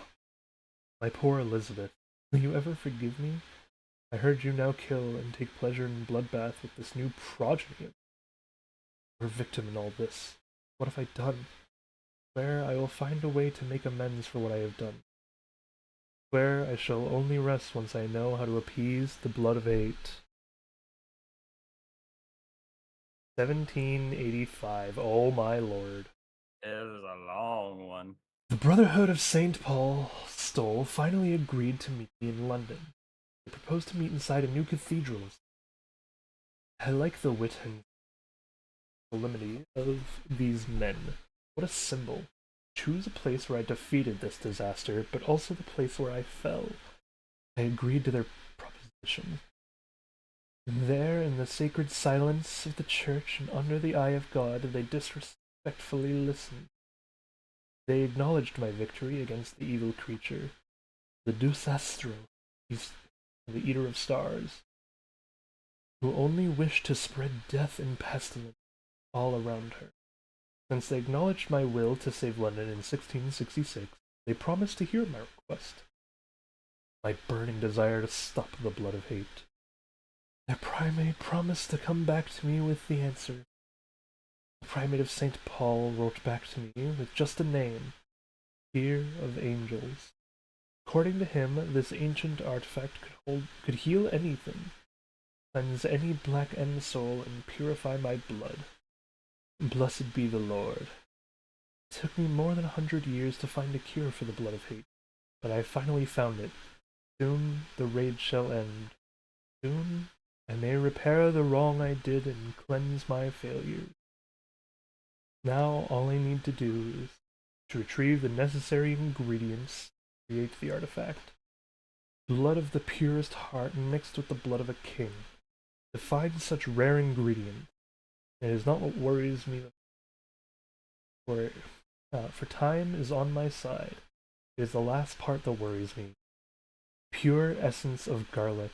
My poor Elizabeth, will you ever forgive me? I heard you now kill and take pleasure in bloodbath with this new progeny. You're a victim in all this. What have I done? Swear I will find a way to make amends for what I have done. Swear I shall only rest once I know how to appease the blood of hate. 1785. Oh my lord. It was a long one. The Brotherhood of St. Paul Stole finally agreed to meet me in London. They proposed to meet inside a new cathedral. I like the wit and solemnity of these men. What a symbol. Choose a place where I defeated this disaster, but also the place where I fell. I agreed to their proposition. There, in the sacred silence of the church and under the eye of God, they disrespectfully listened. They acknowledged my victory against the evil creature, the Dusastro, the Eater of Stars, who only wished to spread death and pestilence all around her. Since they acknowledged my will to save London in 1666, they promised to hear my request. My burning desire to stop the blood of hate. Their primate promised to come back to me with the answer. The primate of St. Paul wrote back to me with just a name, Fear of Angels. According to him, this ancient artifact could heal anything, cleanse any black end soul, and purify my blood. Blessed be the Lord. It took me more than 100 years to find a cure for the blood of hate, but I finally found it. Soon the rage shall end. Soon I may repair the wrong I did and cleanse my failures. Now all I need to do is to retrieve the necessary ingredients to create the artifact. Blood of the purest heart mixed with the blood of a king. To find such rare ingredient, it is not what worries me, for time is on my side. It is the last part that worries me. Pure essence of garlic.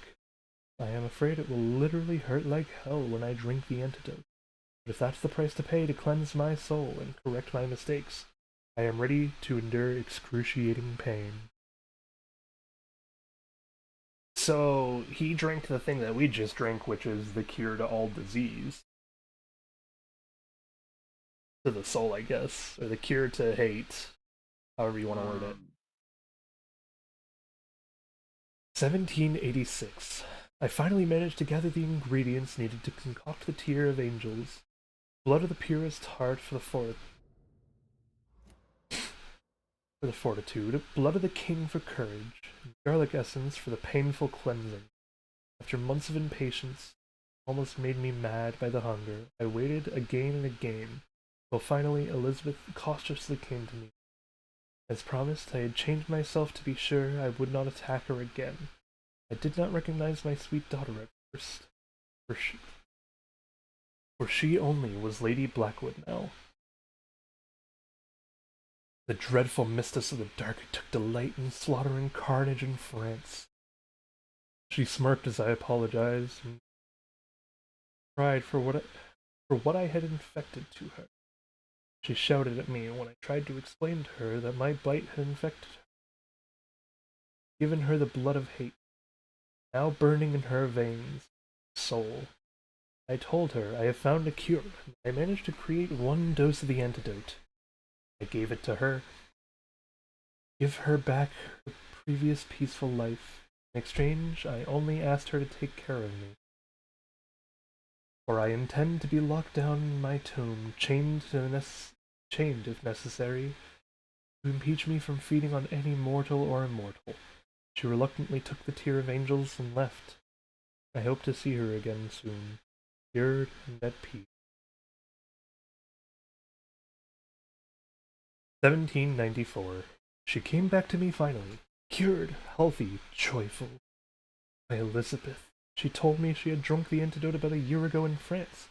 I am afraid it will literally hurt like hell when I drink the antidote. But if that's the price to pay to cleanse my soul and correct my mistakes, I am ready to endure excruciating pain. So, he drank the thing that we just drank, which is the cure to all disease. To the soul, I guess. Or the cure to hate. However you want to word it. 1786. I finally managed to gather the ingredients needed to concoct the tear of angels. Blood of the purest heart for the fortitude, blood of the king for courage, and garlic essence for the painful cleansing. After months of impatience, almost made me mad by the hunger, I waited again and again, till finally Elizabeth cautiously came to me. As promised, I had changed myself to be sure I would not attack her again. I did not recognize my sweet daughter at first, for she only was Lady Blackwood now. The dreadful mistress of the dark who took delight in slaughter and carnage in France. She smirked as I apologized and cried for what I had infected to her. She shouted at me when I tried to explain to her that my bite had infected her, given her the blood of hate, now burning in her veins, soul. I told her I have found a cure, and I managed to create 1 dose of the antidote. I gave it to her. Give her back her previous peaceful life. In exchange, I only asked her to take care of me. For I intend to be locked down in my tomb, chained if necessary, to impeach me from feeding on any mortal or immortal. She reluctantly took the Tear of Angels and left. I hope to see her again soon, cured and at peace. 1794. She came back to me finally, cured, healthy, joyful. My Elizabeth. She told me she had drunk the antidote about a year ago in France,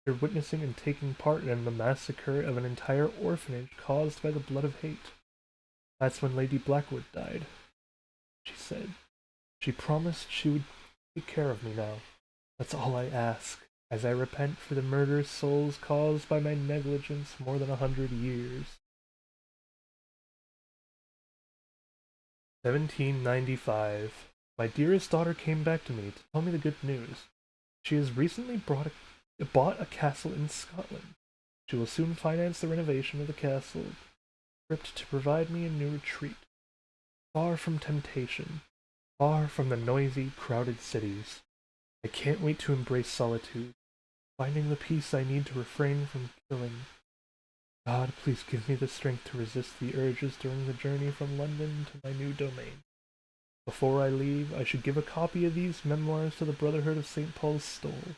after witnessing and taking part in the massacre of an entire orphanage caused by the blood of hate. That's when Lady Blackwood died. She said. She promised she would take care of me now. That's all I ask, as I repent for the murderous souls caused by my negligence more than 100 years. 1795. My dearest daughter came back to me to tell me the good news. She has recently bought a castle in Scotland. She will soon finance the renovation of the castle crypt to provide me a new retreat, far from temptation, far from the noisy, crowded cities. I can't wait to embrace solitude, finding the peace I need to refrain from killing. God, please give me the strength to resist the urges during the journey from London to my new domain. Before I leave, I should give a copy of these memoirs to the Brotherhood of St. Paul's Stole,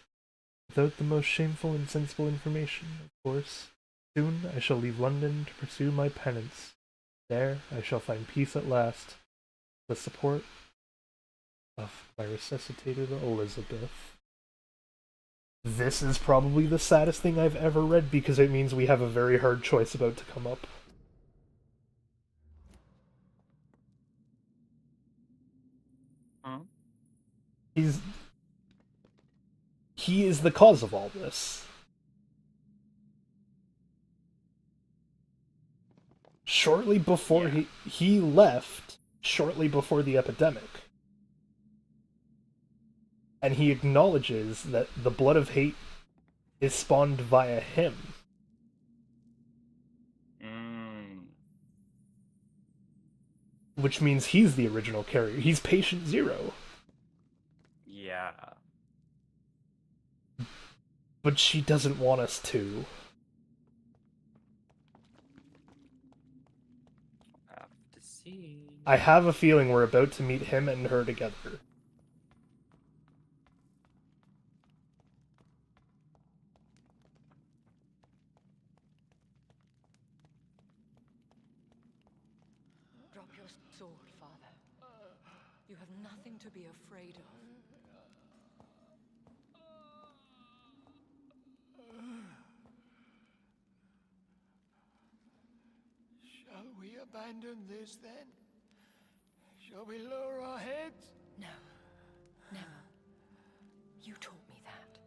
without the most shameful and sensible information, of course. Soon I shall leave London to pursue my penance. There I shall find peace at last, the support of my resuscitated Elizabeth. This is probably the saddest thing I've ever read because it means we have a very hard choice about to come up. He is the cause of all this. Shortly before he left, shortly before the epidemic. And he acknowledges that the blood of hate is spawned via him. Which means he's the original carrier. He's patient zero. Yeah. But she doesn't want us to. Have to see. I have a feeling we're about to meet him and her together. Drop your sword, Father. You have nothing to be afraid of. Shall we abandon this then? Shall we lower our heads? No. Never. You taught me that.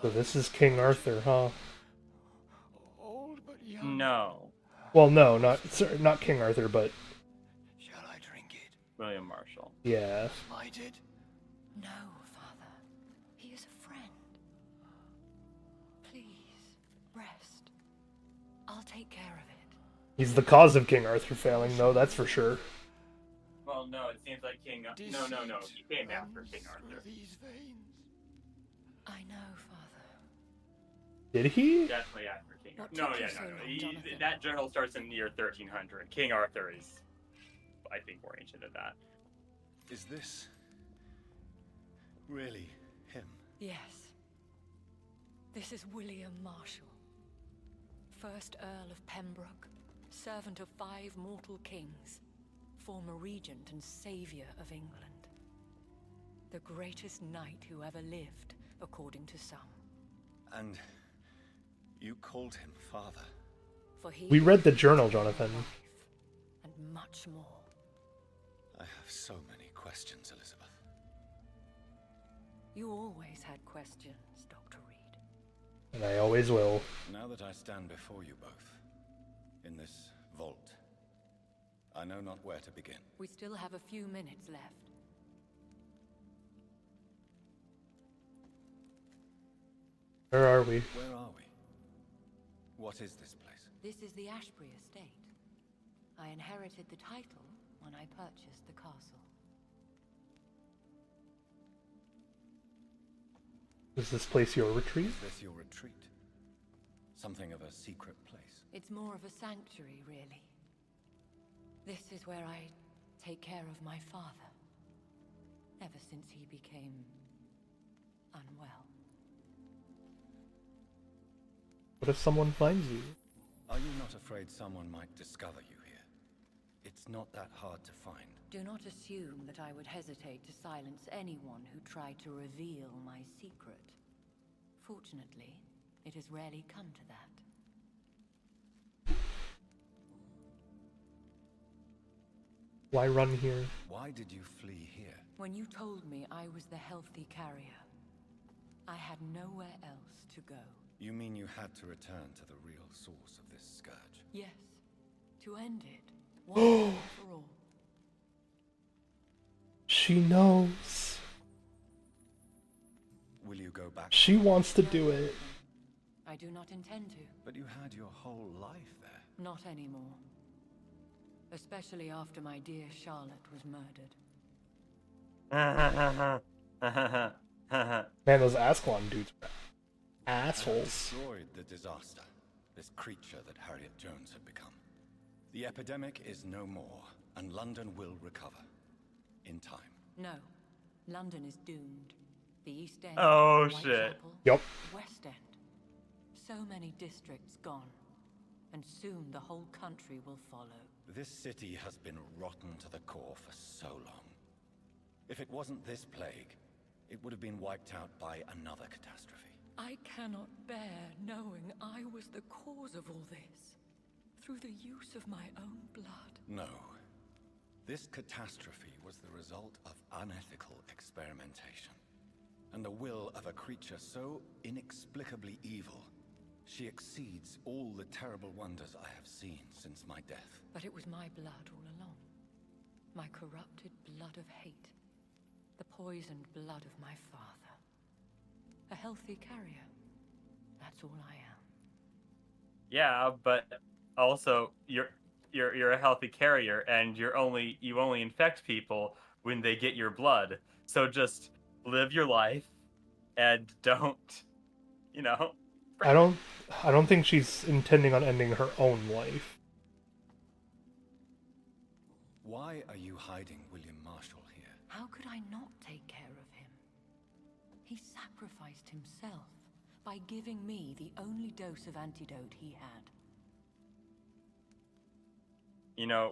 So this is King Arthur, huh? Old but young. No. Well, no, not King Arthur, but... Shall I drink it? William Marshall. Yeah. Smite it? No, Father. He is a friend. Please, rest. I'll take care of it. He's the cause of King Arthur failing, though, that's for sure. Well, no, it seems like King... No. He came after King Arthur. These veins. I know, Father. Did he? Definitely after King Arthur. No. Jonathan? That journal starts in the year 1300. King Arthur is, I think, more ancient than that. Is this really him? Yes. This is William Marshall, 1st Earl of Pembroke, servant of 5 mortal kings, former regent and saviour of England. The greatest knight who ever lived, according to some. And you called him father? For he we read the journal, Jonathan. and much more. I have so many questions, Elizabeth. You always had questions, Dr. Reed. And I always will. Now that I stand before you both, in this vault, I know not where to begin. We still have a few minutes left. Where are we? Where are we? What is this place? This is the Ashbury estate. I inherited the title when I purchased the castle. Is this place your retreat? Is this your retreat? Something of a secret place? It's more of a sanctuary, really. This is where I take care of my father. Ever since he became unwell. What if someone finds you? Are you not afraid someone might discover you here? It's not that hard to find. Do not assume that I would hesitate to silence anyone who tried to reveal my secret. Fortunately, it has rarely come to that. Why run here? Why did you flee here? When you told me I was the healthy carrier, I had nowhere else to go. You mean you had to return to the real source of this scourge? Yes, to end it, once and for all. She knows. Will you go back? She wants to do it. I do not intend to. But you had your whole life there. Not anymore. Especially after my dear Charlotte was murdered. Man, those Ascalon dudes are assholes. Destroyed the disaster, this creature that Harriet Jones had become. The epidemic is no more, and London will recover. In time. No. London is doomed. The East End, Oh, shit. Whitechapel, Yup. West End. So many districts gone. And soon the whole country will follow. This city has been rotten to the core for so long. If it wasn't this plague, it would have been wiped out by another catastrophe. I cannot bear knowing I was the cause of all this. Through the use of my own blood. No. This catastrophe was the result of unethical experimentation. And the will of a creature so inexplicably evil, she exceeds all the terrible wonders I have seen since my death. But it was my blood all along. My corrupted blood of hate. The poisoned blood of my father. A healthy carrier. That's all I am. Yeah, but also you're a healthy carrier, and you only infect people when they get your blood. So just live your life, and don't, I don't think she's intending on ending her own life. Why are you hiding William Marshall here? How could I not take care of him? He sacrificed himself by giving me the only dose of antidote he had.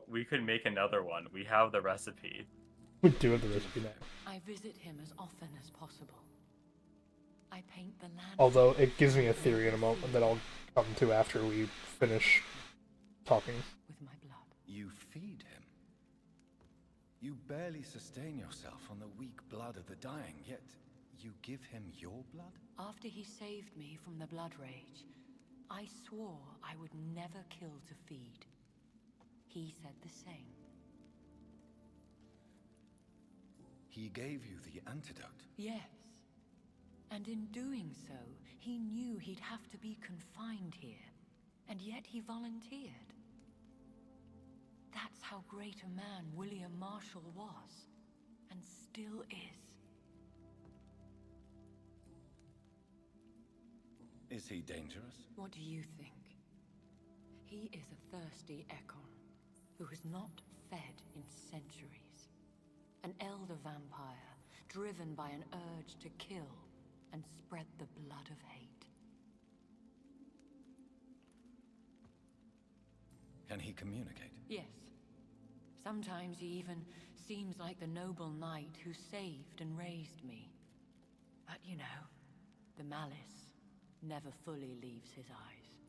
We could make another one. We have the recipe. We do have the recipe now. I visit him as often as possible. I paint the land. Although it gives me a theory in a moment that I'll come to after we finish talking. With my blood. You feed him. You barely sustain yourself on the weak blood of the dying, yet you give him your blood? After he saved me from the blood rage, I swore I would never kill to feed. He said the same. He gave you the antidote? Yes. And in doing so, he knew he'd have to be confined here. And yet he volunteered. That's how great a man William Marshall was. And still is. Is he dangerous? What do you think? He is a thirsty Ekon, who has not fed in centuries. An elder vampire, driven by an urge to kill and spread the blood of hate. Can he communicate? Yes. Sometimes he even seems like the noble knight who saved and raised me. But the malice never fully leaves his eyes.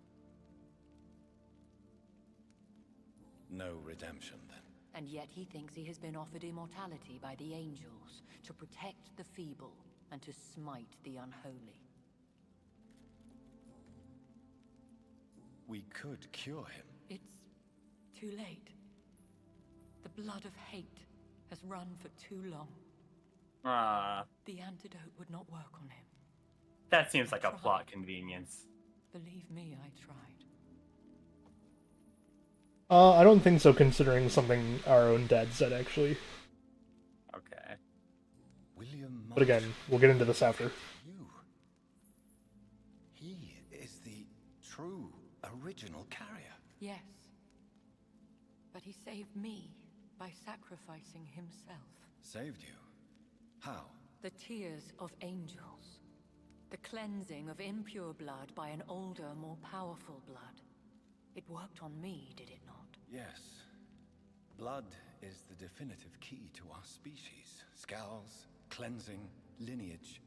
No redemption, then? And yet he thinks he has been offered immortality by the angels to protect the feeble and to smite the unholy. We could cure him. It's too late. The blood of hate has run for too long. The antidote would not work on him. That seems like a plot convenience. Believe me, I tried. I don't think so, considering something our own dad said, actually. Okay. William But again, we'll get into this after. You. He is the true, original carrier. Yes. But he saved me by sacrificing himself. Saved you? How? The tears of angels. The cleansing of impure blood by an older, more powerful blood. It worked on me, did it not? Yes. Blood is the definitive key to our species. Scowls, cleansing, lineage.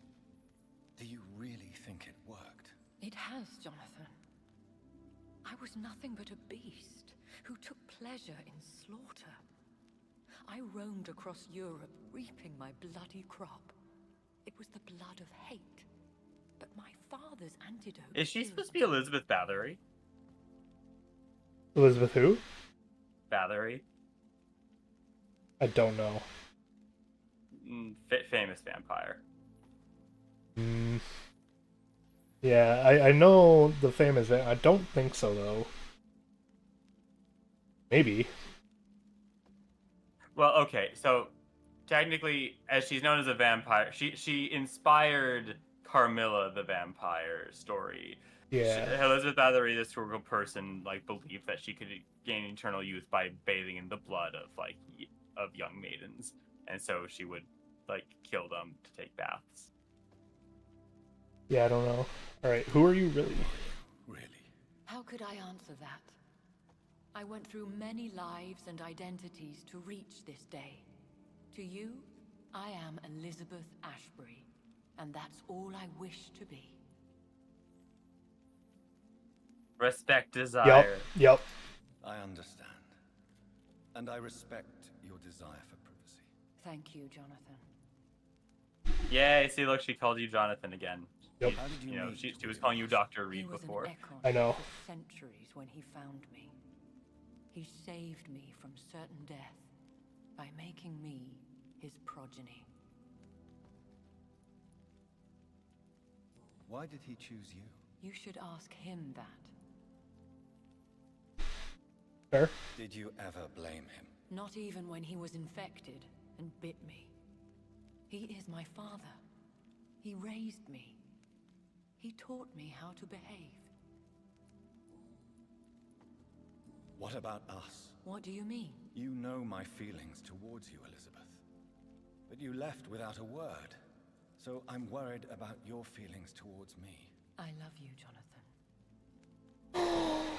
Do you really think it worked? It has, Jonathan. I was nothing but a beast who took pleasure in slaughter. I roamed across Europe, reaping my bloody crop. It was the blood of hate. But my father's antidote... Is she supposed to be Elizabeth Bathory? Elizabeth who? Bathory. I don't know. Famous vampire. Yeah, I know the famous... I don't think so, though. Maybe. Well, okay, so technically, as she's known as a vampire, she inspired Carmilla the vampire story. Yeah. Elizabeth Bathory, this historical person, like, believed that she could gain eternal youth by bathing in the blood of young maidens, and so she would like kill them to take baths. Yeah, I don't know. All right, who are you really? Really? How could I answer that? I went through many lives and identities to reach this day. To you, I am Elizabeth Ashbury, and that's all I wish to be. Respect desire. Yep. I understand. And I respect your desire for privacy. Thank you, Jonathan. Yay, see, look, she called you Jonathan again. Yep. How did You know, she was calling you Dr. Reed He was before. an Econ I know. for centuries when he found me. He saved me from certain death by making me his progeny. Why did he choose you? You should ask him that. Fair. Did you ever blame him? Not even when he was infected and bit me. He is my father. He raised me. He taught me how to behave. What about us? What do you mean? You know my feelings towards you, Elizabeth. But you left without a word. So I'm worried about your feelings towards me. I love you, Jonathan.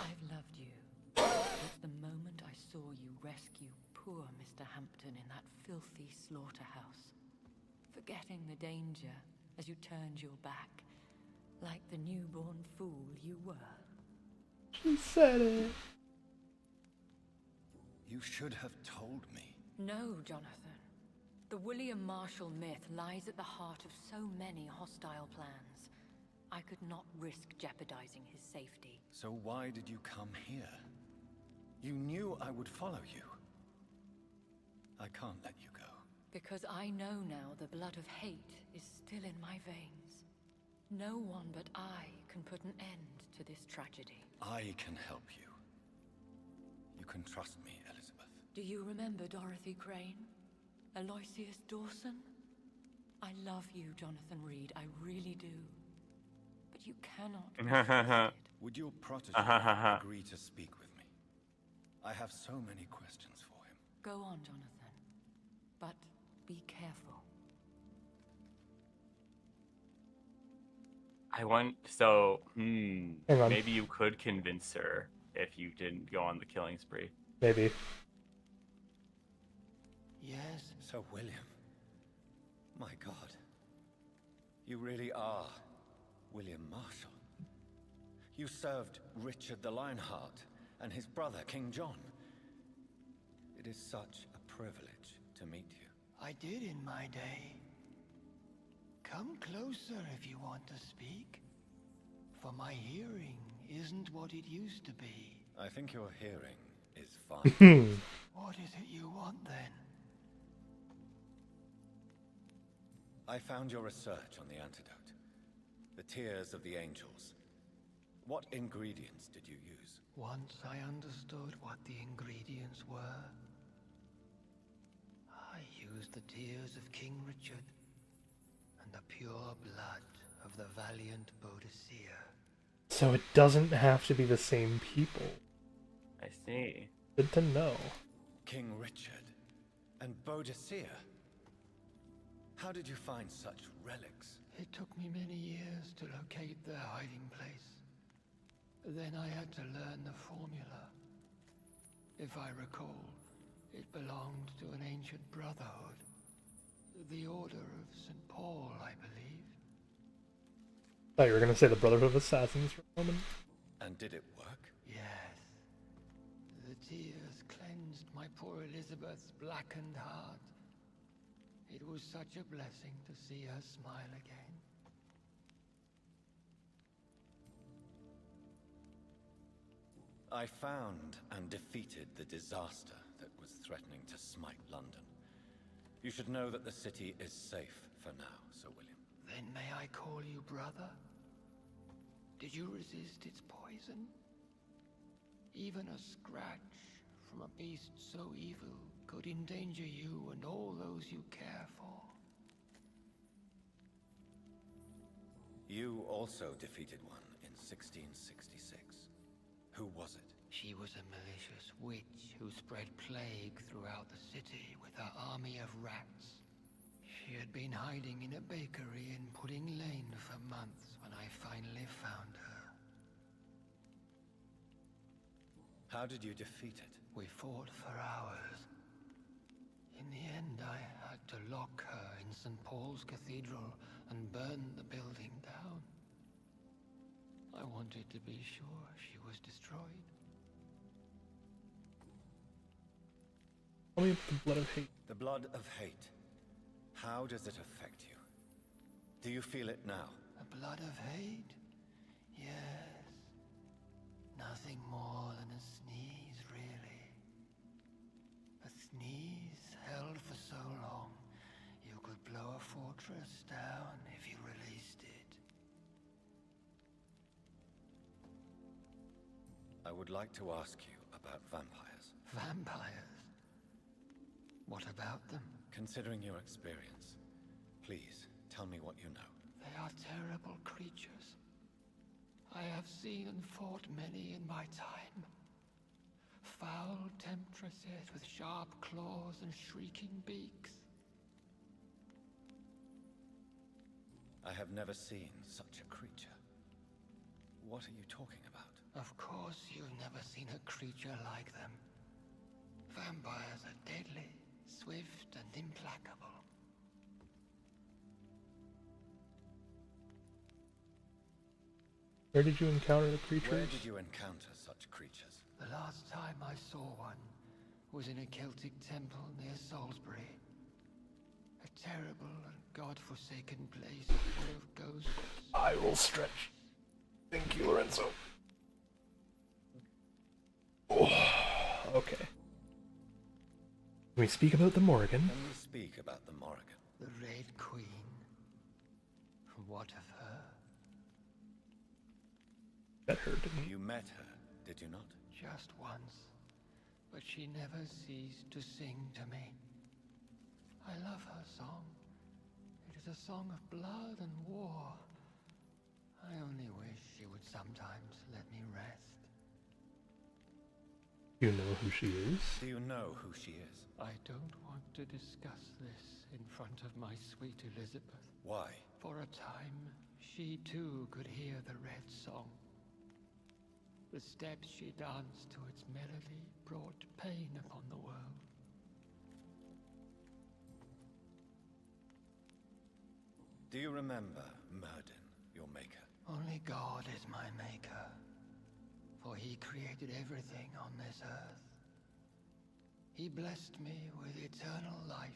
I've loved you since the moment I saw you rescue poor Mr. Hampton in that filthy slaughterhouse. Forgetting the danger as you turned your back, like the newborn fool you were. She said it. You should have told me. No, Jonathan. The William Marshall myth lies at the heart of so many hostile plans. I could not risk jeopardizing his safety. So why did you come here? You knew I would follow you. I can't let you go. Because I know now the blood of hate is still in my veins. No one but I can put an end to this tragedy. I can help you. You can trust me, Elizabeth. Do you remember Dorothy Crane? Aloysius Dawson? I love you, Jonathan Reed. I really do. But you cannot be trusted. Would your protege agree to speak with me? I have so many questions for him. Go on, Jonathan. But be careful. I want, so, Hang on. maybe you could convince her if you didn't go on the killing spree. Maybe. Yes. So, William, my God, you really are William Marshall. You served Richard the Lionheart and his brother, King John. It It is such a privilege to meet you. I did in my day. Come closer if you want to speak. For my hearing isn't what it used to be. I think your hearing is fine. What is it you want then? I found your research on the antidote. The tears of the angels. What ingredients did you use? Once I understood what the ingredients were, I used the tears of King Richard and the pure blood of the valiant Boadicea. So it doesn't have to be the same people. I see. Good to know. King Richard and Boadicea? How did you find such relics? It took me many years to locate their hiding place. Then I had to learn the formula. If I recall, it belonged to an ancient brotherhood. The Order of St. Paul, I believe. I thought you were going to say the Brotherhood of Assassins for a moment. And did it work? Yes. The tears cleansed my poor Elizabeth's blackened heart. It was such a blessing to see her smile again. I found and defeated the disaster that was threatening to smite London. You should know that the city is safe for now, Sir William. Then may I call you brother? Did you resist its poison? Even a scratch from a beast so evil could endanger you and all those you care for. You also defeated one in 1666. Who was it? She was a malicious witch who spread plague throughout the city with her army of rats. She had been hiding in a bakery in Pudding Lane for months when I finally found her. How did you defeat it? We fought for hours. In the end, I had to lock her in St. Paul's Cathedral and burn the building down. I wanted to be sure she was destroyed. Tell me about the blood of hate. The blood of hate. How does it affect you? Do you feel it now? The blood of hate? Yes. Nothing more than a sneeze, really. A sneeze held for so long, you could blow a fortress down if you released it. I would like to ask you about vampires. Vampires? What about them? Considering your experience, please tell me what you know. They are terrible creatures. I have seen and fought many in my time. Foul temptresses with sharp claws and shrieking beaks. I have never seen such a creature. What are you talking about? Of course you've never seen a creature like them. Vampires are deadly, swift and implacable. Where did you encounter the creatures? Where did you encounter such creatures? The last time I saw one was in a Celtic temple near Salisbury. A terrible and god-forsaken place full of ghosts. I will stretch. Thank you, Lorenzo. Oh, okay. Can we speak about the Morrigan? Can we speak about the Morrigan? The Red Queen. What of her? That hurt me. You met her, did you not? Just once. But she never ceased to sing to me. I love her song. It is a song of blood and war. I only wish she would sometimes let me rest. You know who she is? Do you know who she is? I don't want to discuss this in front of my sweet Elizabeth. Why? For a time, she too could hear the Red Song. The steps she danced to its melody brought pain upon the world. Do you remember Myrddin, your maker? Only God is my maker, for he created everything on this earth. He blessed me with eternal life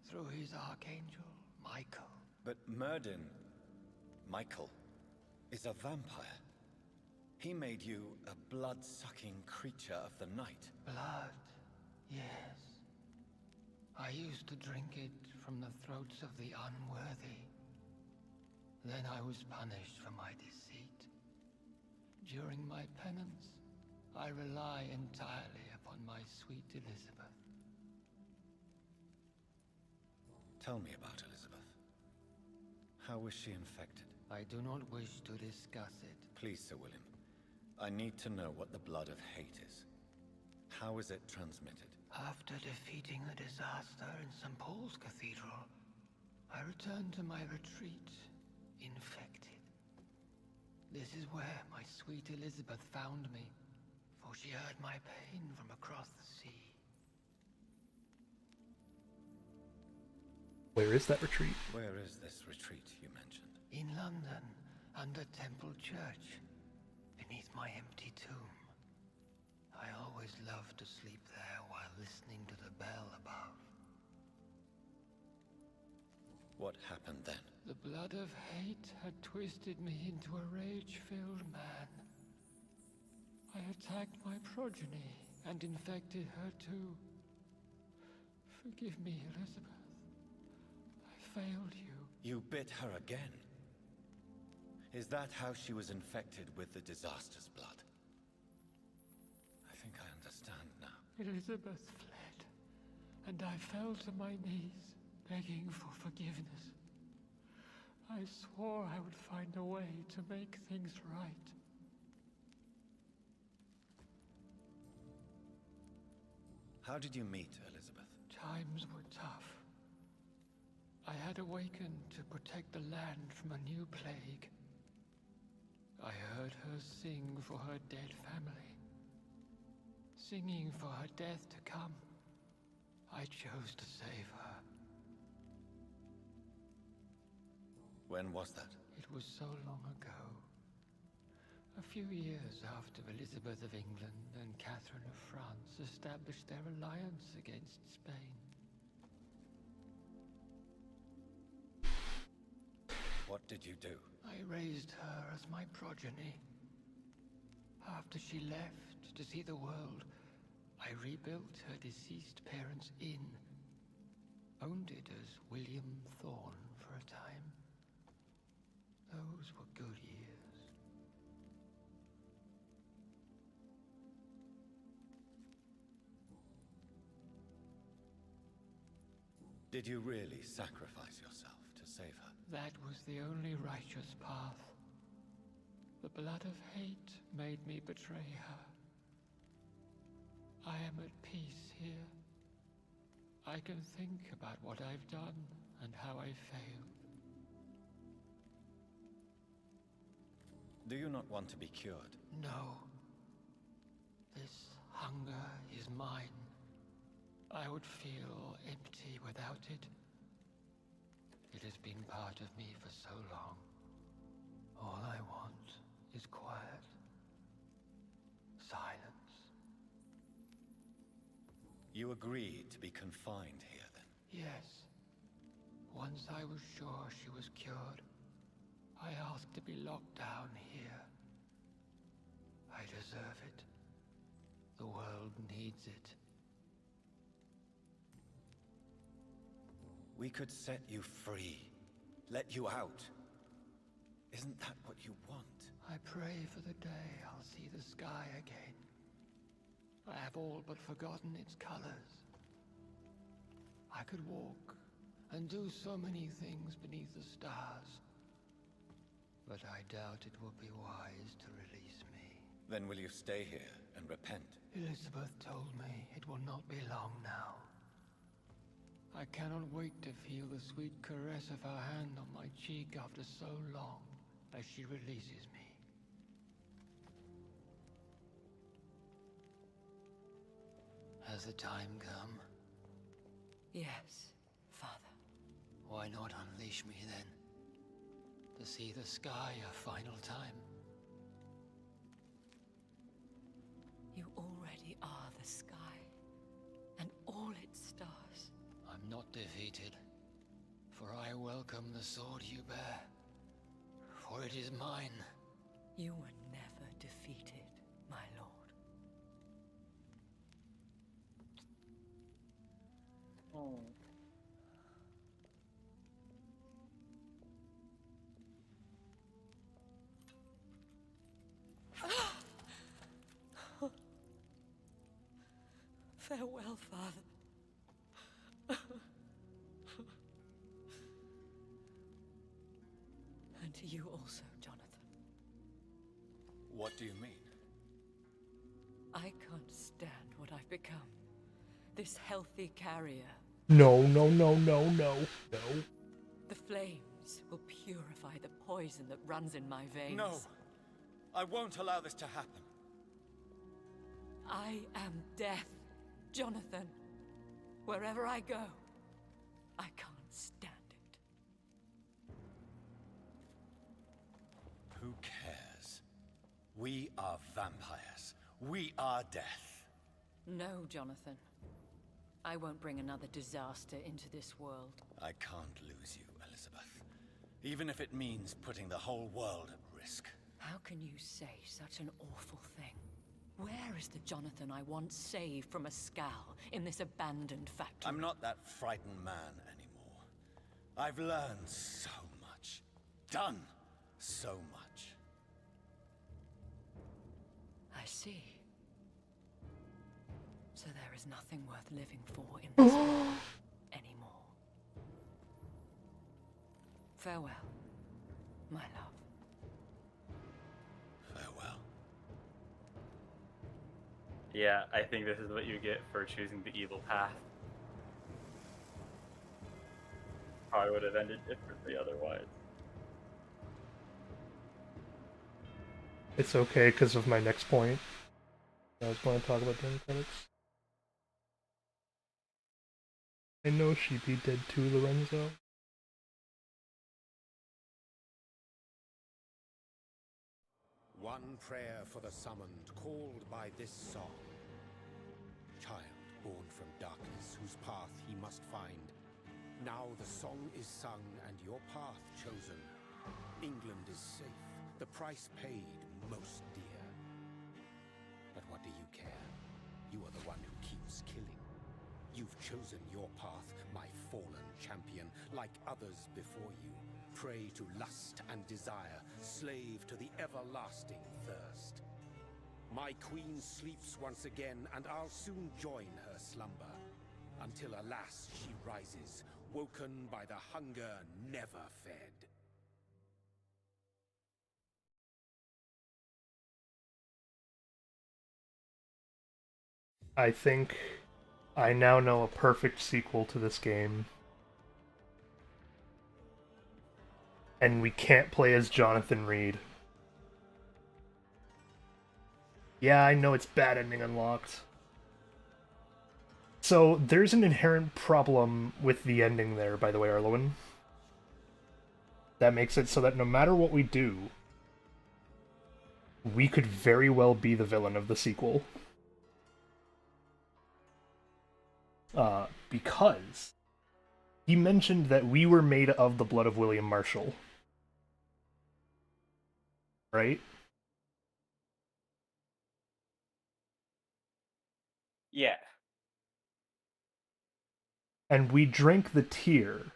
through his archangel, Michael. But Myrddin, Michael, is a vampire. He made you a blood-sucking creature of the night. Blood, yes. I used to drink it from the throats of the unworthy. Then I was punished for my deceit. During my penance, I rely entirely upon my sweet Elizabeth. Tell me about Elizabeth. How was she infected? I do not wish to discuss it. Please, Sir William. I need to know what the blood of hate is. How is it transmitted? After defeating the disaster in St. Paul's Cathedral, I returned to my retreat, infected. This is where my sweet Elizabeth found me, for she heard my pain from across the sea. Where is that retreat? Where is this retreat you mentioned? In London, under Temple Church, beneath my empty tomb. I always loved to sleep there while listening to the bell above. What happened then? The blood of hate had twisted me into a rage-filled man. I attacked my progeny and infected her too. Forgive me, Elizabeth. I failed you. You bit her again? Is that how she was infected with the disaster's blood? I think I understand now. Elizabeth fled, and I fell to my knees, begging for forgiveness. I swore I would find a way to make things right. How did you meet Elizabeth? Times were tough. I had awakened to protect the land from a new plague. I heard her sing for her dead family. Singing for her death to come. I chose to save her. When was that? It was so long ago. A few years after Elizabeth of England and Catherine of France established their alliance against Spain. What did you do? I raised her as my progeny. After she left to see the world, I rebuilt her deceased parents' inn. Owned it as William Thorne for a time. Those were good years. Did you really sacrifice yourself to save her? That was the only righteous path. The blood of hate made me betray her. I am at peace here. I can think about what I've done and how I failed. Do you not want to be cured? No. This hunger is mine. I would feel empty without it. It has been part of me for so long. All I want is quiet. Silence. You agreed to be confined here, then? Yes. Once I was sure she was cured, I asked to be locked down here. I deserve it. The world needs it. We could set you free. Let you out. Isn't that what you want? I pray for the day I'll see the sky again. I have all but forgotten its colors. I could walk and do so many things beneath the stars. But I doubt it will be wise to release me. Then will you stay here and repent? Elizabeth told me it will not be long now. I cannot wait to feel the sweet caress of her hand on my cheek after so long as she releases me. Has the time come? Yes, Father. Why not unleash me then? To see the sky a final time? You already are the sky, and not defeated, for I welcome the sword you bear, for it is mine. You were never defeated, my lord. Oh. Farewell, father. And to you also, Jonathan. What do you mean? I can't stand what I've become. This healthy carrier. No. The flames will purify the poison that runs in my veins. No! I won't allow this to happen. I am death, Jonathan. Wherever I go, I can't stand it. Who cares? We are vampires. We are death. No, Jonathan. I won't bring another disaster into this world. I can't lose you, Elizabeth. Even if it means putting the whole world at risk. How can you say such an awful thing? Where is the Jonathan I once saved from a scowl in this abandoned factory? I'm not that frightened man anymore. I've learned so much. Done so much. I see. So there is nothing worth living for in this world anymore. Farewell, my love. Farewell. Yeah, I think this is what you get for choosing the evil path. Probably would have ended differently otherwise. It's okay because of my next point. I was going to talk about the end credits. I know Sheepy did too, Lorenzo. One prayer for the summoned, called by this song. Child born from darkness, whose path he must find. Now the song is sung and your path chosen. England is safe, the price paid most dear. But what do you care? You are the one who keeps killing. You've chosen your path, my fallen champion, like others before you. Prey to lust and desire, slave to the everlasting thirst. My queen sleeps once again, and I'll soon join her slumber. Until alas she rises, woken by the hunger never fed. I think I now know a perfect sequel to this game. And we can't play as Jonathan Reed. Yeah, I know it's bad ending unlocked. So, there's an inherent problem with the ending there, by the way, Arlowen. That makes it so that no matter what we do, we could very well be the villain of the sequel. Because he mentioned that we were made of the blood of William Marshall. Right? Yeah. And we drank the tear.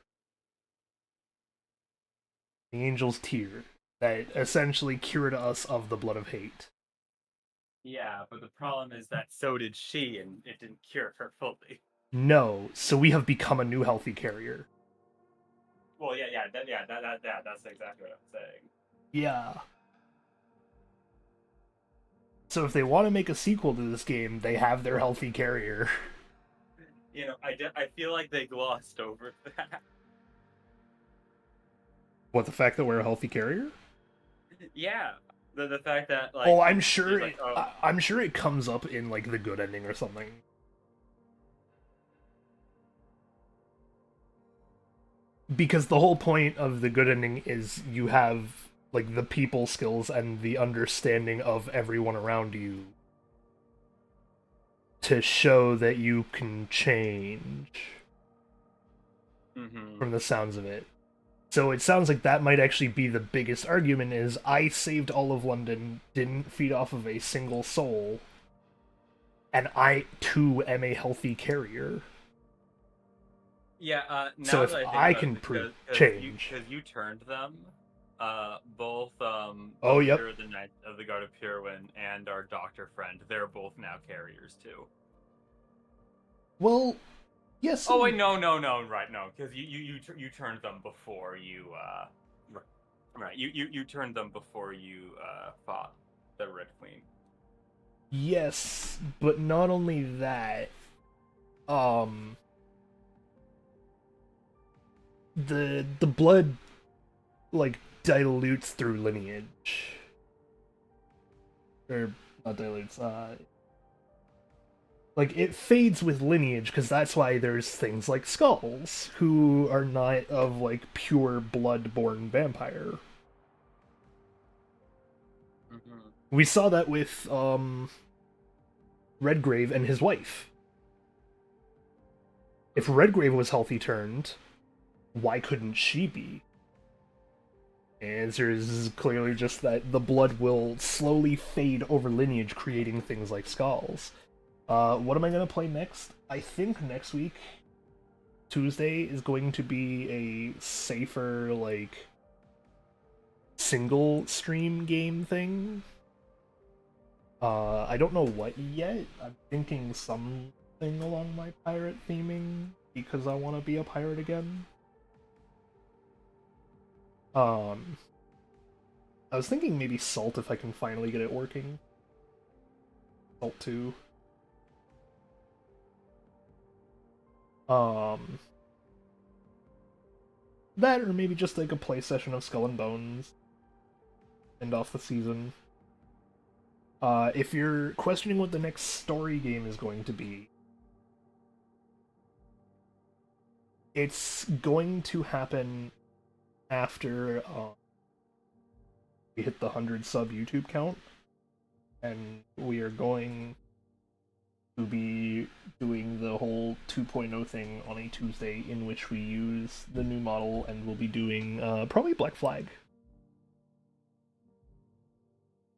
The angel's tear. That essentially cured us of the blood of hate. Yeah, but the problem is that so did she, and it didn't cure her fully. No, so we have become a new healthy carrier. Well, that's exactly what I'm saying. Yeah. So if they want to make a sequel to this game, they have their healthy carrier. You know, I feel like they glossed over that. What, the fact that we're a healthy carrier? Yeah, the fact that like. Oh, I'm sure. Like, oh. I'm sure it comes up in like the good ending or something. Because the whole point of the good ending is you have like the people skills and the understanding of everyone around you to show that you can change. Mm-hmm. from the sounds of it. So it sounds like that might actually be the biggest argument is I saved all of London, didn't feed off of a single soul, and I too am a healthy carrier. Yeah, So now if that I think I about can it, prove because change. you turned them, both Oh, yep. Vampyr the Knight of the Guard of Pyrwin and our doctor friend, they're both now carriers too. Well, yes. Oh wait, no, right, no, because you turned them before you right, you turned them before you fought the Red Queen. Yes, but not only that, um the blood like dilutes through lineage. Or not dilutes, like it fades with lineage because that's why there's things like skulls who are not of like pure blood-born vampire. Mm-hmm. We saw that with Redgrave and his wife. If Redgrave was healthy turned, why couldn't she be? The answer is clearly just that the blood will slowly fade over lineage, creating things like skulls. What am I gonna play next? I think next week, Tuesday, is going to be a safer, like, single stream game thing. I don't know what yet. I'm thinking something along my pirate theming because I want to be a pirate again. I was thinking maybe Salt if I can finally get it working. Salt 2. That or maybe just like a play session of Skull and Bones. End off the season. If you're questioning what the next story game is going to be, it's going to happen after we hit the 100 sub YouTube count, and we are going to be doing the whole 2.0 thing on a Tuesday in which we use the new model, and we'll be doing probably Black Flag.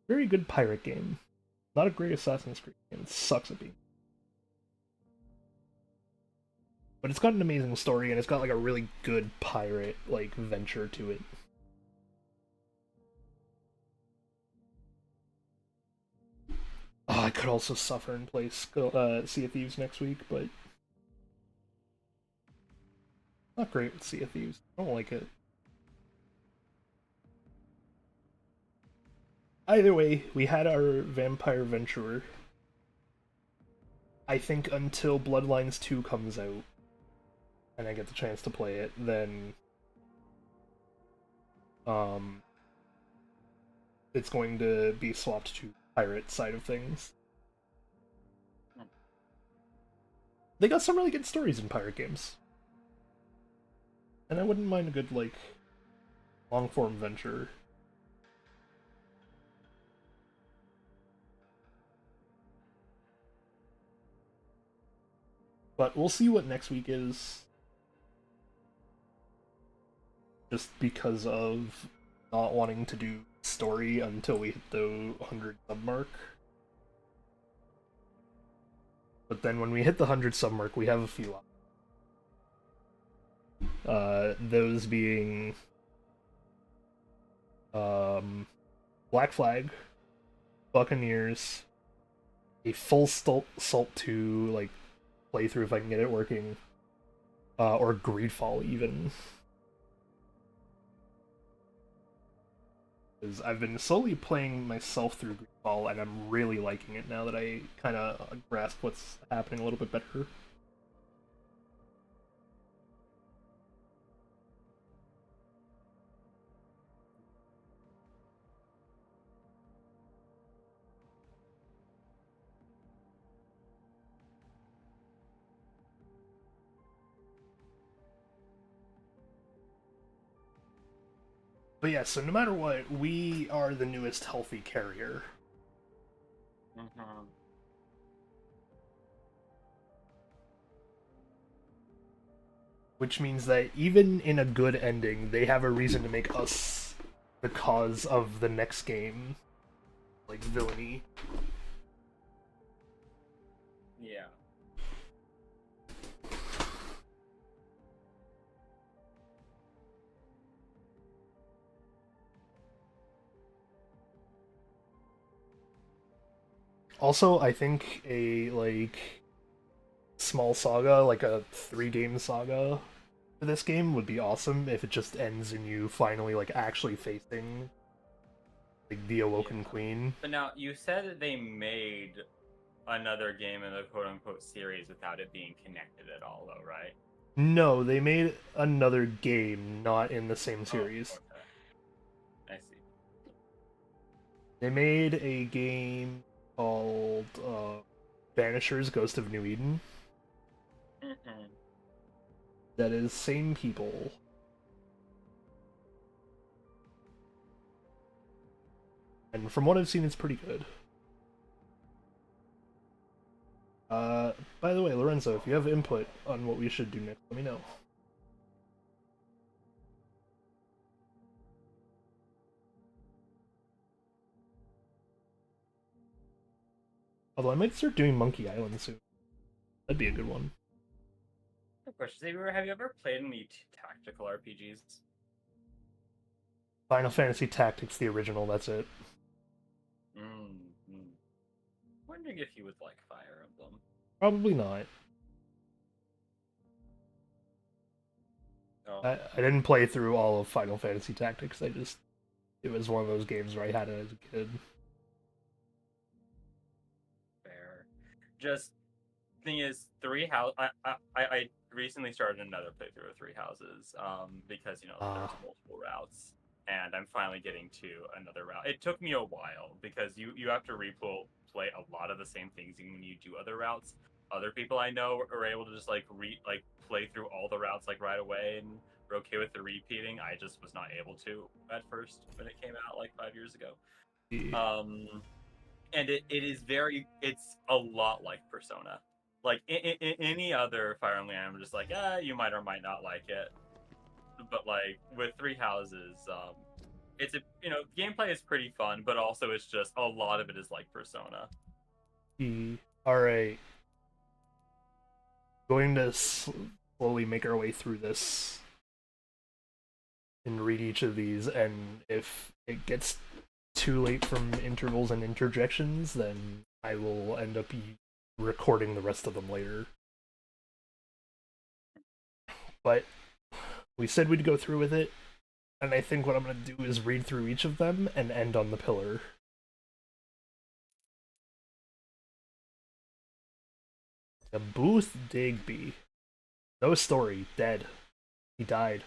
Very good pirate game. Not a great Assassin's Creed game. It sucks at being. But it's got an amazing story, and it's got like a really good pirate like venture to it. Oh, I could also suffer and play Sea of Thieves next week, but not great with Sea of Thieves. I don't like it. Either way, we had our Vampire Venturer. I think until Bloodlines 2 comes out, and I get the chance to play it, then it's going to be swapped to pirate side of things. They got some really good stories in pirate games. And I wouldn't mind a good, like, long-form venture. But we'll see what next week is. Just because of not wanting to do story until we hit the 100 sub mark. But then when we hit the 100 sub mark, we have a few those being Black Flag, Buccaneers, a full Salt 2 like playthrough if I can get it working, or Greedfall even. Because I've been slowly playing myself through Greedfall, and I'm really liking it now that I kind of grasp what's happening a little bit better. But yeah, so no matter what, we are the newest healthy carrier. Mm-hmm. which means that even in a good ending, they have a reason to make us the cause of the next game, like villainy. Yeah. Also, I think a small saga, like a 3-game saga for this game would be awesome if it just ends in you finally actually facing the Awoken Queen. But now you said that they made another game in the quote-unquote series without it being connected at all, though, right? No, they made another game, not in the same series. Oh, okay. I see. They made a game called Banishers: Ghost of New Eden. That is same people. And from what I've seen, it's pretty good. By the way, Lorenzo, if you have input on what we should do next, let me know. Although I might start doing Monkey Island soon. That'd be a good one. Of course, have you ever played any tactical RPGs? Final Fantasy Tactics, the original, that's it. Wondering if you would like Fire Emblem. Probably not. Oh. I didn't play through all of Final Fantasy Tactics, it was one of those games where I had it as a kid. Fair. Just thing is, I recently started another playthrough of Three Houses, because there's multiple routes, and I'm finally getting to another route. It took me a while because you have to play a lot of the same things when you do other routes. Other people I know are able to just play through all the routes right away and were okay with the repeating. I just was not able to at first when it came out 5 years ago. And it's a lot like Persona. In any other Fire Emblem, I'm just you might or might not like it. But with Three Houses, it's gameplay is pretty fun, but also it's just a lot of it is like Persona. Alright. Going to slowly make our way through this and read each of these, and if it gets too late from intervals and interjections, then I will end up recording the rest of them later. But we said we'd go through with it, and I think what I'm going to do is read through each of them and end on the pillar. The Booth Digby. No story. Dead. He died.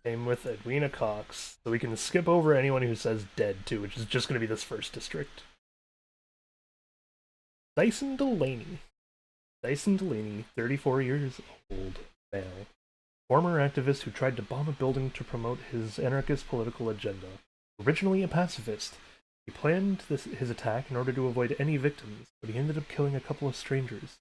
Same with Edwina Cox. So we can skip over anyone who says dead, too, which is just going to be this first district. Dyson Delaney. Dyson Delaney, 34 years old, male. Former activist who tried to bomb a building to promote his anarchist political agenda. Originally a pacifist, he planned his attack in order to avoid any victims, but he ended up killing a couple of strangers.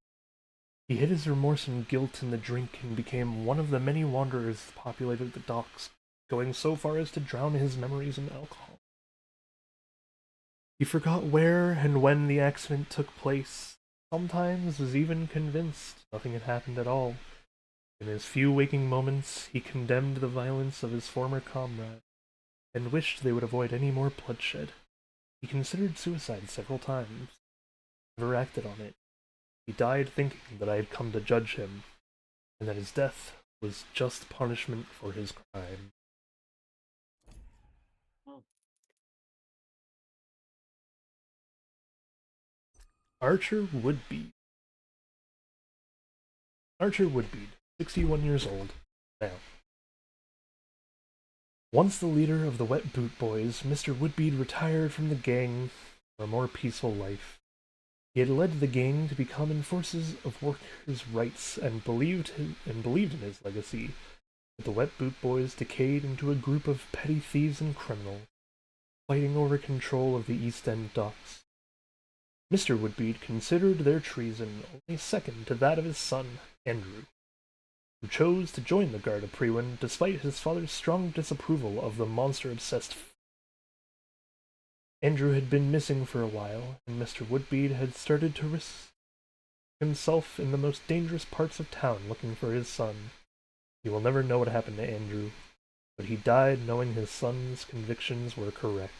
He hid his remorse and guilt in the drink and became one of the many wanderers that populated the docks, going so far as to drown his memories in alcohol. He forgot where and when the accident took place, sometimes was even convinced nothing had happened at all. In his few waking moments, he condemned the violence of his former comrade, and wished they would avoid any more bloodshed. He considered suicide several times, never acted on it. He died thinking that I had come to judge him, and that his death was just punishment for his crime. Archer Woodbead. Archer Woodbead, 61 years old, now. Once the leader of the Wet Boot Boys, Mr. Woodbead retired from the gang for a more peaceful life. He had led the gang to become enforcers of workers' rights and believed in his legacy. But the Wet Boot Boys decayed into a group of petty thieves and criminals, fighting over control of the East End docks. Mr. Woodbead considered their treason only second to that of his son, Andrew, who chose to join the Guard of Priwen despite his father's strong disapproval of the monster-obsessed. Andrew had been missing for a while, and Mr. Woodbead had started to risk himself in the most dangerous parts of town looking for his son. He will never know what happened to Andrew, but he died knowing his son's convictions were correct.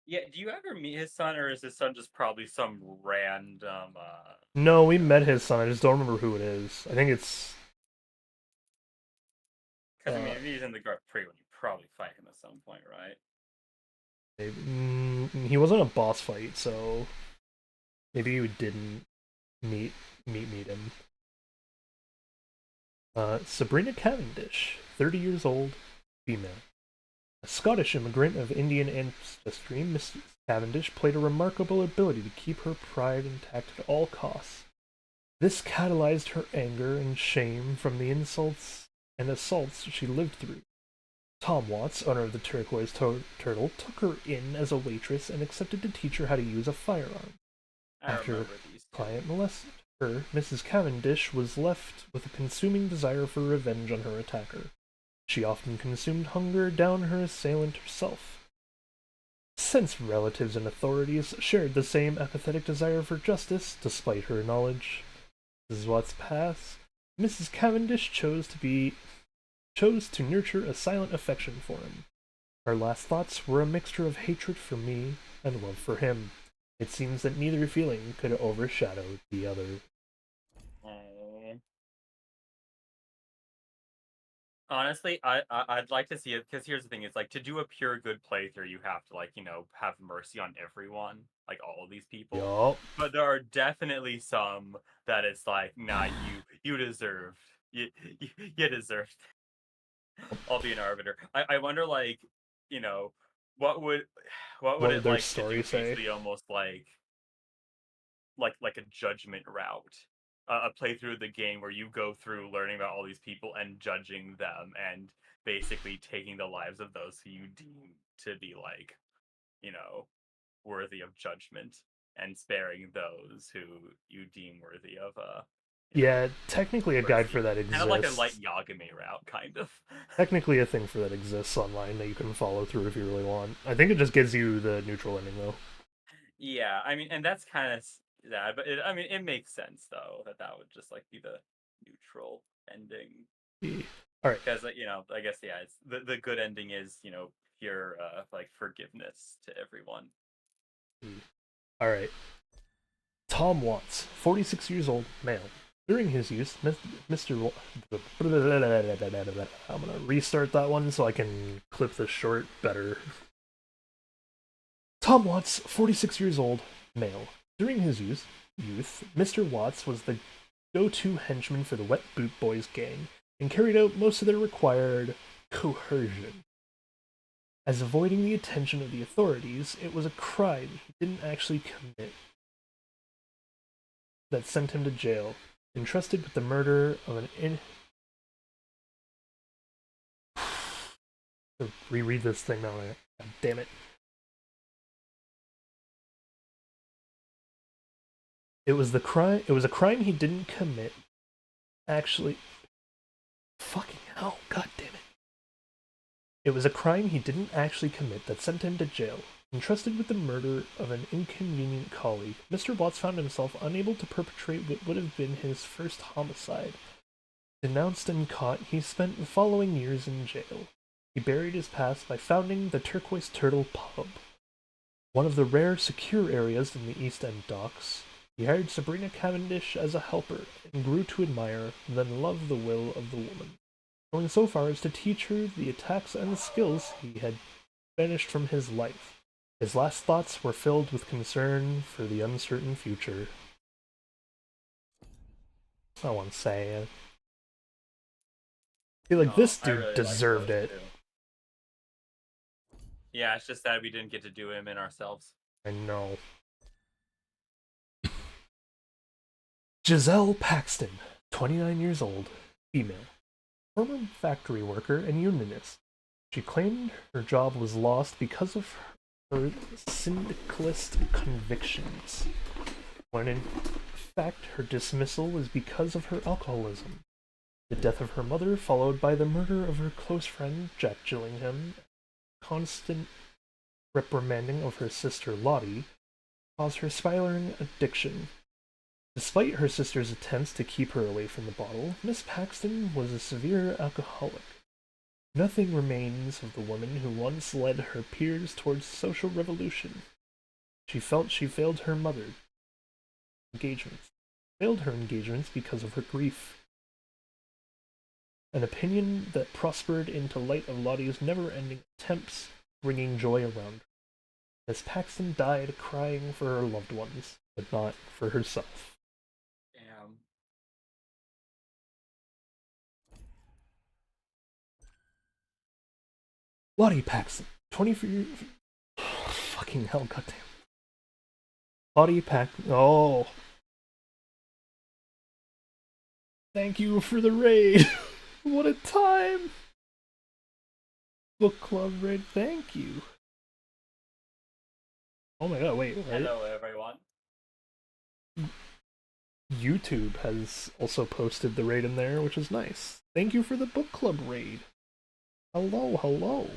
Yeah, do you ever meet his son, or is his son just probably some random, No, we met his son, I just don't remember who it is. I think it's... Because, I mean, if he's in the Guard Pre, when you probably fight him at some point, right? He wasn't a boss fight, so... Maybe you didn't meet him. Sabrina Cavendish, 30 years old, female. A Scottish immigrant of Indian ancestry, Mrs. Cavendish played a remarkable ability to keep her pride intact at all costs. This catalyzed her anger and shame from the insults and assaults she lived through. Tom Watts, owner of the Turquoise Turtle, took her in as a waitress and accepted to teach her how to use a firearm. After a client molested her, Mrs. Cavendish was left with a consuming desire for revenge on her attacker. She often consumed hunger down her assailant herself. Since relatives and authorities shared the same apathetic desire for justice, despite her knowledge of Mrs. Watts' past, Mrs. Cavendish chose to nurture a silent affection for him. Her last thoughts were a mixture of hatred for me and love for him. It seems that neither feeling could overshadow the other. Honestly, I'd like to see it, because here's the thing: it's like, to do a pure good playthrough, you have to, like, you know, have mercy on everyone, like all of these people. Yup. But there are definitely some that it's like, nah, you deserved, you deserved. I'll be an arbiter. I wonder, like, you know, what would it their like to story do say? basically almost like a judgment route, a playthrough of the game where you go through learning about all these people and judging them, and basically taking the lives of those who you deem to be, like, you know, worthy of judgment, and sparing those who you deem worthy of Yeah, technically a guide mercy. for that exists. Kind of like a light Yagami route, kind of. Technically a thing for that exists online that you can follow through if you really want. I think it just gives you the neutral ending, though. Yeah, I mean, and that's kind of sad, but I mean, it makes sense, though, that would just, like, be the neutral ending. Alright. Because, you know, I guess, yeah, it's the good ending is, you know, pure, like, forgiveness to everyone. Alright. Tom Watts, 46 years old, male. During his youth, Mr. I'm gonna restart that one so I can clip this short better. Tom Watts, 46 years old, male. During his youth, Mr. Watts was the go-to henchman for the Wet Boot Boys gang and carried out most of their required coercion. As avoiding the attention of the authorities, it was a crime he didn't actually commit that sent him to jail, entrusted with the murder of an reread this thing now. God damn it. It was a crime he didn't commit. Actually, fucking hell, god damn it. It was a crime he didn't actually commit that sent him to jail. Entrusted with the murder of an inconvenient colleague, Mr. Watts found himself unable to perpetrate what would have been his first homicide. Denounced and caught, he spent the following years in jail. He buried his past by founding the Turquoise Turtle Pub, one of the rare secure areas in the East End docks. He hired Sabrina Cavendish as a helper and grew to admire and then love the will of the woman, going so far as to teach her the attacks and the skills he had banished from his life. His last thoughts were filled with concern for the uncertain future. I won't say it. I feel like this dude really deserved it. Too. Yeah, it's just that we didn't get to do him in ourselves. I know. Giselle Paxton, 29 years old, female. Former factory worker and unionist. She claimed her job was lost because of her syndicalist convictions, when in fact her dismissal was because of her alcoholism. The death of her mother, followed by the murder of her close friend Jack Gillingham, constant reprimanding of her sister Lottie, caused her spiraling addiction. Despite her sister's attempts to keep her away from the bottle, Miss Paxton was a severe alcoholic. Nothing remains of the woman who once led her peers towards social revolution. She felt she failed her engagements because of her grief. An opinion that prospered into light of Lottie's never-ending attempts, bringing joy around her. Miss Paxton died crying for her loved ones, but not for herself. Damn. Lottie Paxton, 24 years... Fucking hell, goddamn. Lottie Paxton... Oh. Thank you for the raid. What a time. Book club raid, thank you. Oh my god, wait, right? Hello, everyone. YouTube has also posted the raid in there, which is nice. Thank you for the book club raid. Hello, hello.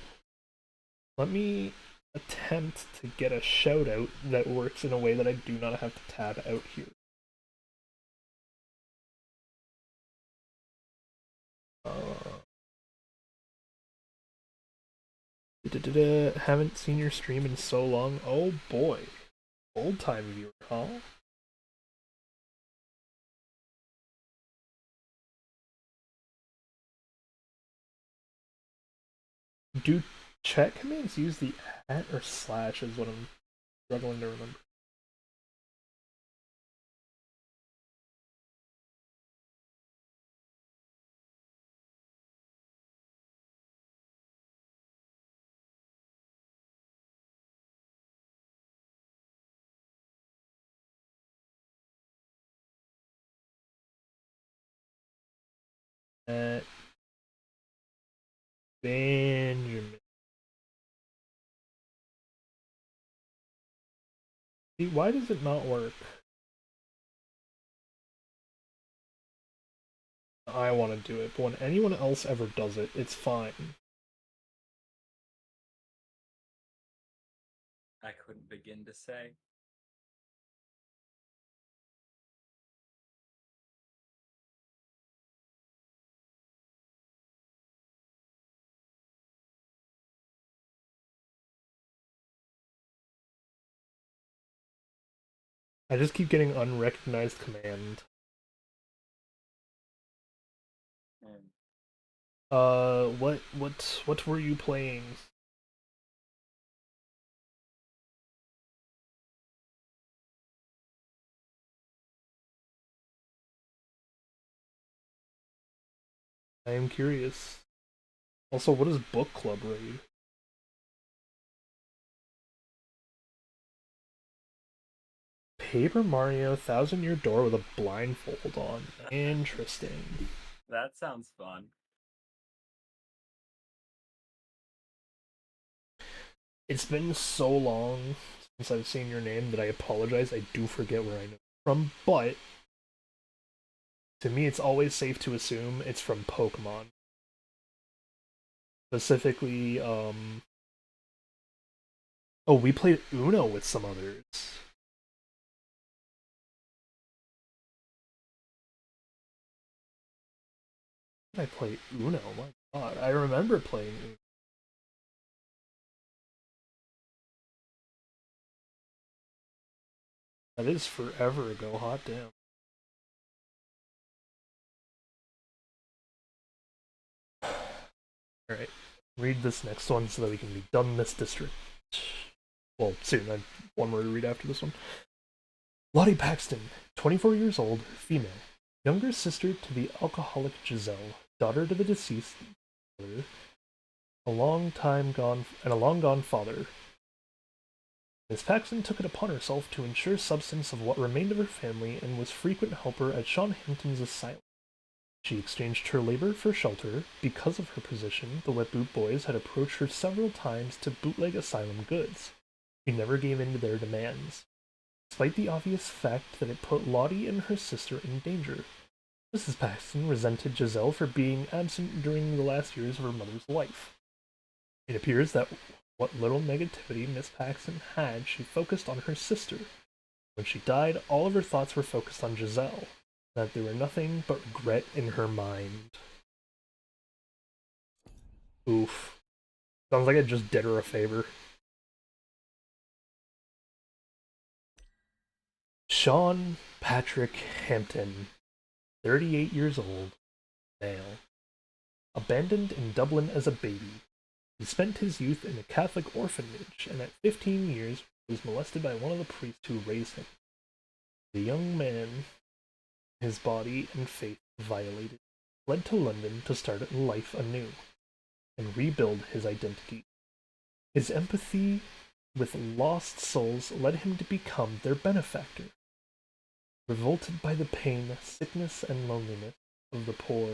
Let me attempt to get a shout out that works in a way that I do not have to tab out here. Haven't seen your stream in so long. Oh boy. Old time viewer, huh? Do chat commands use the @ or / is what I'm struggling to remember. Benjamin. See, why does it not work? I want to do it, but when anyone else ever does it, it's fine. I couldn't begin to say. I just keep getting unrecognized command. What were you playing? I am curious. Also, what is book club raid? Paper Mario 1000-Year Door with a blindfold on. Interesting. That sounds fun. It's been so long since I've seen your name that I apologize. I do forget where I know from, but to me it's always safe to assume it's from Pokemon. Specifically, oh, we played Uno with some others. I played Uno, my god. I remember playing Uno. That is forever ago, hot damn. Alright, read this next one so that we can be done this district. Well, soon, I have one more to read after this one. Lottie Paxton, 24 years old, female. Younger sister to the alcoholic Giselle, daughter to the deceased mother, a long gone father. Miss Paxton took it upon herself to ensure substance of what remained of her family and was frequent helper at Sean Hampton's asylum. She exchanged her labor for shelter. Because of her position, the Wet Boot Boys had approached her several times to bootleg asylum goods. She never gave in to their demands, despite the obvious fact that it put Lottie and her sister in danger. Mrs. Paxton resented Giselle for being absent during the last years of her mother's life. It appears that what little negativity Miss Paxton had, she focused on her sister. When she died, all of her thoughts were focused on Giselle, that there were nothing but regret in her mind. Oof. Sounds like I just did her a favor. Sean Patrick Hampton, 38 years old, male. Abandoned in Dublin as a baby. He spent his youth in a Catholic orphanage and at 15 years was molested by one of the priests who raised him. The young man, his body and faith violated, fled to London to start life anew and rebuild his identity. His empathy with lost souls led him to become their benefactor. Revolted by the pain, sickness, and loneliness of the poor,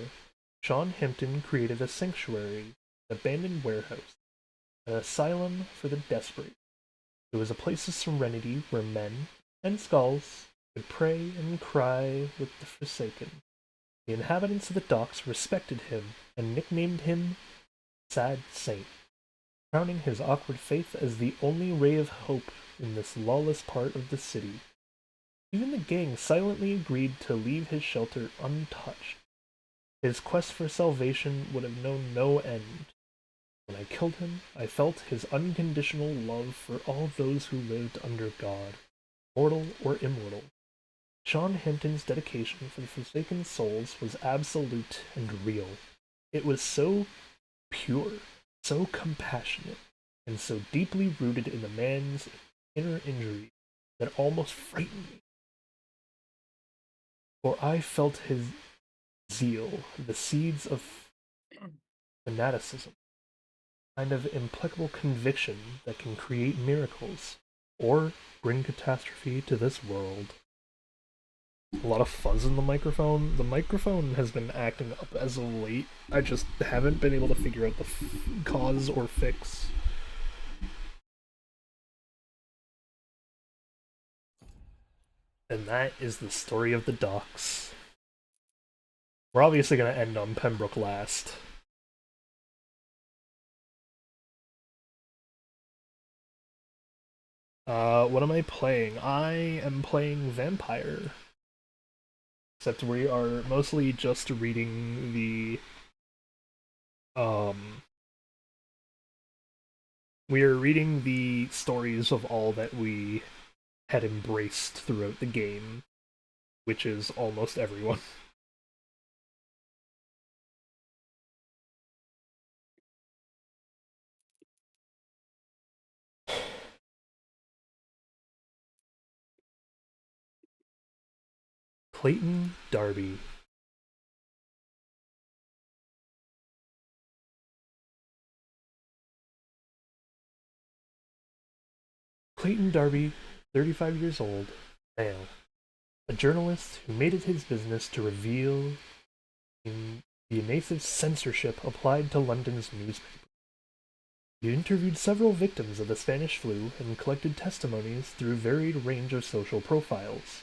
Sean Hampton created a sanctuary, an abandoned warehouse, an asylum for the desperate. It was a place of serenity where men and skulls could pray and cry with the forsaken. The inhabitants of the docks respected him and nicknamed him Sad Saint, crowning his awkward faith as the only ray of hope in this lawless part of the city. Even the gang silently agreed to leave his shelter untouched. His quest for salvation would have known no end. When I killed him, I felt his unconditional love for all those who lived under God, mortal or immortal. Sean Hampton's dedication for the forsaken souls was absolute and real. It was so pure, so compassionate, and so deeply rooted in the man's inner injury that almost frightened me. For I felt his zeal, the seeds of fanaticism, kind of implacable conviction that can create miracles or bring catastrophe to this world. A lot of fuzz in the microphone. The microphone has been acting up as of late. I just haven't been able to figure out the cause or fix. And that is the story of the docks. We're obviously going to end on Pembroke last. What am I playing? I am playing Vampyr. Except we are mostly just reading the we are reading the stories of all that we had embraced throughout the game, which is almost everyone. Clayton Darby. Clayton Darby, 35 years old, male. A journalist who made it his business to reveal the invasive censorship applied to London's newspaper. He interviewed several victims of the Spanish flu and collected testimonies through a varied range of social profiles.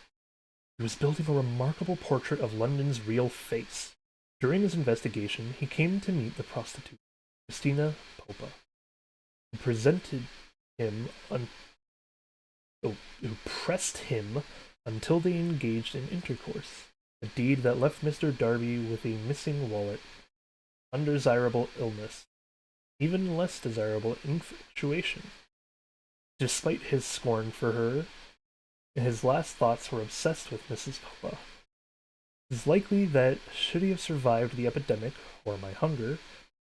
He was building a remarkable portrait of London's real face. During his investigation, he came to meet the prostitute, Christina Popa, who presented him who pressed him until they engaged in intercourse, a deed that left Mr. Darby with a missing wallet, undesirable illness, even less desirable infatuation. Despite his scorn for her, his last thoughts were obsessed with Mrs. Popa. It is likely that, should he have survived the epidemic, or my hunger,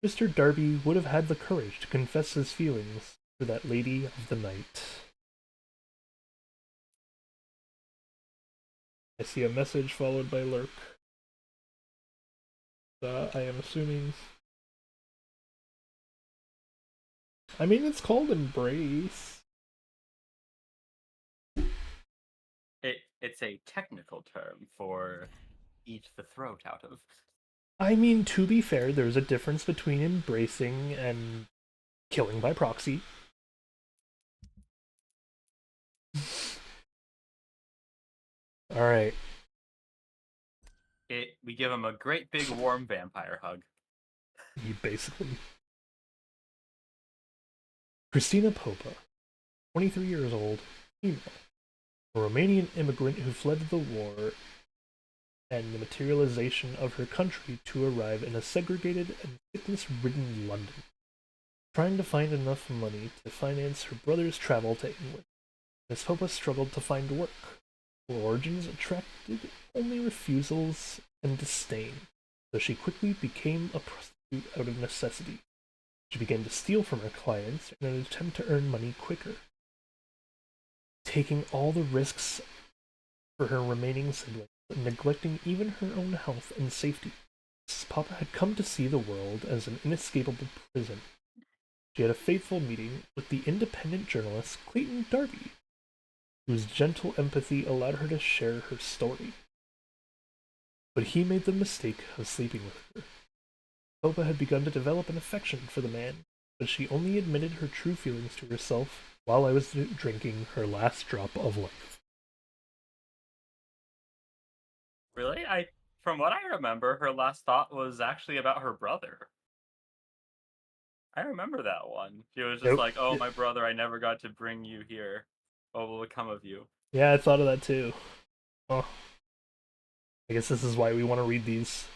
Mr. Darby would have had the courage to confess his feelings to that lady of the night. I see a message followed by lurk. I am assuming. I mean, it's called Embrace. It's a technical term for eat the throat out of. I mean, to be fair, there's a difference between embracing and killing by proxy. Alright. We give him a great big warm vampire hug. You basically. Christina Popa, 23 years old, female, a Romanian immigrant who fled the war and the materialization of her country to arrive in a segregated and sickness-ridden London, trying to find enough money to finance her brother's travel to England. Miss Popa struggled to find work. Her origins attracted only refusals and disdain, so she quickly became a prostitute out of necessity. She began to steal from her clients in an attempt to earn money quicker, taking all the risks for her remaining siblings, and neglecting even her own health and safety. Mrs. Papa had come to see the world as an inescapable prison. She had a fateful meeting with the independent journalist Clayton Darby, whose gentle empathy allowed her to share her story. But he made the mistake of sleeping with her. Popa had begun to develop an affection for the man, but she only admitted her true feelings to herself while I was drinking her last drop of life. Really? From what I remember, her last thought was actually about her brother. I remember that one. She was just like, "Oh, my brother, I never got to bring you here. What will become of you?" Yeah, I thought of that too. Oh. I guess this is why we want to read these.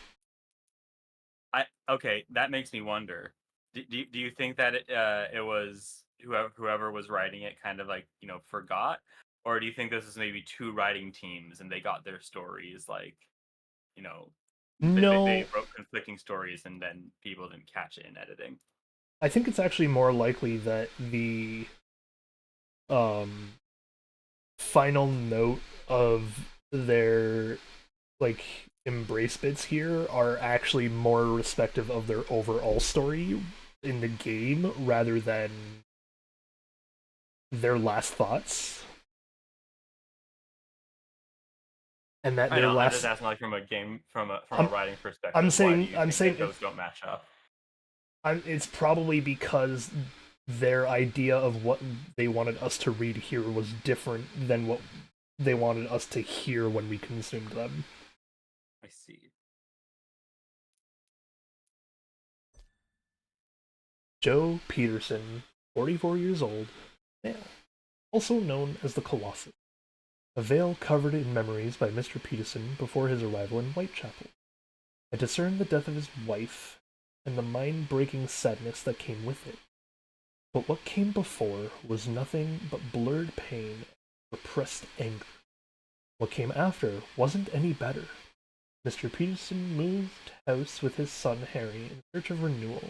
Okay, that makes me wonder. Do you think that it was whoever was writing it kind of like, forgot? Or do you think this is maybe two writing teams and they got their stories like, No, they wrote conflicting stories and then people didn't catch it in editing? I think it's actually more likely that the final note of their like embrace bits here are actually more respective of their overall story in the game rather than their last thoughts. And that their I'm just last asking, like, from a game, from a writing perspective. I'm saying why do you I'm think saying that those don't match up? it's probably because their idea of what they wanted us to read here was different than what they wanted us to hear when we consumed them. I see. Joe Peterson, 44 years old, male, also known as the Colossus, a veil covered in memories by Mr. Peterson before his arrival in Whitechapel. I discerned the death of his wife and the mind-breaking sadness that came with it. But what came before was nothing but blurred pain and repressed anger. What came after wasn't any better. Mr. Peterson moved house with his son Harry in search of renewal.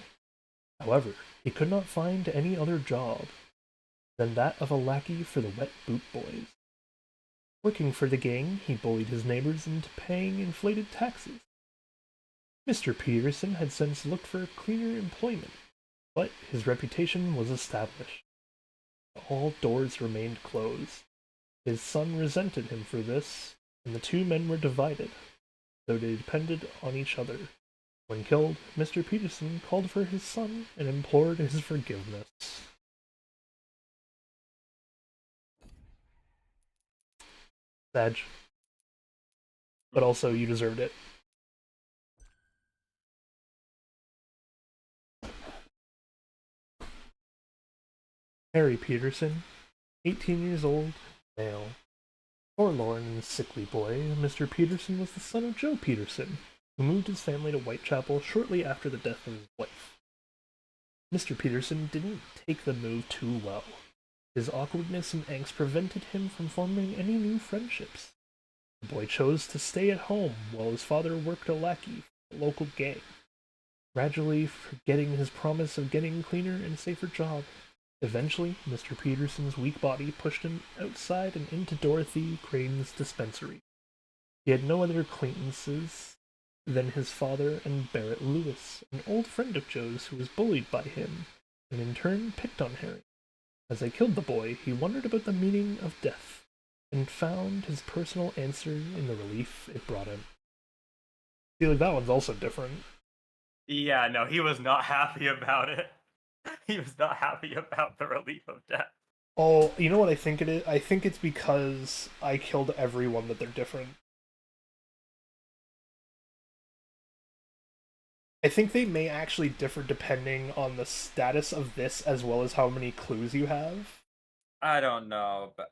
However, he could not find any other job than that of a lackey for the Wet Boot Boys. Working for the gang, he bullied his neighbors into paying inflated taxes. Mr. Peterson had since looked for cleaner employment, but his reputation was established. All doors remained closed. His son resented him for this, and the two men were divided, though they depended on each other. When killed, Mr. Peterson called for his son and implored his forgiveness. Sad. But also, you deserved it. Harry Peterson, 18 years old, male. Forlorn and sickly boy, Mr. Peterson was the son of Joe Peterson, who moved his family to Whitechapel shortly after the death of his wife. Mr. Peterson didn't take the move too well. His awkwardness and angst prevented him from forming any new friendships. The boy chose to stay at home while his father worked a lackey for a local gang, gradually forgetting his promise of getting a cleaner and safer job. Eventually, Mr. Peterson's weak body pushed him outside and into Dorothy Crane's dispensary. He had no other acquaintances than his father and Barrett Lewis, an old friend of Joe's who was bullied by him, and in turn picked on Harry. As they killed the boy, he wondered about the meaning of death, and found his personal answer in the relief it brought him. See, like, that one's also different. Yeah, no, he was not happy about it. He was not happy about the relief of death. Oh, you know what I think it is? I think it's because I killed everyone that they're different. I think they may actually differ depending on the status of this as well as how many clues you have. I don't know, but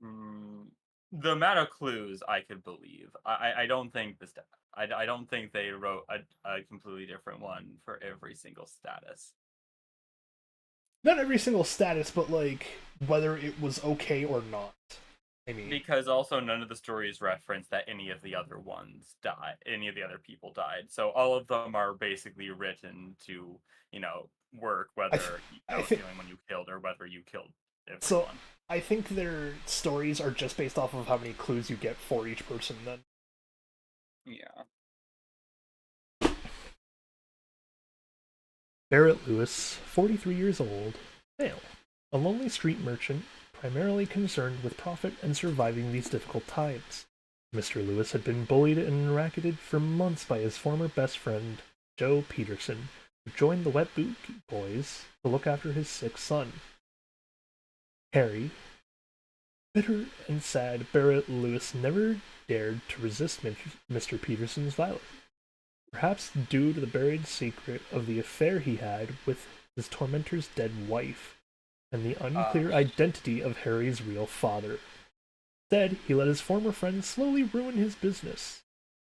the amount of clues I could believe. I don't think this. I don't think they wrote a completely different one for every single status. Not every single status, but like whether it was okay or not. I mean, because also none of the stories reference that any of the other ones died, any of the other people died. So all of them are basically written to, work whether that was the only one you killed or whether you killed everyone. So I think their stories are just based off of how many clues you get for each person then. Yeah. Barrett Lewis, 43 years old, male. A lonely street merchant, primarily concerned with profit and surviving these difficult times. Mr. Lewis had been bullied and racketed for months by his former best friend, Joe Peterson, who joined the Wet Boot Boys to look after his sick son. Harry, bitter and sad, Barrett Lewis never dared to resist Mr. Peterson's violence. Perhaps due to the buried secret of the affair he had with his tormentor's dead wife, and the unclear identity of Harry's real father. Instead, he let his former friend slowly ruin his business.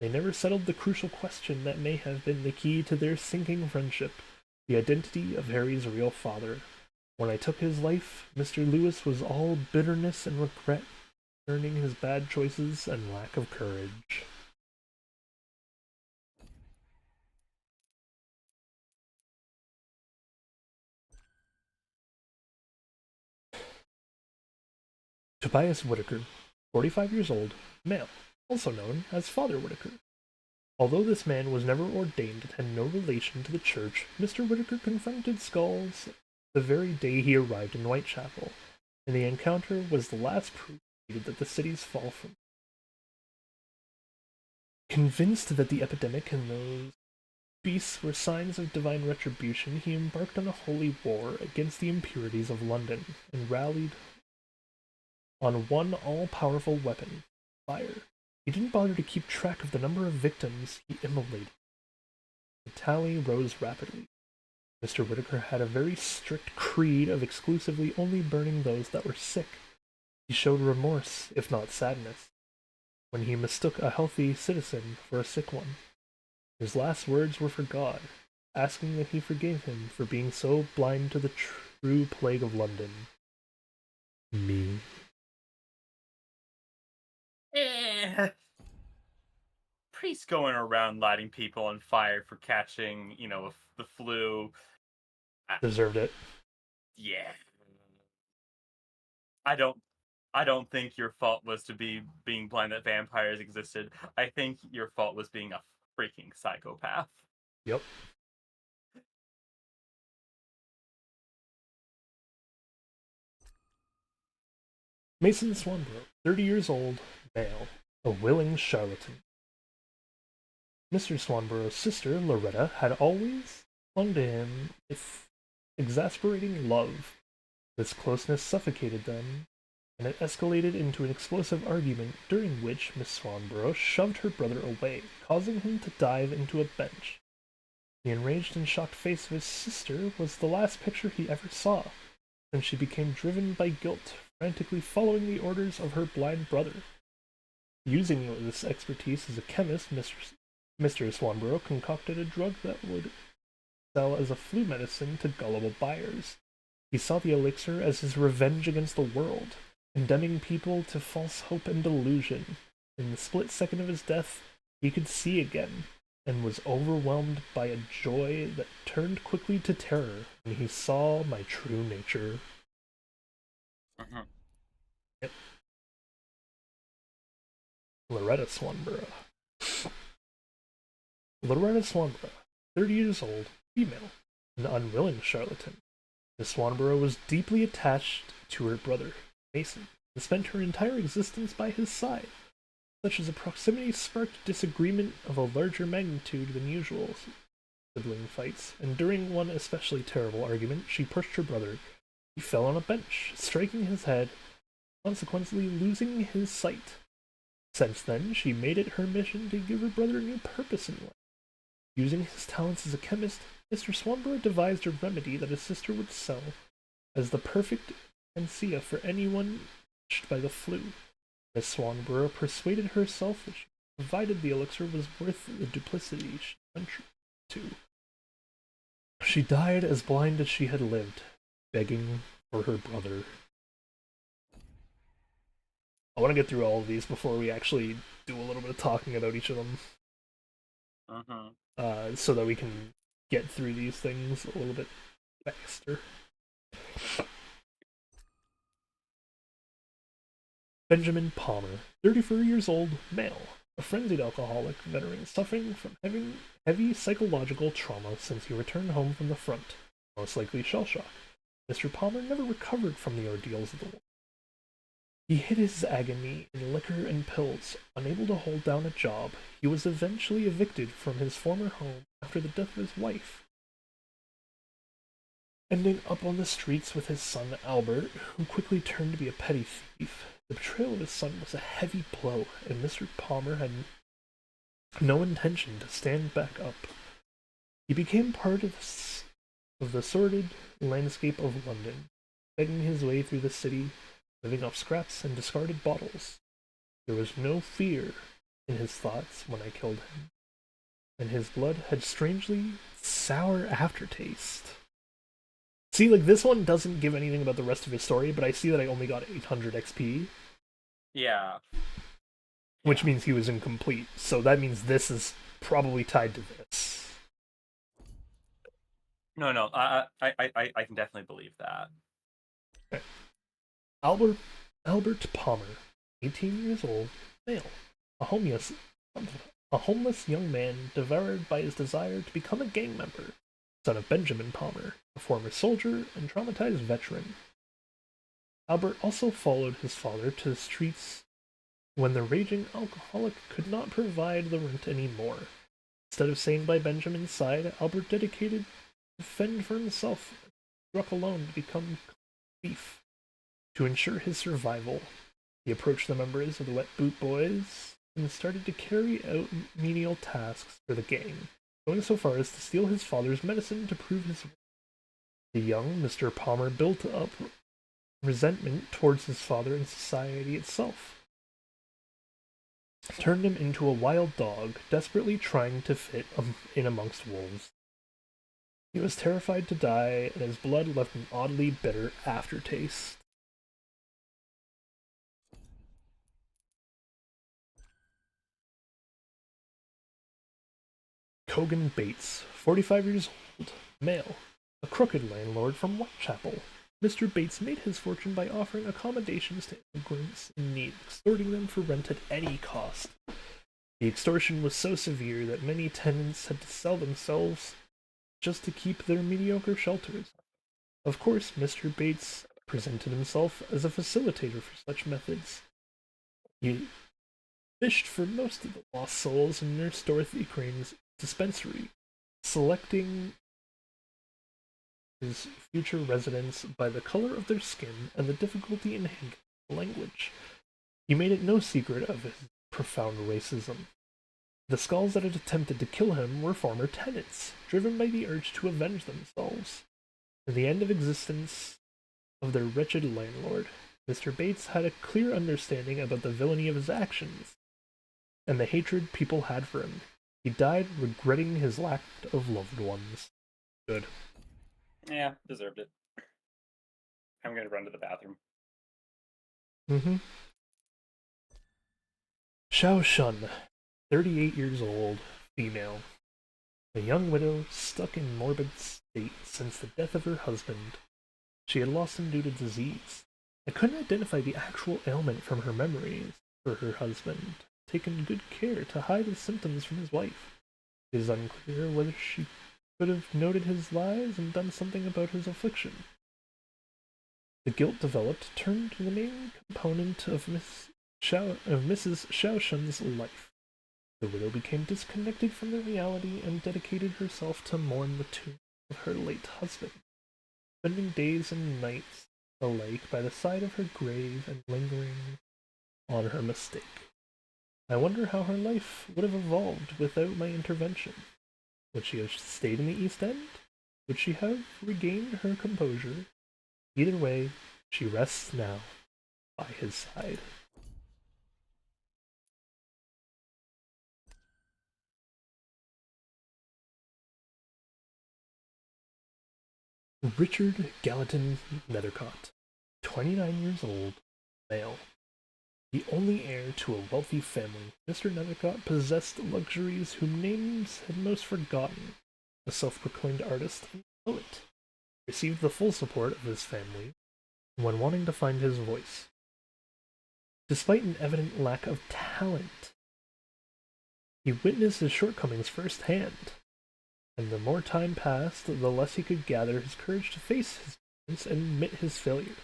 They never settled the crucial question that may have been the key to their sinking friendship, the identity of Harry's real father. When I took his life, Mr. Lewis was all bitterness and regret, concerning his bad choices and lack of courage. Tobias Whitaker, 45 years old, male, also known as Father Whitaker. Although this man was never ordained and had no relation to the church, Mr. Whitaker confronted Skulls the very day he arrived in Whitechapel, and the encounter was the last proof that the city's fall from. Convinced that the epidemic and those beasts were signs of divine retribution, he embarked on a holy war against the impurities of London, and rallied on one all-powerful weapon, fire. He didn't bother to keep track of the number of victims he immolated. The tally rose rapidly. Mr. Whitaker had a very strict creed of exclusively only burning those that were sick. He showed remorse, if not sadness, when he mistook a healthy citizen for a sick one. His last words were for God, asking that he forgive him for being so blind to the true plague of London. Me. Priests going around lighting people on fire for catching, the flu. Deserved it. Yeah. I don't think your fault was to be being blind that vampires existed. I think your fault was being a freaking psychopath. Yep. Mason Swanborough, 30 years old, male, a willing charlatan. Mr. Swanborough's sister, Loretta, had always clung to him with exasperating love. This closeness suffocated them, and it escalated into an explosive argument during which Miss Swanborough shoved her brother away, causing him to dive into a bench. The enraged and shocked face of his sister was the last picture he ever saw, and she became driven by guilt, frantically following the orders of her blind brother. Using this expertise as a chemist, Mr. Swanborough concocted a drug that would sell as a flu medicine to gullible buyers. He saw the elixir as his revenge against the world, condemning people to false hope and delusion. In the split second of his death, he could see again, and was overwhelmed by a joy that turned quickly to terror when he saw my true nature. Yep. Loretta Swanborough. Loretta Swanborough, 30 years old, female, an unwilling charlatan. Miss Swanborough was deeply attached to her brother, Mason, and spent her entire existence by his side. such as a proximity sparked disagreement of a larger magnitude than usual sibling fights, and during one especially terrible argument, she pushed her brother. He fell on a bench, striking his head, consequently losing his sight. Since then, she made it her mission to give her brother a new purpose in life. Using his talents as a chemist, Mr. Swanborough devised a remedy that his sister would sell as the perfect panacea for anyone touched by the flu. Miss Swanborough persuaded herself that she provided the elixir was worth the duplicity she went to. She died as blind as she had lived, begging for her brother. I want to get through all of these before we actually do a little bit of talking about each of them. So that we can get through these things a little bit faster. Benjamin Palmer, 34 years old, male, a frenzied alcoholic veteran suffering from heavy psychological trauma since he returned home from the front, most likely shell shock. Mr. Palmer never recovered from the ordeals of the war. He hid his agony in liquor and pills. Unable to hold down a job, he was eventually evicted from his former home after the death of his wife, ending up on the streets with his son Albert, who quickly turned to be a petty thief. The betrayal of his son was a heavy blow, and Mr. Palmer had no intention to stand back up. He became part of the sordid landscape of London, begging his way through the city, living off scraps and discarded bottles. There was no fear in his thoughts when I killed him, and his blood had strangely sour aftertaste. See, like, this one doesn't give anything about the rest of his story, but I see that I only got 800 XP. Yeah. Which means he was incomplete, so that means this is probably tied to this. No, I can definitely believe that. Okay. Albert Palmer, 18 years old, male, a homeless young man devoured by his desire to become a gang member, son of Benjamin Palmer, a former soldier and traumatized veteran. Albert also followed his father to the streets when the raging alcoholic could not provide the rent anymore. Instead of staying by Benjamin's side, Albert dedicated to fend for himself and struck alone to become a thief. To ensure his survival, he approached the members of the Wet Boot Boys and started to carry out menial tasks for the gang, going so far as to steal his father's medicine to prove his worth. The young Mr. Palmer built up resentment towards his father and society itself, turned him into a wild dog, desperately trying to fit in amongst wolves. He was terrified to die, and his blood left an oddly bitter aftertaste. Cogan Bates, 45 years old, male, a crooked landlord from Whitechapel. Mr. Bates made his fortune by offering accommodations to immigrants in need, extorting them for rent at any cost. The extortion was so severe that many tenants had to sell themselves just to keep their mediocre shelters. Of course, Mr. Bates presented himself as a facilitator for such methods. He fished for most of the lost souls in Nurse Dorothy Crane's dispensary, selecting his future residents by the color of their skin and the difficulty in handling the language. He made it no secret of his profound racism. The skulls that had attempted to kill him were former tenants, driven by the urge to avenge themselves. In the end of existence of their wretched landlord, Mr. Bates had a clear understanding about the villainy of his actions and the hatred people had for him. He died regretting his lack of loved ones. Good. Yeah, deserved it. I'm gonna run to the bathroom. Xiao Shun, 38 years old, female. A young widow stuck in morbid state since the death of her husband. She had lost him due to disease. I couldn't identify the actual ailment from her memories, for her husband had taken good care to hide his symptoms from his wife. It is unclear whether she could have noted his lies and done something about his affliction. The guilt developed turned to the main component of Miss Mrs. Shaoshen's life. The widow became disconnected from the reality and dedicated herself to mourn the tomb of her late husband, spending days and nights alike by the side of her grave and lingering on her mistake. I wonder how her life would have evolved without my intervention. Would she have stayed in the East End? Would she have regained her composure? Either way, she rests now by his side. Richard Gallatin Nethercott, 29 years old, male. The only heir to a wealthy family, Mr. Nethercott possessed luxuries whom names had most forgotten. A self-proclaimed artist and poet, received the full support of his family when wanting to find his voice. Despite an evident lack of talent, he witnessed his shortcomings firsthand, and the more time passed, the less he could gather his courage to face his ignorance and admit his failure.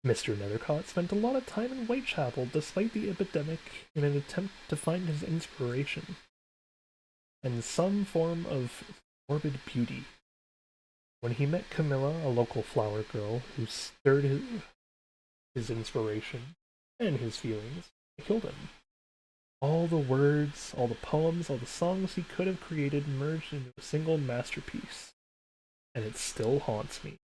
Mr. Nethercott spent a lot of time in Whitechapel despite the epidemic in an attempt to find his inspiration and some form of morbid beauty. When he met Camilla, a local flower girl who stirred his inspiration and his feelings, he killed him. All the words, all the poems, all the songs he could have created merged into a single masterpiece, and it still haunts me.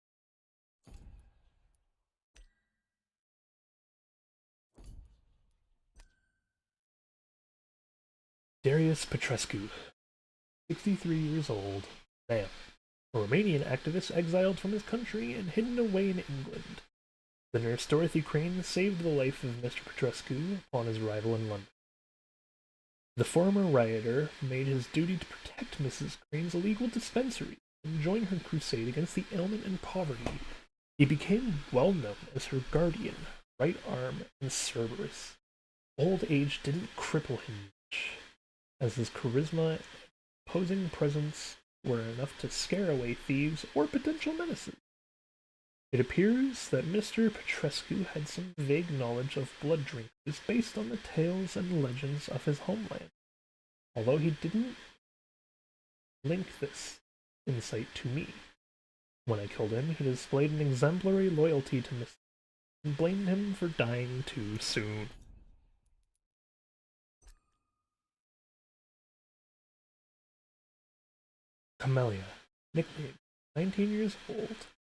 Darius Petrescu, 63 years old, male, a Romanian activist exiled from his country and hidden away in England. The nurse Dorothy Crane saved the life of Mr. Petrescu upon his arrival in London. The former rioter made his duty to protect Mrs. Crane's illegal dispensary and join her crusade against the ailment and poverty. He became well known as her guardian, right arm, and Cerberus. Old age didn't cripple him much, as his charisma and imposing presence were enough to scare away thieves or potential menaces. It appears that Mr. Petrescu had some vague knowledge of blood drinkers based on the tales and legends of his homeland, although he didn't link this insight to me. When I killed him, he displayed an exemplary loyalty to Mr. and blamed him for dying too soon. Camellia, nickname, 19 years old,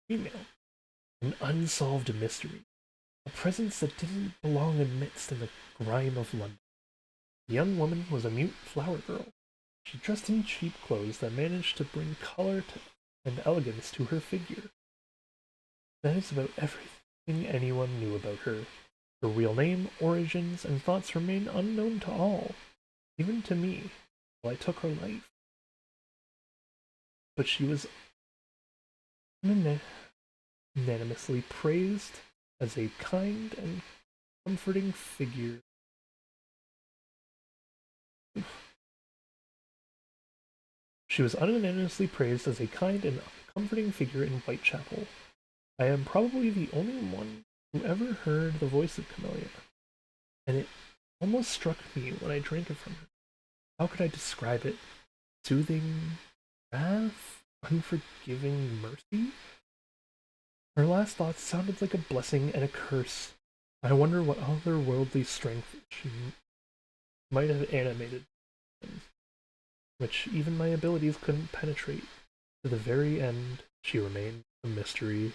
female. An unsolved mystery, a presence that didn't belong amidst in the grime of London. The young woman was a mute flower girl. She dressed in cheap clothes that managed to bring color and elegance to her figure. That is about everything anyone knew about her. Her real name, origins, and thoughts remain unknown to all, even to me, while I took her life. But she was unanimously praised as a kind and comforting figure. She was unanimously praised as a kind and comforting figure in Whitechapel. I am probably the only one who ever heard the voice of Camellia, and it almost struck me when I drank it from her. How could I describe it? Soothing wrath? Unforgiving mercy? Her last thoughts sounded like a blessing and a curse. I wonder what otherworldly strength she might have animated them, which even my abilities couldn't penetrate. To the very end, she remained a mystery.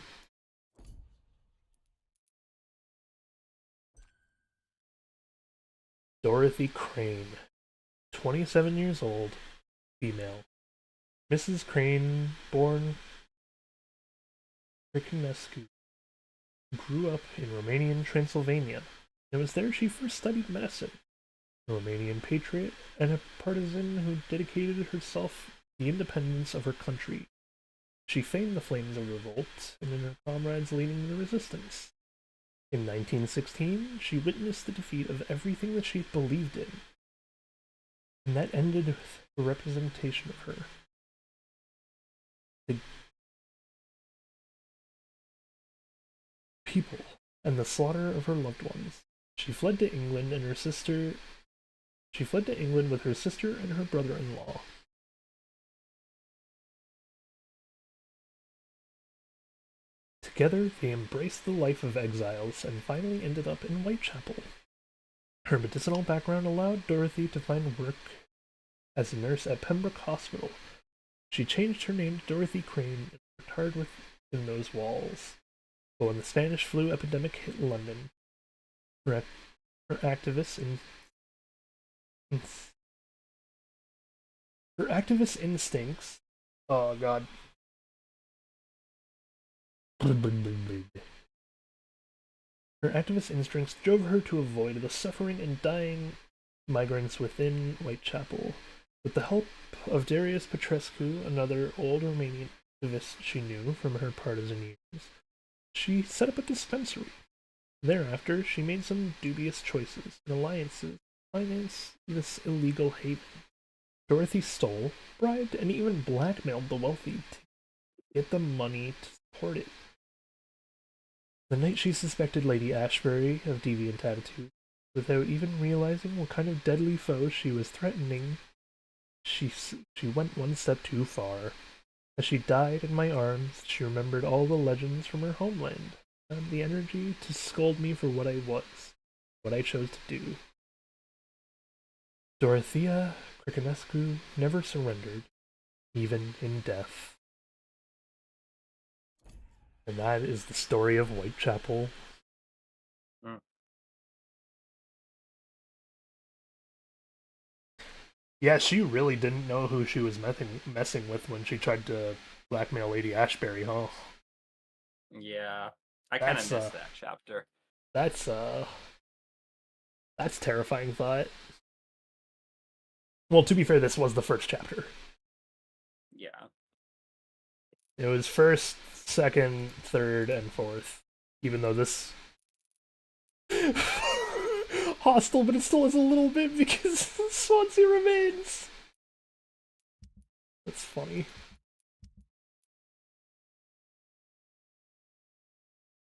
Dorothy Crane, 27 years old, female. Mrs. Crane, born Crâșnescu, grew up in Romanian Transylvania, and it was there she first studied medicine. A Romanian patriot and a partisan who dedicated herself to the independence of her country. She fanned the flames of revolt and in her comrades leading the resistance. In 1916, she witnessed the defeat of everything that she believed in, and that ended with a representation of her. The people and the slaughter of her loved ones. She fled to England and her sister. She fled to England with her sister and her brother-in-law. Together, they embraced the life of exiles and finally ended up in Whitechapel. Her medicinal background allowed Dorothy to find work as a nurse at Pembroke Hospital. She changed her name to Dorothy Crane and worked hard within those walls. But when the Spanish flu epidemic hit London, her activist her activist instincts. Oh God. Her activist instincts drove her to avoid the suffering and dying migrants within Whitechapel. With the help of Darius Petrescu, another old Romanian activist she knew from her partisan years, she set up a dispensary. Thereafter, she made some dubious choices and alliances to finance this illegal haven. Dorothy stole, bribed, and even blackmailed the wealthy to get the money to support it. The night she suspected Lady Ashbury of deviant attitude, without even realizing what kind of deadly foe she was threatening, she went one step too far. As she died in my arms, she remembered all the legends from her homeland, and the energy to scold me for what I was, what I chose to do. Dorothea Criconescu never surrendered, even in death. And that is the story of Whitechapel. Yeah, she really didn't know who she was messing with when she tried to blackmail Lady Ashbury, huh? Yeah, I kind of missed that chapter. That's terrifying thought. Well, to be fair, this was the first chapter. Yeah. It was first, second, third, and fourth. Even though this hostile, but it still is a little bit because Swansea remains. That's funny.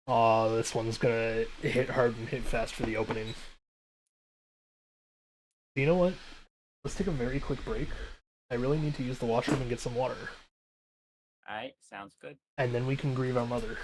Oh, this one's gonna hit hard and hit fast for the opening. You know what? Let's take a very quick break. I really need to use the washroom and get some water. Alright, sounds good. And then we can grieve our mother.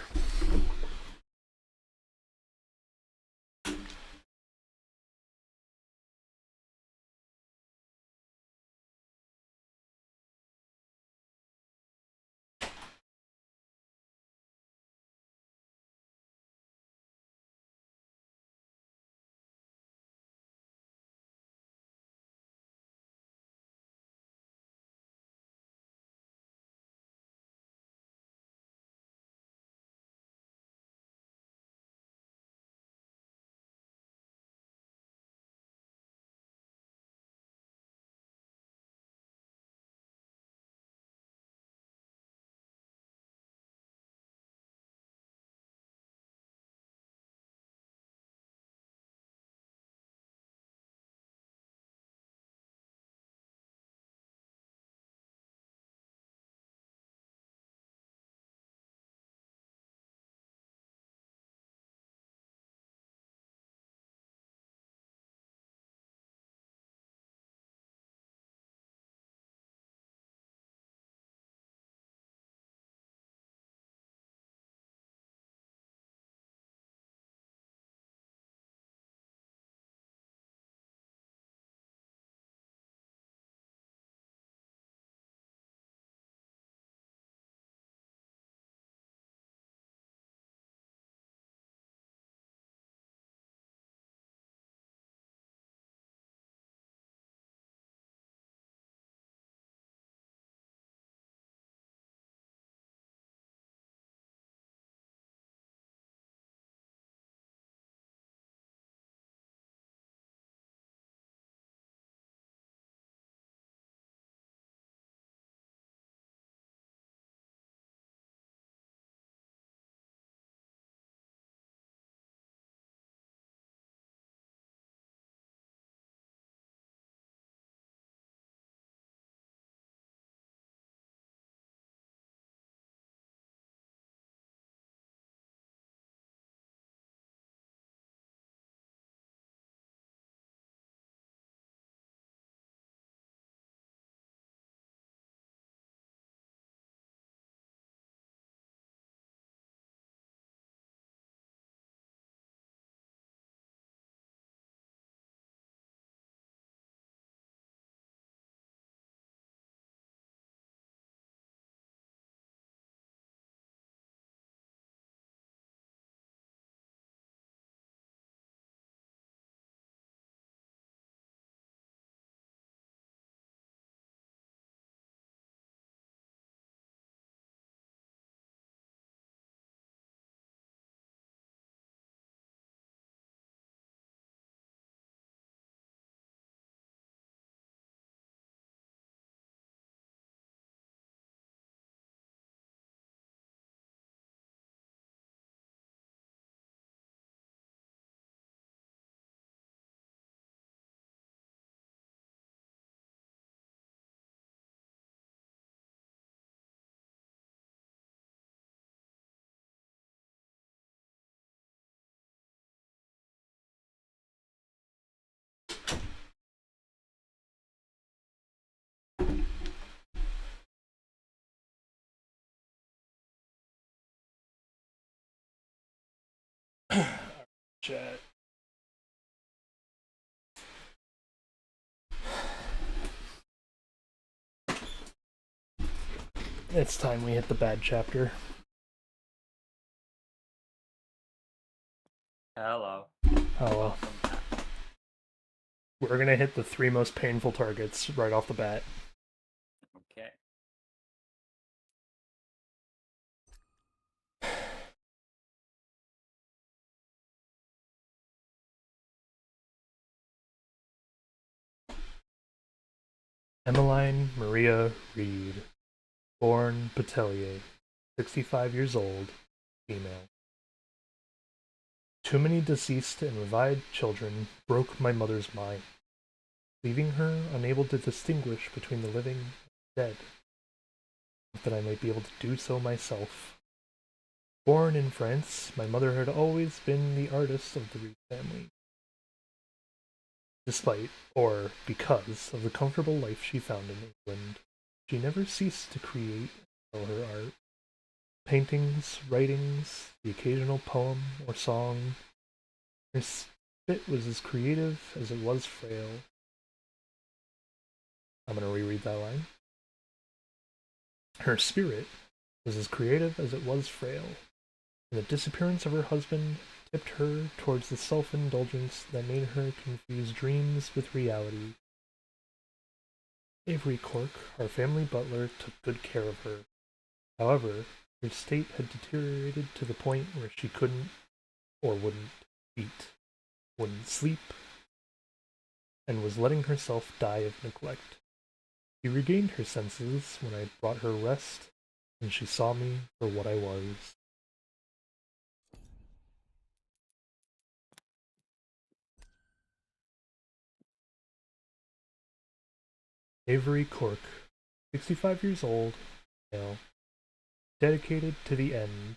Chat. It's time we hit the bad chapter. Hello. Oh well. We're gonna hit the 3 most painful targets right off the bat. Okay. Emmeline Maria Reed, born Batelier, 65 years old, female. Too many deceased and revived children broke my mother's mind, leaving her unable to distinguish between the living and the dead, that I might be able to do so myself. Born in France, my mother had always been the artist of the Reed family. Despite, or because, of the comfortable life she found in England, she never ceased to create and sell her art. Paintings, writings, the occasional poem or song. Her spit was as creative as it was frail. I'm going to reread that line. Her spirit was as creative as it was frail, and the disappearance of her husband tipped her towards the self-indulgence that made her confuse dreams with reality. Avery Cork, our family butler, took good care of her. However, her state had deteriorated to the point where she couldn't or wouldn't eat, wouldn't sleep, and was letting herself die of neglect. She regained her senses when I brought her rest, and she saw me for what I was. Avery Cork, 65 years old, male, dedicated to the end.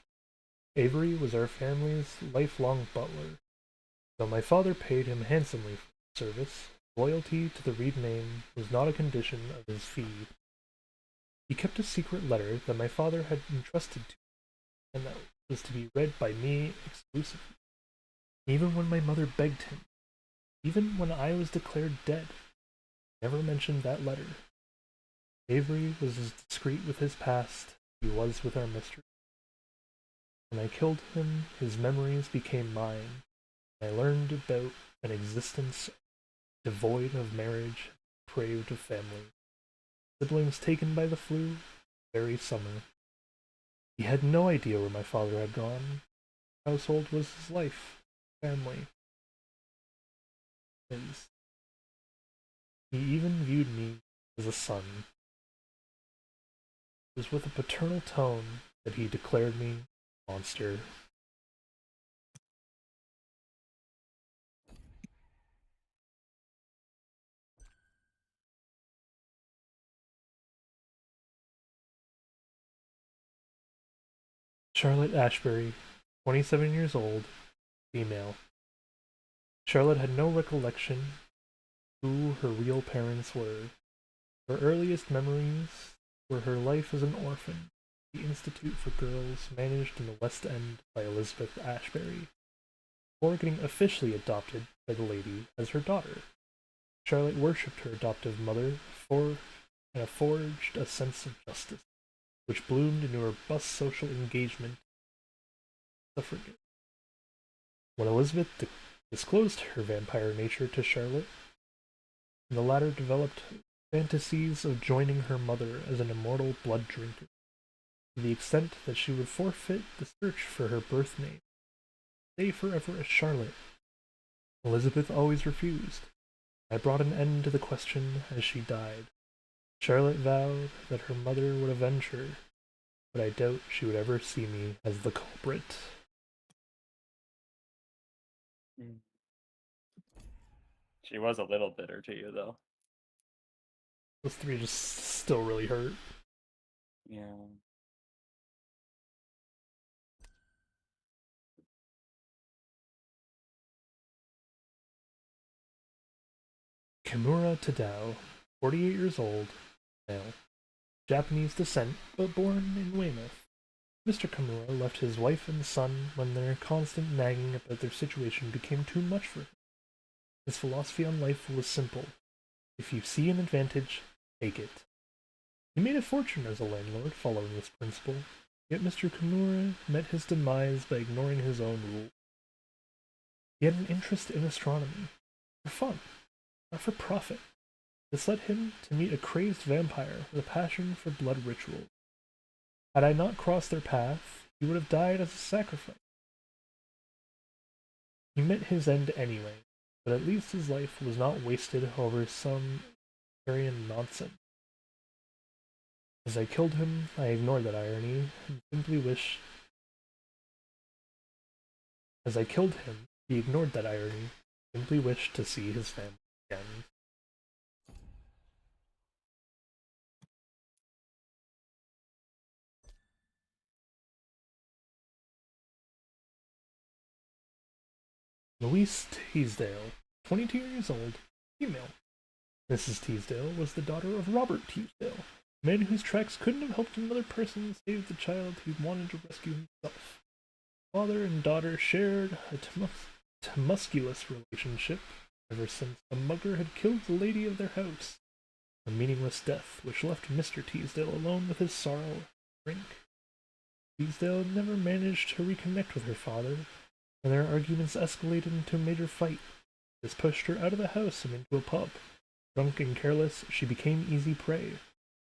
Avery was our family's lifelong butler. Though my father paid him handsomely for service, loyalty to the Reed name was not a condition of his fee. He kept a secret letter that my father had entrusted to me, and that was to be read by me exclusively. Even when my mother begged him, even when I was declared dead, he never mentioned that letter. Avery was as discreet with his past as he was with our mystery. When I killed him, his memories became mine, and I learned about an existence devoid of marriage, depraved of family. Siblings taken by the flu, very summer. He had no idea where my father had gone. His household was his life, family. His. He even viewed me as a son. It was with a paternal tone that he declared me a monster. Charlotte Ashbury, 27 years old, female. Charlotte had no recollection who her real parents were. Her earliest memories were her life as an orphan, the institute for girls managed in the West End by Elizabeth Ashbury, before getting officially adopted by the lady as her daughter. Charlotte worshipped her adoptive mother and forged a sense of justice, which bloomed into a robust social engagement with suffragette. When Elizabeth disclosed her vampire nature to Charlotte, and the latter developed fantasies of joining her mother as an immortal blood drinker, to the extent that she would forfeit the search for her birth name, stay forever as Charlotte. Elizabeth always refused. I brought an end to the question as she died. Charlotte vowed that her mother would avenge her, but I doubt she would ever see me as the culprit. She was a little bitter to you, though. Those 3 just still really hurt. Yeah. Kimura Tadao, 48 years old, male. Japanese descent, but born in Weymouth. Mr. Kimura left his wife and son when their constant nagging about their situation became too much for him. His philosophy on life was simple. If you see an advantage, take it. He made a fortune as a landlord following this principle, yet Mr. Kimura met his demise by ignoring his own rules. He had an interest in astronomy, for fun, not for profit. This led him to meet a crazed vampire with a passion for blood rituals. Had I not crossed their path, he would have died as a sacrifice. He met his end anyway, but at least his life was not wasted over some Aryan nonsense. As I killed him, I ignored that irony and simply wished. As I killed him, he ignored that irony, simply wished to see his family again. Louise Teasdale, 22 years old, female. Mrs. Teasdale was the daughter of Robert Teasdale, a man whose tracks couldn't have helped another person save the child he wanted to rescue himself. Father and daughter shared a tumultuous relationship ever since a mugger had killed the lady of their house, a meaningless death which left Mr. Teasdale alone with his sorrow and drink. Teasdale never managed to reconnect with her father, and their arguments escalated into a major fight. This pushed her out of the house and into a pub. Drunk and careless, she became easy prey.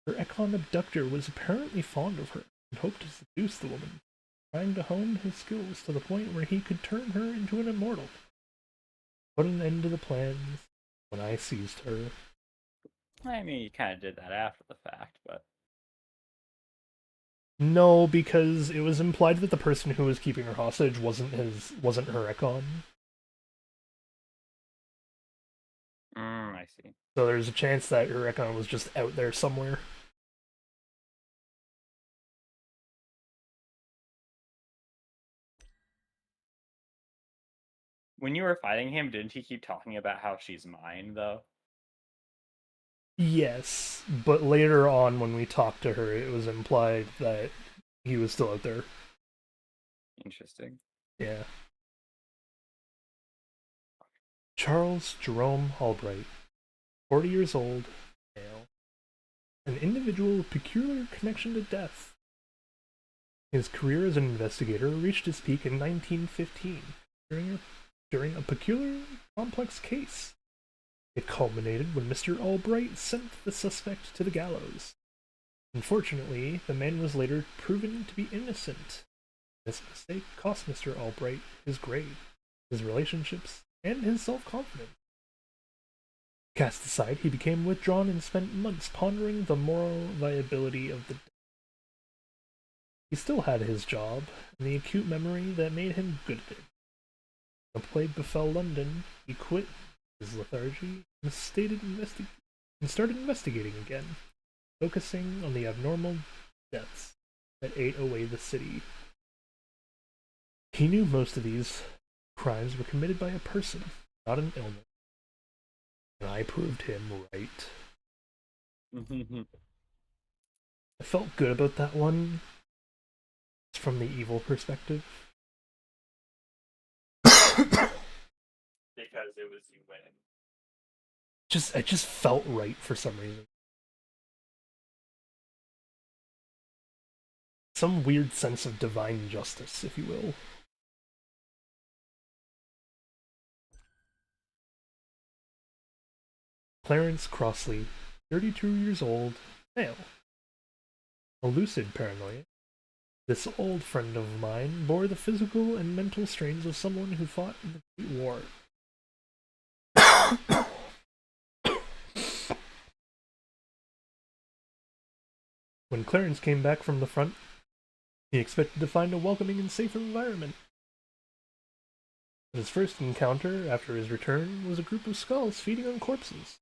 Her Ekon abductor was apparently fond of her and hoped to seduce the woman, trying to hone his skills to the point where he could turn her into an immortal. Put an end to the plans when I seized her. I mean, you kind of did that after the fact, but... No, because it was implied that the person who was keeping her hostage wasn't her Ekon. I see. So there's a chance that her Ekon was just out there somewhere. When you were fighting him, didn't he keep talking about how she's mine, though? Yes, but later on when we talked to her, it was implied that he was still out there. Interesting. Yeah. Charles Jerome Albright, 40 years old, male. An individual with peculiar connection to death. His career as an investigator reached its peak in 1915 during a peculiar complex case. It culminated when Mr. Albright sent the suspect to the gallows. Unfortunately, the man was later proven to be innocent. This mistake cost Mr. Albright his grade, his relationships, and his self-confidence. Cast aside, he became withdrawn and spent months pondering the moral viability of the death. He still had his job, and the acute memory that made him good at it. When the plague befell London, he quit his lethargy and started investigating again, focusing on the abnormal deaths that ate away the city. He knew most of these crimes were committed by a person, not an illness. And I proved him right. I felt good about that one from the evil perspective. Because it was you winning. It just felt right for some reason. Some weird sense of divine justice, if you will. Clarence Crossley, 32 years old, male. A lucid paranoia. This old friend of mine bore the physical and mental strains of someone who fought in the Great War. When Clarence came back from the front, he expected to find a welcoming and safe environment. His first encounter after his return was a group of skulls feeding on corpses.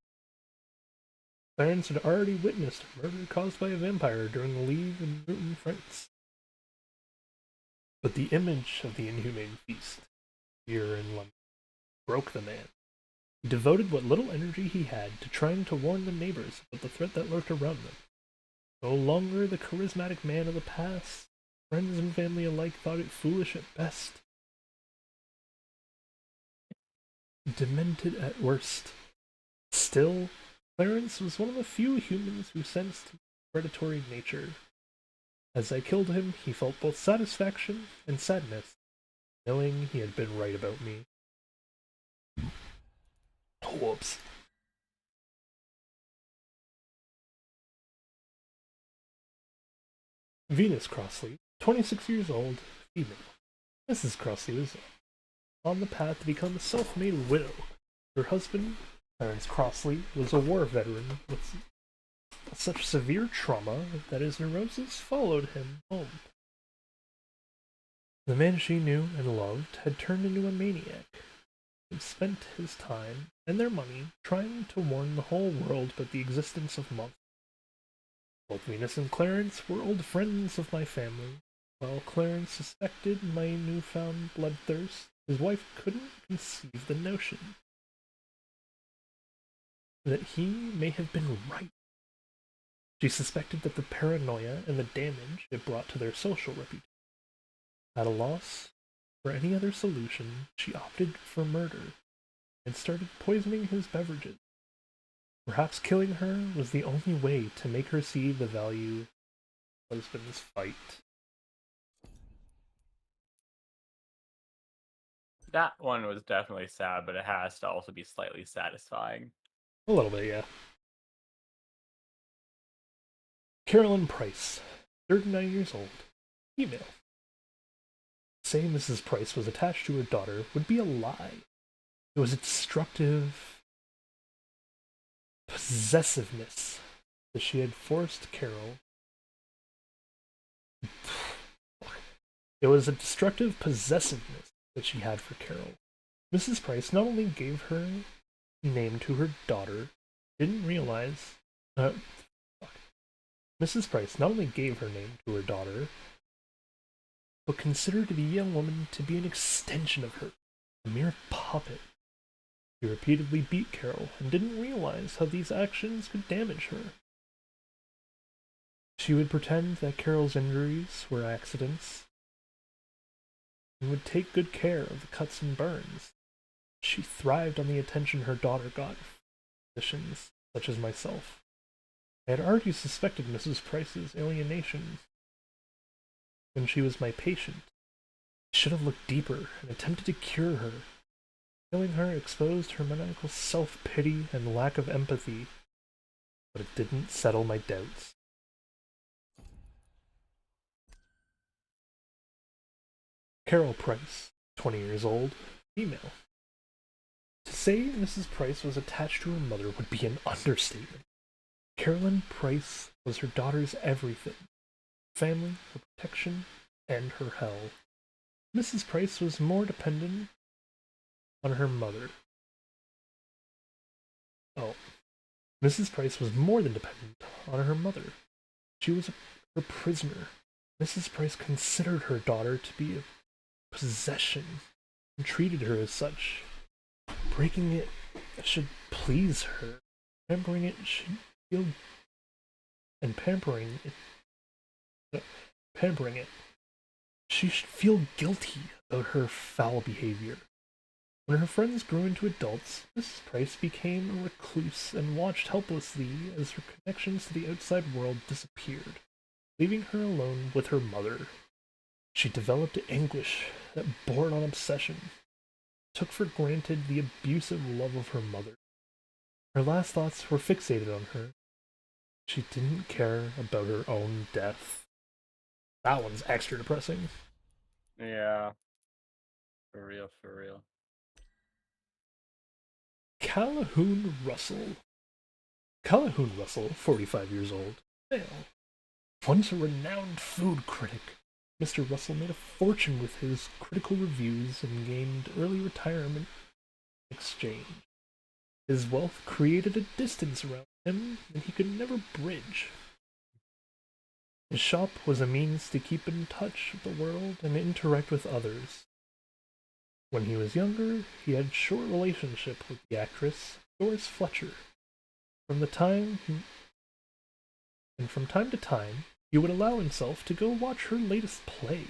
Clarence had already witnessed a murder caused by a vampire during a leave in Newton, France. But the image of the inhumane feast here in London broke the man. He devoted what little energy he had to trying to warn the neighbors about the threat that lurked around them. No longer the charismatic man of the past, Friends and family alike thought it foolish at best, demented at worst. Still, Clarence was one of the few humans who sensed predatory nature. As I killed him, he felt both satisfaction and sadness, knowing he had been right about me. Whoops. Venus Crossley, 26 years old, female. Mrs. Crossley was on the path to become a self-made widow. Her husband, Clarence Crossley, was a war veteran with such severe trauma that his neurosis followed him home. The man she knew and loved had turned into a maniac, and spent his time and their money trying to warn the whole world about the existence of monsters. Both Venus and Clarence were old friends of my family. While Clarence suspected my newfound bloodthirst, his wife couldn't conceive the notion that he may have been right. She suspected that the paranoia and the damage it brought to their social reputation. At a loss for any other solution, she opted for murder and started poisoning his beverages. Perhaps killing her was the only way to make her see the value of husband's fight. That one was definitely sad, but it has to also be slightly satisfying. A little bit, yeah. Carolyn Price, 39 years old, female. Saying Mrs. Price was attached to her daughter would be a lie. It was a destructive possessiveness that she had forced Carol. It was a destructive possessiveness that she had for Carol. Mrs. Price not only gave her name to her daughter, didn't realize. Mrs. Price not only gave her name to her daughter, but considered the young woman to be an extension of her, a mere puppet. She repeatedly beat Carol and didn't realize how these actions could damage her. She would pretend that Carol's injuries were accidents and would take good care of the cuts and burns. She thrived on the attention her daughter got from physicians such as myself. I had already suspected Mrs. Price's alienation when she was my patient. I should have looked deeper and attempted to cure her. Killing her exposed her maniacal self-pity and lack of empathy, but it didn't settle my doubts. Carol Price, 20 years old, female. To say Mrs. Price was attached to her mother would be an understatement. Carolyn Price was her daughter's everything. Family, her protection, and her hell. Mrs. Price was more dependent on her mother. Mrs. Price was more than dependent on her mother. She was her prisoner. Mrs. Price considered her daughter to be a possession and treated her as such. Breaking it should please her. Pampering it should feel... And pampering it, she should feel guilty about her foul behavior. When her friends grew into adults, Mrs. Price became a recluse and watched helplessly as her connections to the outside world disappeared, leaving her alone with her mother. She developed anguish that bordered on obsession, took for granted the abusive love of her mother. Her last thoughts were fixated on her. She didn't care about her own death. That one's extra depressing. Yeah. For real, for real. Calhoun Russell. Calhoun Russell, 45 years old, male. Once a renowned food critic, Mr. Russell made a fortune with his critical reviews and gained early retirement in exchange. His wealth created a distance around him that he could never bridge. His shop was a means to keep in touch with the world and interact with others. When he was younger, he had a short relationship with the actress Doris Fletcher. From time to time, he would allow himself to go watch her latest play.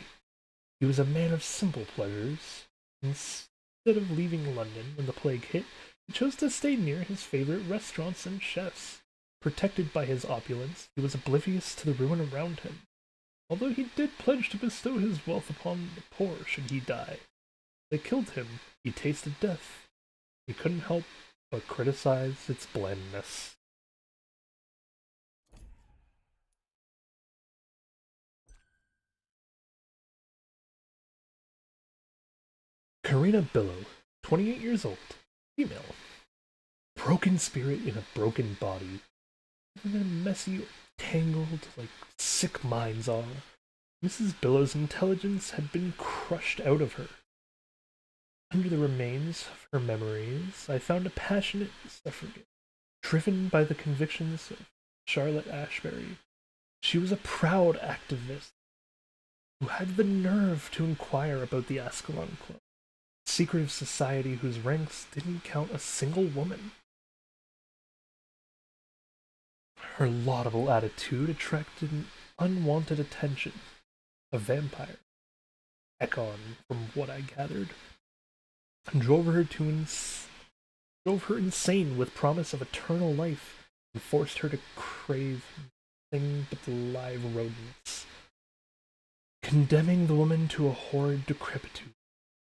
He was a man of simple pleasures. Instead of leaving London when the plague hit, he chose to stay near his favorite restaurants and chefs. Protected by his opulence, he was oblivious to the ruin around him, although he did pledge to bestow his wealth upon the poor should he die. They killed him. He tasted death. He couldn't help but criticize its blandness. Karina Billow, 28 years old, female. Broken spirit in a broken body. Living in a messy, tangled, like sick minds are. Mrs. Billow's intelligence had been crushed out of her. Under the remains of her memories, I found a passionate suffragette, driven by the convictions of Charlotte Ashbury. She was a proud activist who had the nerve to inquire about the Ascalon Club, a secretive society whose ranks didn't count a single woman. Her laudable attitude attracted unwanted attention. A vampire, Ekon, from what I gathered, drove her insane with promise of eternal life and forced her to crave nothing but the live rodents. Condemning the woman to a horrid decrepitude,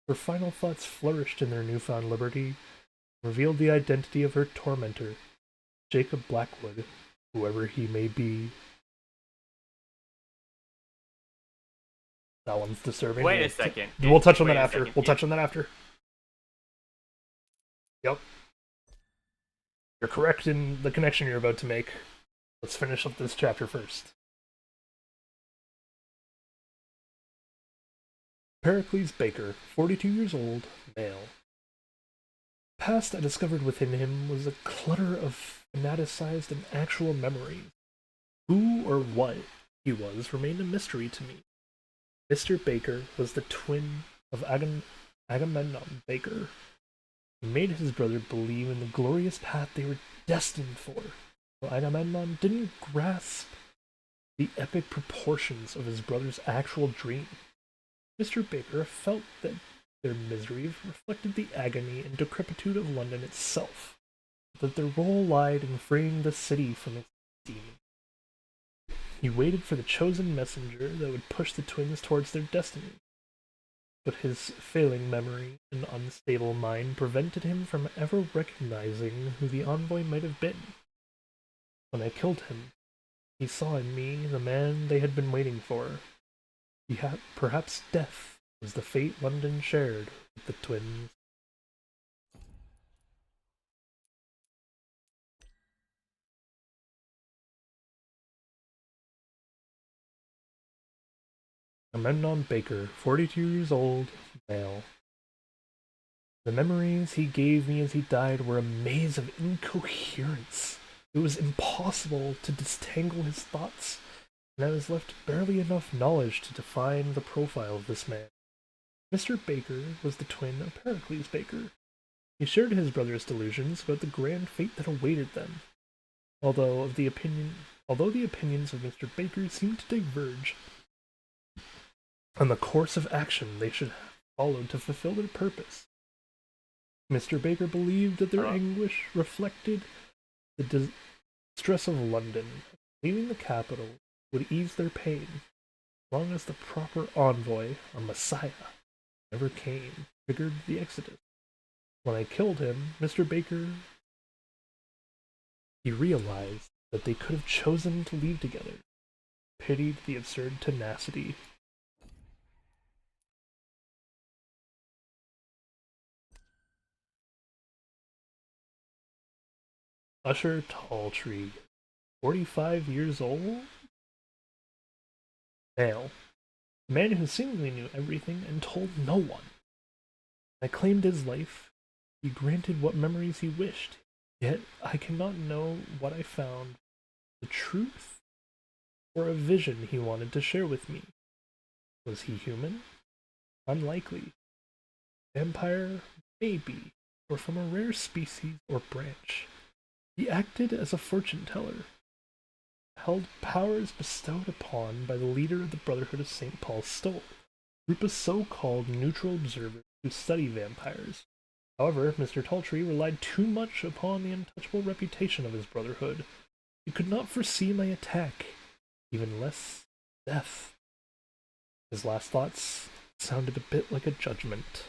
her final thoughts flourished in their newfound liberty, revealed the identity of her tormentor, Jacob Blackwood, whoever he may be. That one's disturbing. Wait a second. We'll touch on that after. We'll touch on that after. Yep. You're correct in the connection you're about to make. Let's finish up this chapter first. Pericles Baker, 42 years old, male. The past I discovered within him was a clutter of fanaticized and actual memories. Who or what he was remained a mystery to me. Mr. Baker was the twin of Agamemnon Baker. He made his brother believe in the glorious path they were destined for, while Agamemnon didn't grasp the epic proportions of his brother's actual dream. Mr. Baker felt that their misery reflected the agony and decrepitude of London itself, that their role lied in freeing the city from its demons. He waited for the chosen messenger that would push the twins towards their destiny, but his failing memory and unstable mind prevented him from ever recognizing who the envoy might have been. When I killed him, he saw in me the man they had been waiting for. Perhaps death was the fate London shared with the twins. Agamemnon Baker, 42 years old, male. The memories he gave me as he died were a maze of incoherence. It was impossible to disentangle his thoughts, and I was left barely enough knowledge to define the profile of this man. Mr. Baker was the twin of Pericles Baker. He shared his brother's delusions about the grand fate that awaited them. Although the opinions of Mr. Baker seemed to diverge on the course of action they should have followed to fulfill their purpose. Mr. Baker believed that their anguish reflected the distress of London. Leaving the capital would ease their pain, as long as the proper envoy, or Messiah, never came, triggered the exodus. When I killed him, Mr. Baker, he realized that they could have chosen to leave together, pitied the absurd tenacity. Usher Talltree, 45 years old? Male. A man who seemingly knew everything and told no one. I claimed his life. He granted what memories he wished. Yet I cannot know what I found. The truth? Or a vision he wanted to share with me. Was he human? Unlikely. Vampire? Maybe. Or from a rare species or branch. He acted as a fortune teller. held powers bestowed upon by the leader of the Brotherhood of St. Paul's Stole, a group of so-called neutral observers who study vampires. However, Mr. Taltree relied too much upon the untouchable reputation of his brotherhood. He could not foresee my attack, even less death. His last thoughts sounded a bit like a judgment.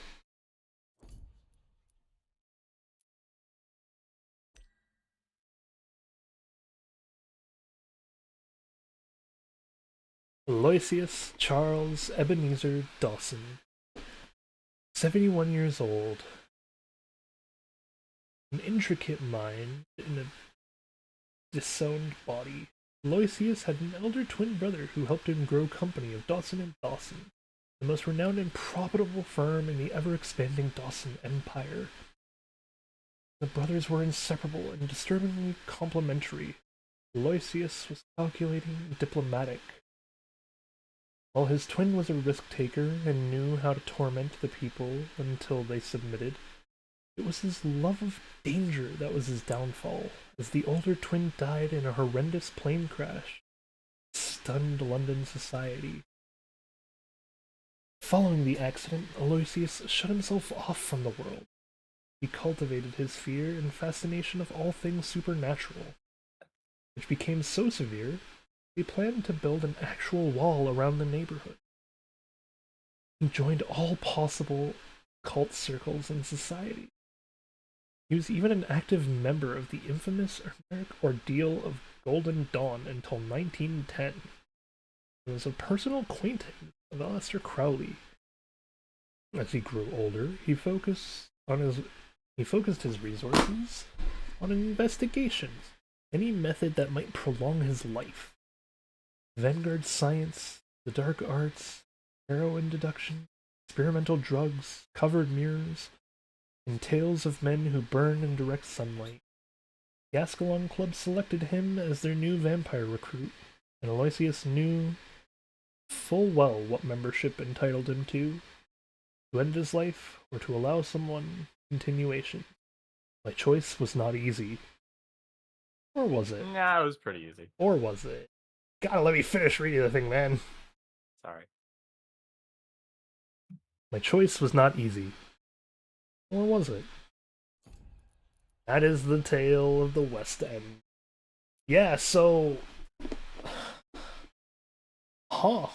Aloysius Charles Ebenezer Dawson, 71 years old, an intricate mind in a disowned body. Aloysius had an elder twin brother who helped him grow company of Dawson and Dawson, the most renowned and profitable firm in the ever-expanding Dawson Empire. The brothers were inseparable and disturbingly complementary. Aloysius was calculating and diplomatic, while his twin was a risk-taker and knew how to torment the people until they submitted. It was his love of danger that was his downfall, as the older twin died in a horrendous plane crash that stunned London society. Following the accident, Aloysius shut himself off from the world. He cultivated his fear and fascination of all things supernatural, which became so severe he planned to build an actual wall around the neighborhood. He joined all possible cult circles in society. He was even an active member of the infamous Homeric Ordeal of Golden Dawn until 1910. He was a personal acquaintance of Aleister Crowley. As he grew older, he focused his resources on investigations, any method that might prolong his life. Vanguard science, the dark arts, heroin deduction, experimental drugs, covered mirrors, and tales of men who burn in direct sunlight. The Ascalon Club selected him as their new vampire recruit, and Aloysius knew full well what membership entitled him to end his life or to allow someone continuation. My choice was not easy. Or was it? Nah, it was pretty easy. Or was it? Gotta let me finish reading the thing, man. Sorry. My choice was not easy. Or was it? That is the tale of the West End. Yeah, so... Huh.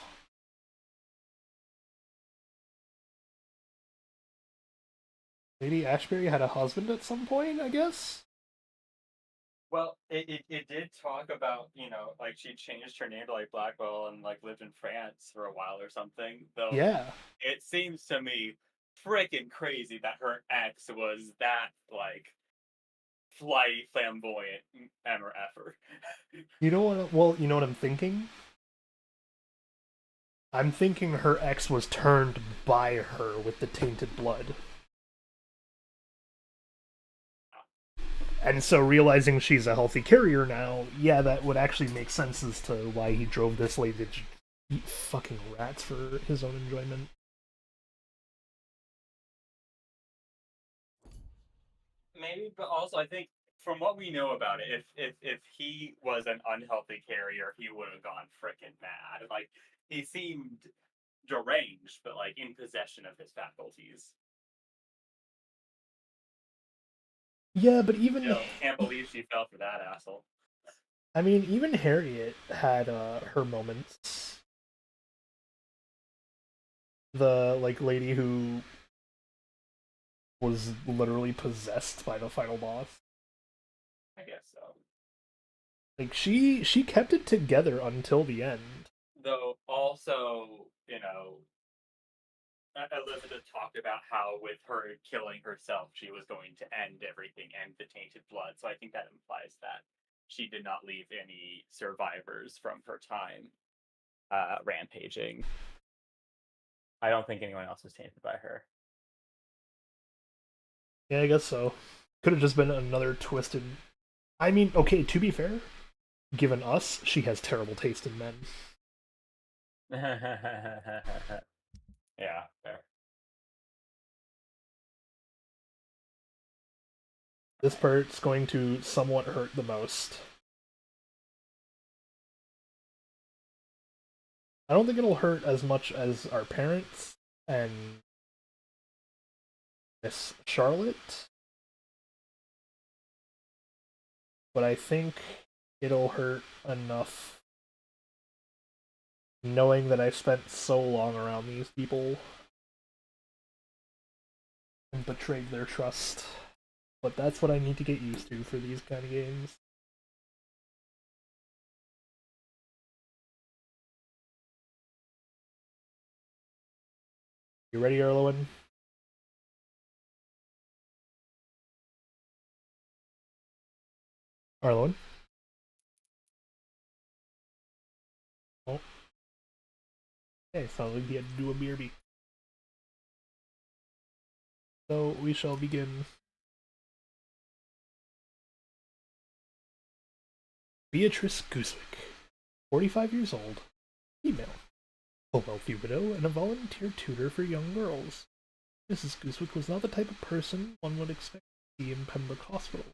Lady Ashbury had a husband at some point, I guess? Well, it did talk about, like she changed her name to like Blackwell and like lived in France for a while or something. Though Yeah. it seems to me freaking crazy that her ex was that like flighty, flamboyant emmer effer. You know what? Well, you know what I'm thinking? I'm thinking her ex was turned by her with the tainted blood. And so realizing she's a healthy carrier now, yeah, that would actually make sense as to why he drove this lady to eat fucking rats for his own enjoyment. Maybe, but also I think from what we know about it, if he was an unhealthy carrier, he would have gone freaking mad. Like he seemed deranged, but like in possession of his faculties. Yeah, but even... Can't believe she fell for that asshole. I mean, even Harriet had her moments. The, like, lady who was literally possessed by the final boss. I guess so. Like, she kept it together until the end. Though, also, Elizabeth talked about how with her killing herself, she was going to end everything, end the tainted blood. So I think that implies that she did not leave any survivors from her time rampaging. I don't think anyone else was tainted by her. Yeah, I guess so. Could have just been another twisted... I mean, okay, to be fair, given us, she has terrible taste in men. Yeah, fair. This part's going to somewhat hurt the most. I don't think it'll hurt as much as our parents and Miss Charlotte, but I think it'll hurt enough knowing that I spent so long around these people and betrayed their trust. But that's what I need to get used to for these kind of games. You ready, Erlewin? Arlon? Oh. Okay, sounds like he had to do a BRB. So we shall begin. Beatrice Goosewick, 45 years old, female, a wealthy widow and a volunteer tutor for young girls. Mrs. Goosewick was not the type of person one would expect to see in Pembroke Hospital.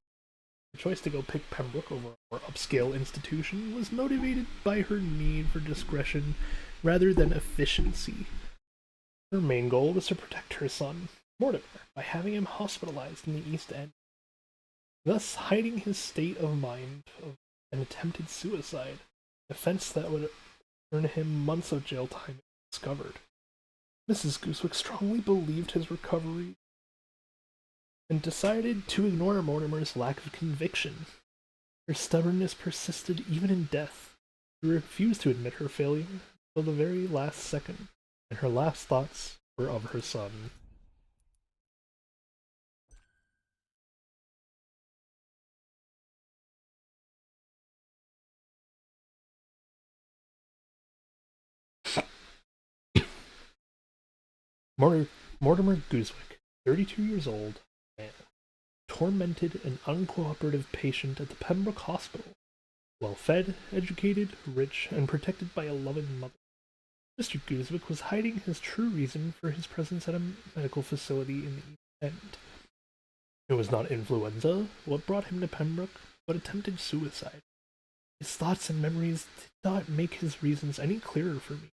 The choice to go pick Pembroke over a more upscale institution was motivated by her need for discretion rather than efficiency. Her main goal was to protect her son, Mortimer, by having him hospitalized in the East End, thus hiding his state of mind of an attempted suicide, an offense that would earn him months of jail time if discovered. Mrs. Goosewick strongly believed his recovery and decided to ignore Mortimer's lack of conviction. Her stubbornness persisted even in death. She refused to admit her failure until the very last second, and her last thoughts were of her son. Mortimer Goosewick, 32 years old, man, tormented and uncooperative patient at the Pembroke Hospital, well fed, educated, rich, and protected by a loving mother. Mr. Goosewick was hiding his true reason for his presence at a medical facility in the East End. It was not influenza what brought him to Pembroke, but attempted suicide. His thoughts and memories did not make his reasons any clearer for me.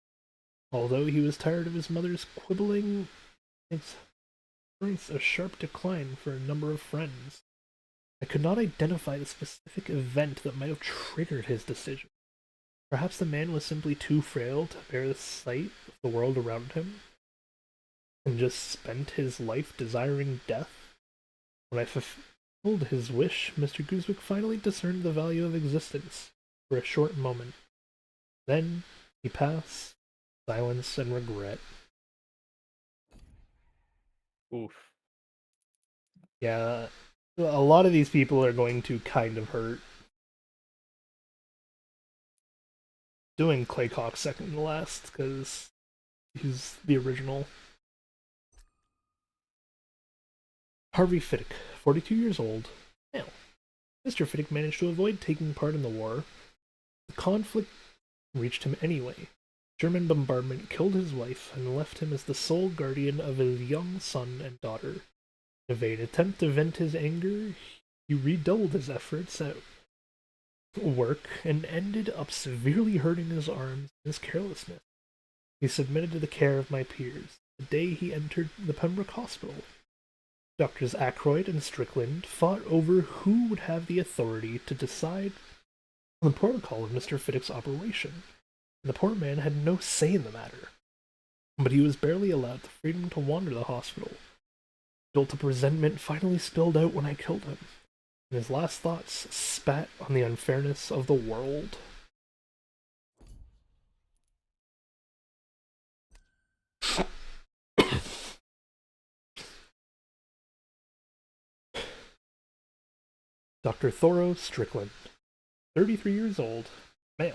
Although he was tired of his mother's quibbling, experienced a sharp decline for a number of friends. I could not identify the specific event that might have triggered his decision. Perhaps the man was simply too frail to bear the sight of the world around him, and just spent his life desiring death. When I fulfilled his wish, Mr. Goosewick finally discerned the value of existence for a short moment. Then he passed, silence and regret. Oof. Yeah, a lot of these people are going to kind of hurt. Doing Claycock second to last, because he's the original. Harvey Fiddick, 42 years old, male. Mr. Fiddick managed to avoid taking part in the war. The conflict reached him anyway. German bombardment killed his wife and left him as the sole guardian of his young son and daughter. In a vain attempt to vent his anger, he redoubled his efforts at work and ended up severely hurting his arms in his carelessness. He submitted to the care of my peers the day he entered the Pembroke Hospital. Doctors Ackroyd and Strickland fought over who would have the authority to decide on the protocol of Mr. Fiddick's operation. The poor man had no say in the matter, but he was barely allowed the freedom to wander the hospital. Guilt of resentment finally spilled out when I killed him, and his last thoughts spat on the unfairness of the world. Dr. Thoreau Strickland, 33 years old, male,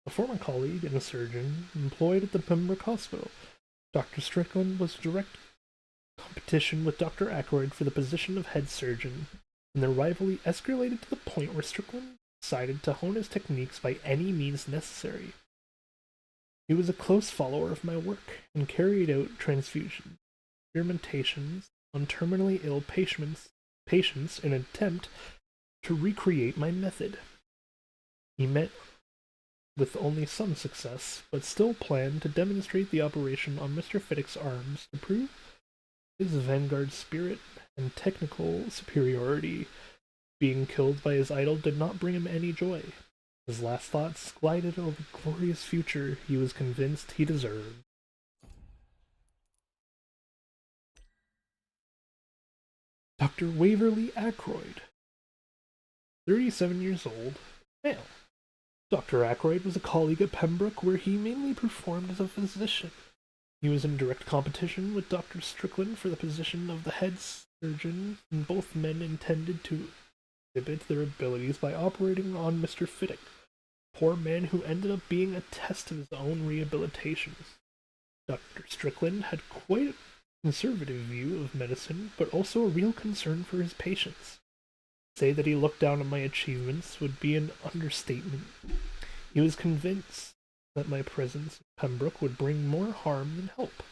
a former colleague and a surgeon employed at the Pembroke Hospital. Dr. Strickland was in direct competition with Dr. Ackroyd for the position of head surgeon, and their rivalry escalated to the point where Strickland decided to hone his techniques by any means necessary. He was a close follower of my work and carried out transfusions, experimentations on terminally ill patients in an attempt to recreate my method. He met with only some success, but still planned to demonstrate the operation on Mr. Fiddick's arms to prove his vanguard spirit and technical superiority. Being killed by his idol did not bring him any joy. His last thoughts glided over the glorious future he was convinced he deserved. Dr. Waverly Ackroyd, 37 years old, male. Dr. Ackroyd was a colleague at Pembroke where he mainly performed as a physician. He was in direct competition with Dr. Strickland for the position of the head surgeon, and both men intended to exhibit their abilities by operating on Mr. Fiddick, a poor man who ended up being a test of his own rehabilitation. Dr. Strickland had quite a conservative view of medicine, but also a real concern for his patients. To say that he looked down on my achievements would be an understatement. He was convinced that my presence in Pembroke would bring more harm than help.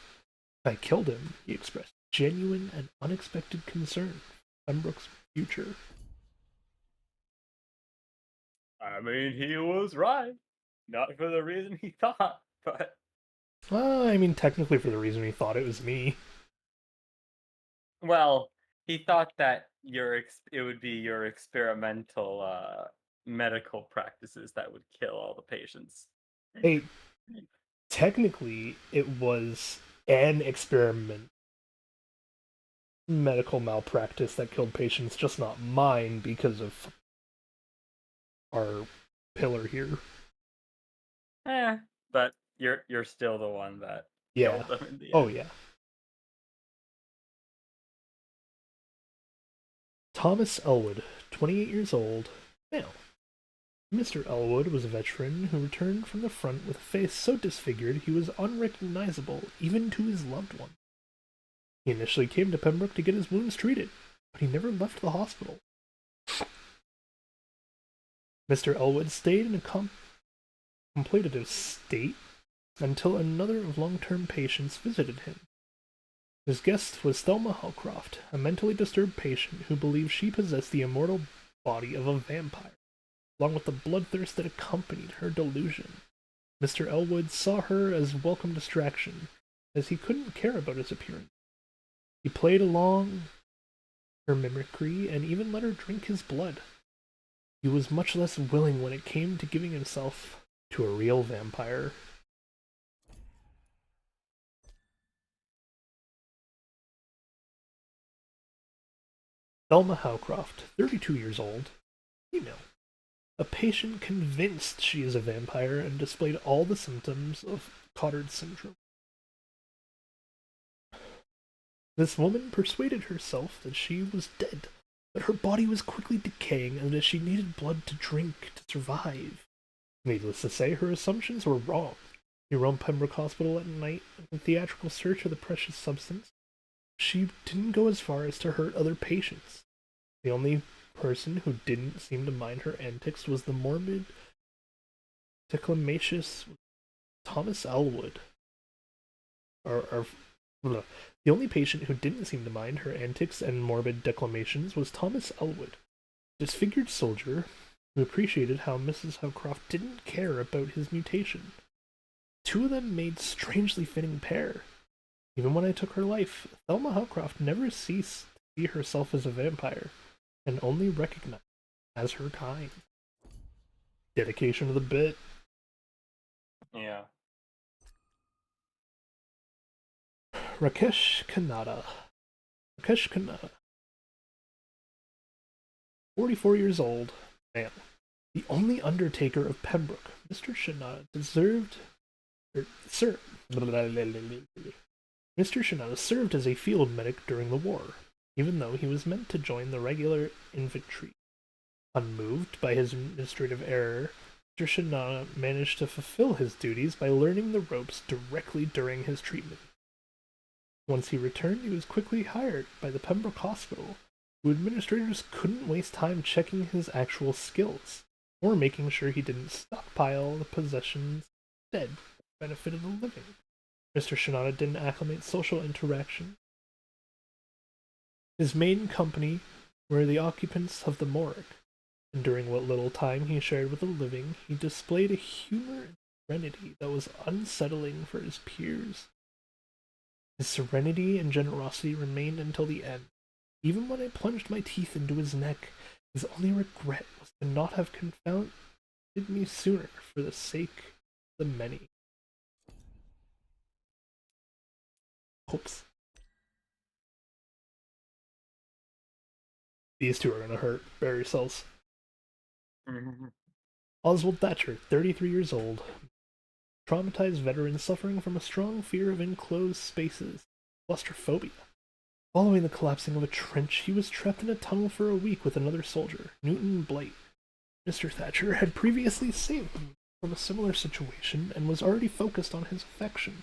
If I killed him, he expressed genuine and unexpected concern for Pembroke's future. I mean, he was right. Not for the reason he thought, but... I mean, technically for the reason he thought it was me. Well, he thought that it would be your experimental medical practices that would kill all the patients. Hey, technically, it was an experiment. Medical malpractice that killed patients, just not mine because of our pillar here. But you're still the one that Yeah. killed them in the end. Oh, yeah. Thomas Elwood, 28 years old, male. Mr. Elwood was a veteran who returned from the front with a face so disfigured he was unrecognizable even to his loved one. He initially came to Pembroke to get his wounds treated, but he never left the hospital. Mr. Elwood stayed in a contemplative state until another of long-term patients visited him. His guest was Thelma Hallcroft, a mentally disturbed patient who believed she possessed the immortal body of a vampire, along with the bloodthirst that accompanied her delusion. Mr. Elwood saw her as a welcome distraction, as he couldn't care about his appearance. He played along her mimicry and even let her drink his blood. He was much less willing when it came to giving himself to a real vampire. Thelma Howcroft, 32 years old, female. A patient convinced she is a vampire and displayed all the symptoms of Cotard syndrome. This woman persuaded herself that she was dead, that her body was quickly decaying, and that she needed blood to drink to survive. Needless to say, her assumptions were wrong. She roamed Pembroke Hospital at night in a theatrical search of the precious substance. She didn't go as far as to hurt other patients. The only person who didn't seem to mind her antics was the morbid, declamacious Thomas Elwood. The only patient who didn't seem to mind her antics and morbid declamations was Thomas Elwood, a disfigured soldier who appreciated how Mrs. Howcroft didn't care about his mutation. Two of them made strangely fitting pair. Even when I took her life, Thelma Howcroft never ceased to see herself as a vampire, and only recognized as her kind. Dedication to the bit. Yeah. Rakesh Kannada. 44 years old, male. The only undertaker of Pembroke, Mr. Shanada Mr. Shanada served as a field medic during the war, even though he was meant to join the regular infantry. Unmoved by his administrative error, Mr. Shanada managed to fulfill his duties by learning the ropes directly during his treatment. Once he returned, he was quickly hired by the Pembroke Hospital, who administrators couldn't waste time checking his actual skills, or making sure he didn't stockpile the possessions instead for the benefit of the living. Mr. Shanada didn't acclimate social interaction. His main company were the occupants of the morgue, and during what little time he shared with the living, he displayed a humor and serenity that was unsettling for his peers. His serenity and generosity remained until the end. Even when I plunged my teeth into his neck, his only regret was to not have confounded me sooner for the sake of the many. Oops. These two are gonna hurt. Bury yourselves. Oswald Thatcher, 33 years old, traumatized veteran suffering from a strong fear of enclosed spaces, claustrophobia. Following the collapsing of a trench, he was trapped in a tunnel for a week with another soldier, Newton Blight. Mr. Thatcher had previously saved him from a similar situation and was already focused on his affection.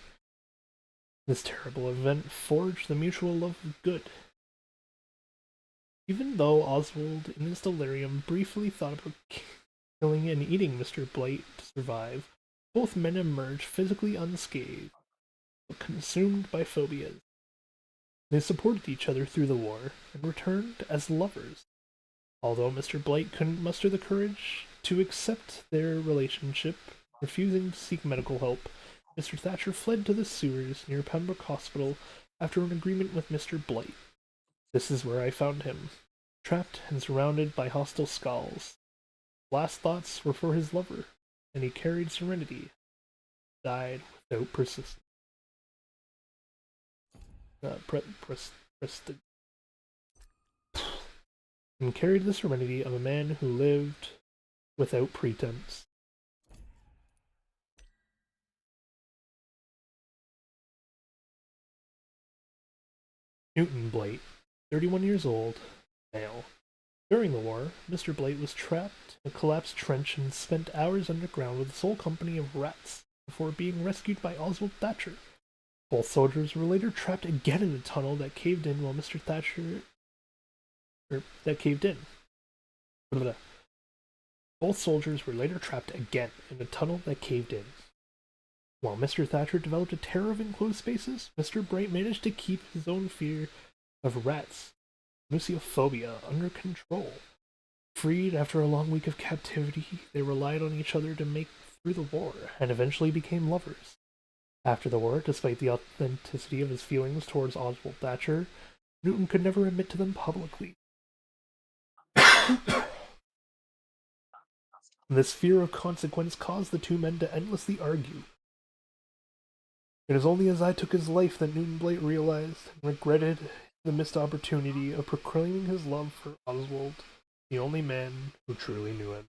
This terrible event forged the mutual love of good. Even though Oswald, in his delirium, briefly thought about killing and eating Mr. Blight to survive, both men emerged physically unscathed, but consumed by phobias. They supported each other through the war and returned as lovers. Although Mr. Blight couldn't muster the courage to accept their relationship, refusing to seek medical help, Mr. Thatcher fled to the sewers near Pembroke Hospital after an agreement with Mr. Blight. This is where I found him, trapped and surrounded by hostile skulls. Last thoughts were for his lover, and he carried serenity, died without persistence. And carried the serenity of a man who lived without pretense. Newton Blight, 31 years old, male. During the war, Mr. Blight was trapped in a collapsed trench and spent hours underground with a sole company of rats before being rescued by Oswald Thatcher. Both soldiers were later trapped again in a tunnel that caved in while Mr. Thatcher... that caved in. Both soldiers were later trapped again in a tunnel that caved in. While Mr. Thatcher developed a terror of enclosed spaces, Mr. Bright managed to keep his own fear of rats, museophobia, under control. Freed after a long week of captivity, they relied on each other to make through the war, and eventually became lovers. After the war, despite the authenticity of his feelings towards Oswald Thatcher, Newton could never admit to them publicly. This fear of consequence caused the two men to endlessly argue. It is only as I took his life that Newton Blight realized and regretted the missed opportunity of proclaiming his love for Oswald, the only man who truly knew him.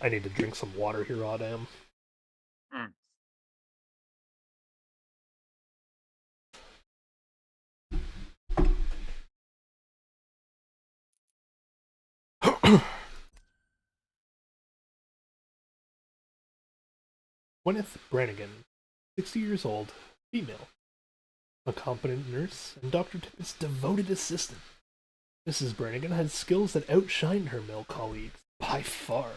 I need to drink some water here, Adam. Gwyneth Brannigan, 60 years old, female. A competent nurse and Dr. Tippett's devoted assistant. Mrs. Brannigan had skills that outshined her male colleagues, by far.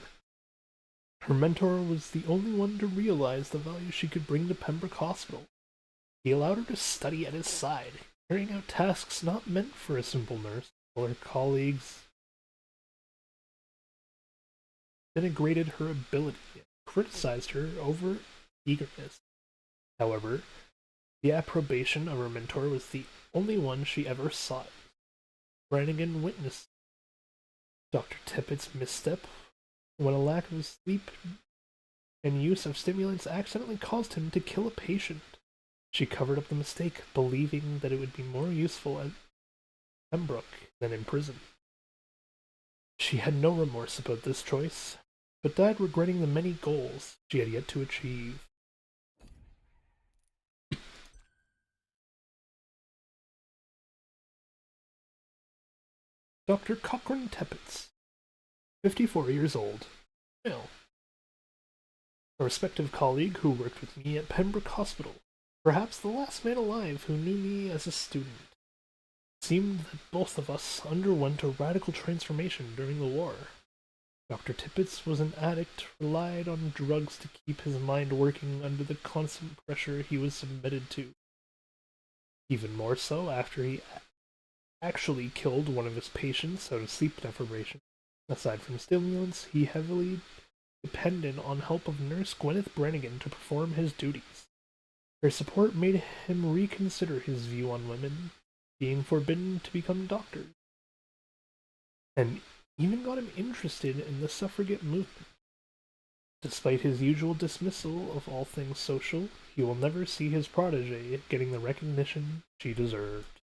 Her mentor was the only one to realize the value she could bring to Pembroke Hospital. He allowed her to study at his side, carrying out tasks not meant for a simple nurse, while her colleagues denigrated her ability and criticized her over eagerness. However, the approbation of her mentor was the only one she ever sought. Brannigan witnessed Dr. Tippett's misstep when a lack of sleep and use of stimulants accidentally caused him to kill a patient. She covered up the mistake, believing that it would be more useful at Pembroke than in prison. She had no remorse about this choice, but died regretting the many goals she had yet to achieve. Dr. Cochrane Teppets, 54 years old, male. A respected colleague who worked with me at Pembroke Hospital, perhaps the last man alive who knew me as a student. It seemed that both of us underwent a radical transformation during the war. Dr. Tippets was an addict, relied on drugs to keep his mind working under the constant pressure he was submitted to. Even more so after he actually killed one of his patients out of sleep deprivation. Aside from stimulants, he heavily depended on help of Nurse Gwyneth Brannigan to perform his duties. Her support made him reconsider his view on women being forbidden to become doctors, and even got him interested in the suffragette movement. Despite his usual dismissal of all things social, he will never see his protege getting the recognition she deserved.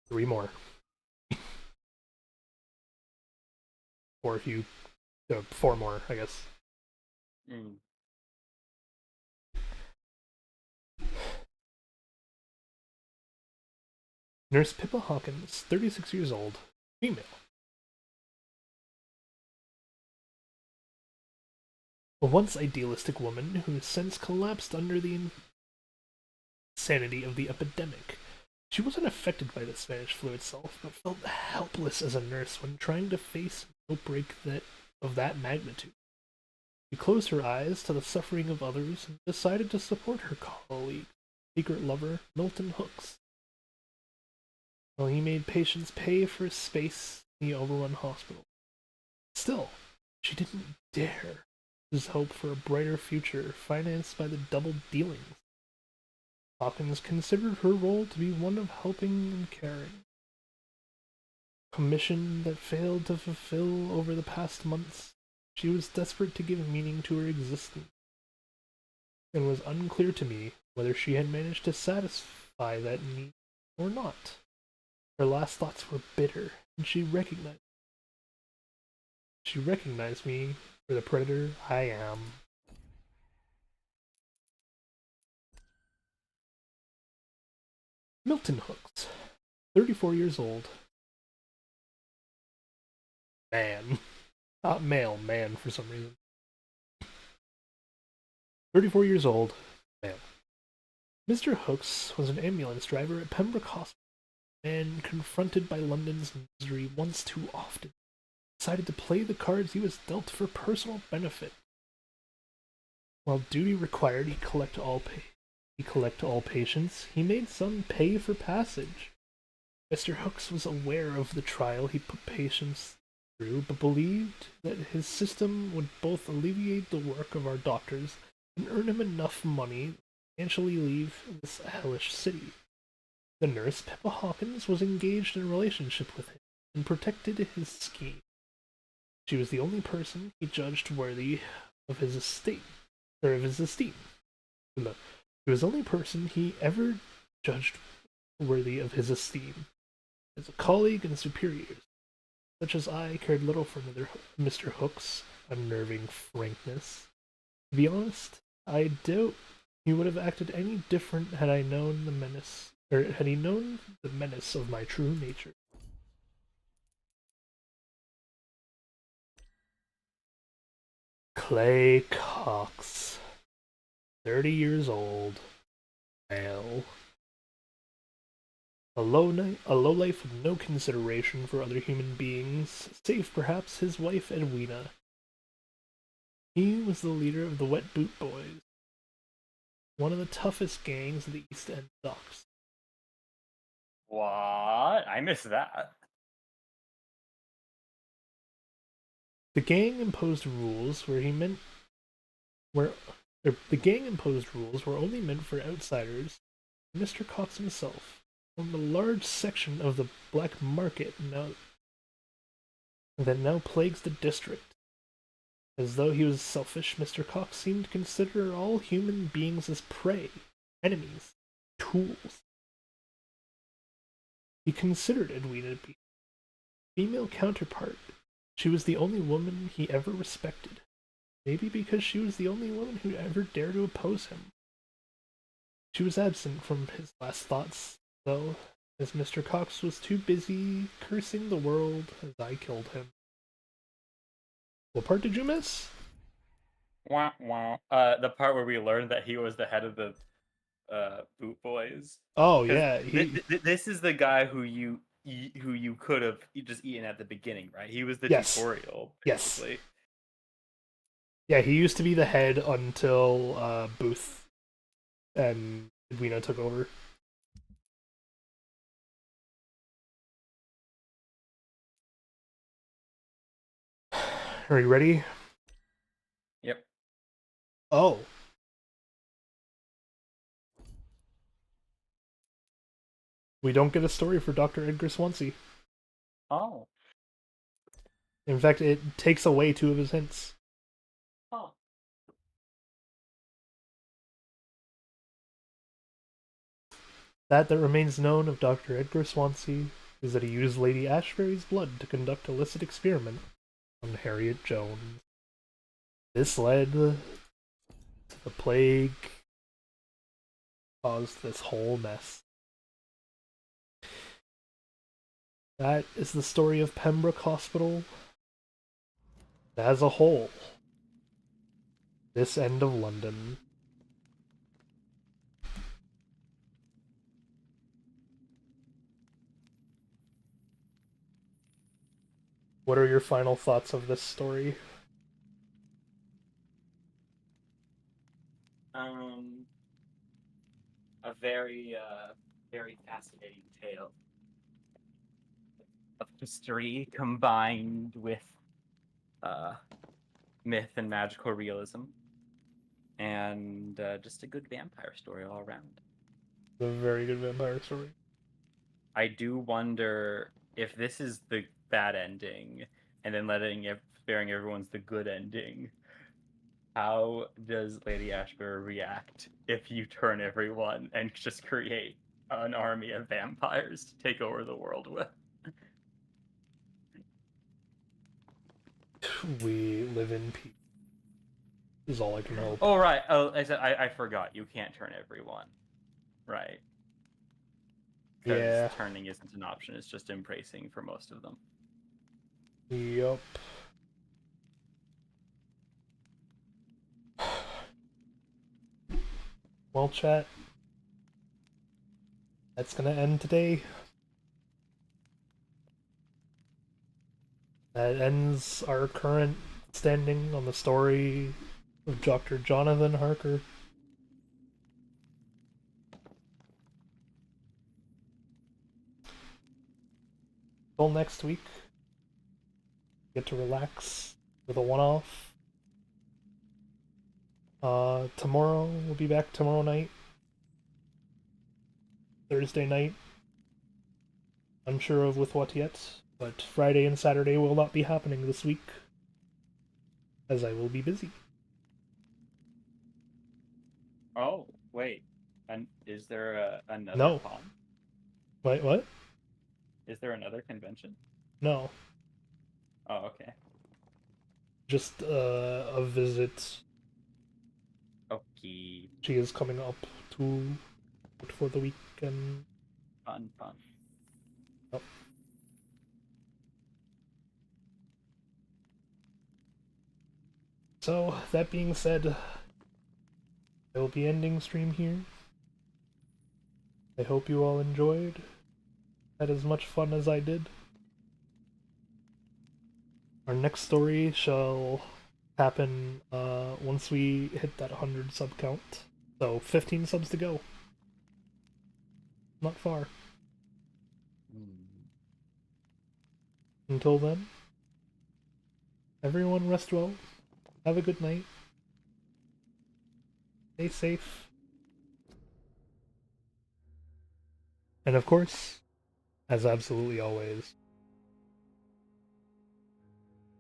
Three more. Or if you... four more, I guess. Nurse Pippa Hawkins, 36 years old, female. A once idealistic woman who has since collapsed under the insanity of the epidemic. She wasn't affected by the Spanish flu itself, but felt helpless as a nurse when trying to face an outbreak of that magnitude. She closed her eyes to the suffering of others and decided to support her colleague, secret lover, Milton Hooks. While he made patients pay for space in the overrun hospital. Still, she didn't dare lose hope for a brighter future financed by the double dealings. Hawkins considered her role to be one of helping and caring. A commission that failed to fulfill over the past months, she was desperate to give meaning to her existence. It was unclear to me whether she had managed to satisfy that need or not. Her last thoughts were bitter, and she recognized me for the predator I am. Milton Hooks, 34 years old. Man. Not male, man for some reason. 34 years old, male. Mr. Hooks was an ambulance driver at Pembroke Hospital, and confronted by London's misery once too often, decided to play the cards he was dealt for personal benefit. While duty required he collect all patients, he made some pay for passage. Mr. Hooks was aware of the trial he put patients through, but believed that his system would both alleviate the work of our doctors and earn him enough money to financially leave this hellish city. The nurse, Pippa Hawkins, was engaged in a relationship with him and protected his scheme. She was the only person he judged worthy of his esteem. She was the only person he ever judged worthy of his esteem. As a colleague and superiors, such as I, cared little for Mr. Hook's unnerving frankness. To be honest, I doubt he would have acted any different had I known the menace, or had he known the menace of my true nature. Clay Cox, 30 years old, male. A lowlife with no consideration for other human beings, save perhaps his wife Edwina. He was the leader of the Wet Boot Boys, one of the toughest gangs of the East End docks. What? I missed that. The gang imposed rules were only meant for outsiders. Mr. Cox himself formed a large section of the black market that now plagues the district. As though he was selfish, Mr. Cox seemed to consider all human beings as prey, enemies, tools. He considered Edwina to be a female counterpart. She was the only woman he ever respected. Maybe because she was the only woman who'd ever dare to oppose him. She was absent from his last thoughts, though, as Mr. Cox was too busy cursing the world as I killed him. What part did you miss? Wah, wah. The part where we learned that he was the head of the Boot Boys. Oh yeah, this is the guy who you could have just eaten at the beginning, right? He was the yes. tutorial, basically. Yes. Yeah, he used to be the head until Booth and Edwina took over. Are you ready? Yep. Oh. We don't get a story for Dr. Edgar Swansea. Oh. In fact, it takes away 2 of his hints. Oh. That remains known of Dr. Edgar Swansea is that he used Lady Ashbury's blood to conduct illicit experiment on Harriet Jones. This led to the plague, caused this whole mess. That is the story of Pembroke Hospital as a whole. This end of London. What are your final thoughts of this story? A very, very fascinating tale of history combined with myth and magical realism, and just a good vampire story all around. A very good vampire story. I do wonder if this is the bad ending, and then sparing everyone's the good ending. How does Lady Ashbury react if you turn everyone and just create an army of vampires to take over the world with? We live in peace. Is all I can hope. Oh right. Oh, I forgot. You can't turn everyone. Right. Because turning isn't an option. It's just embracing for most of them. Yup. Well, chat. That's gonna end today. That ends our current standing on the story of Dr. Jonathan Harker. Till next week, get to relax with a one-off. Tomorrow, we'll be back tomorrow night. Thursday night. Unsure of with what yet, but Friday and Saturday will not be happening this week, as I will be busy. Oh, wait. And is there another No. con? Wait, what? Is there another convention? No. Oh, okay. Just a visit. Okay. She is coming up for the weekend. Fun. Yep. So, that being said, I will be ending stream here. I hope you all enjoyed. Had as much fun as I did. Our next story shall happen once we hit that 100 sub count. So 15 subs to go. Not far. Until then, everyone rest well. Have a good night. Stay safe. And of course, as absolutely always,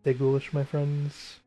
stay ghoulish, my friends.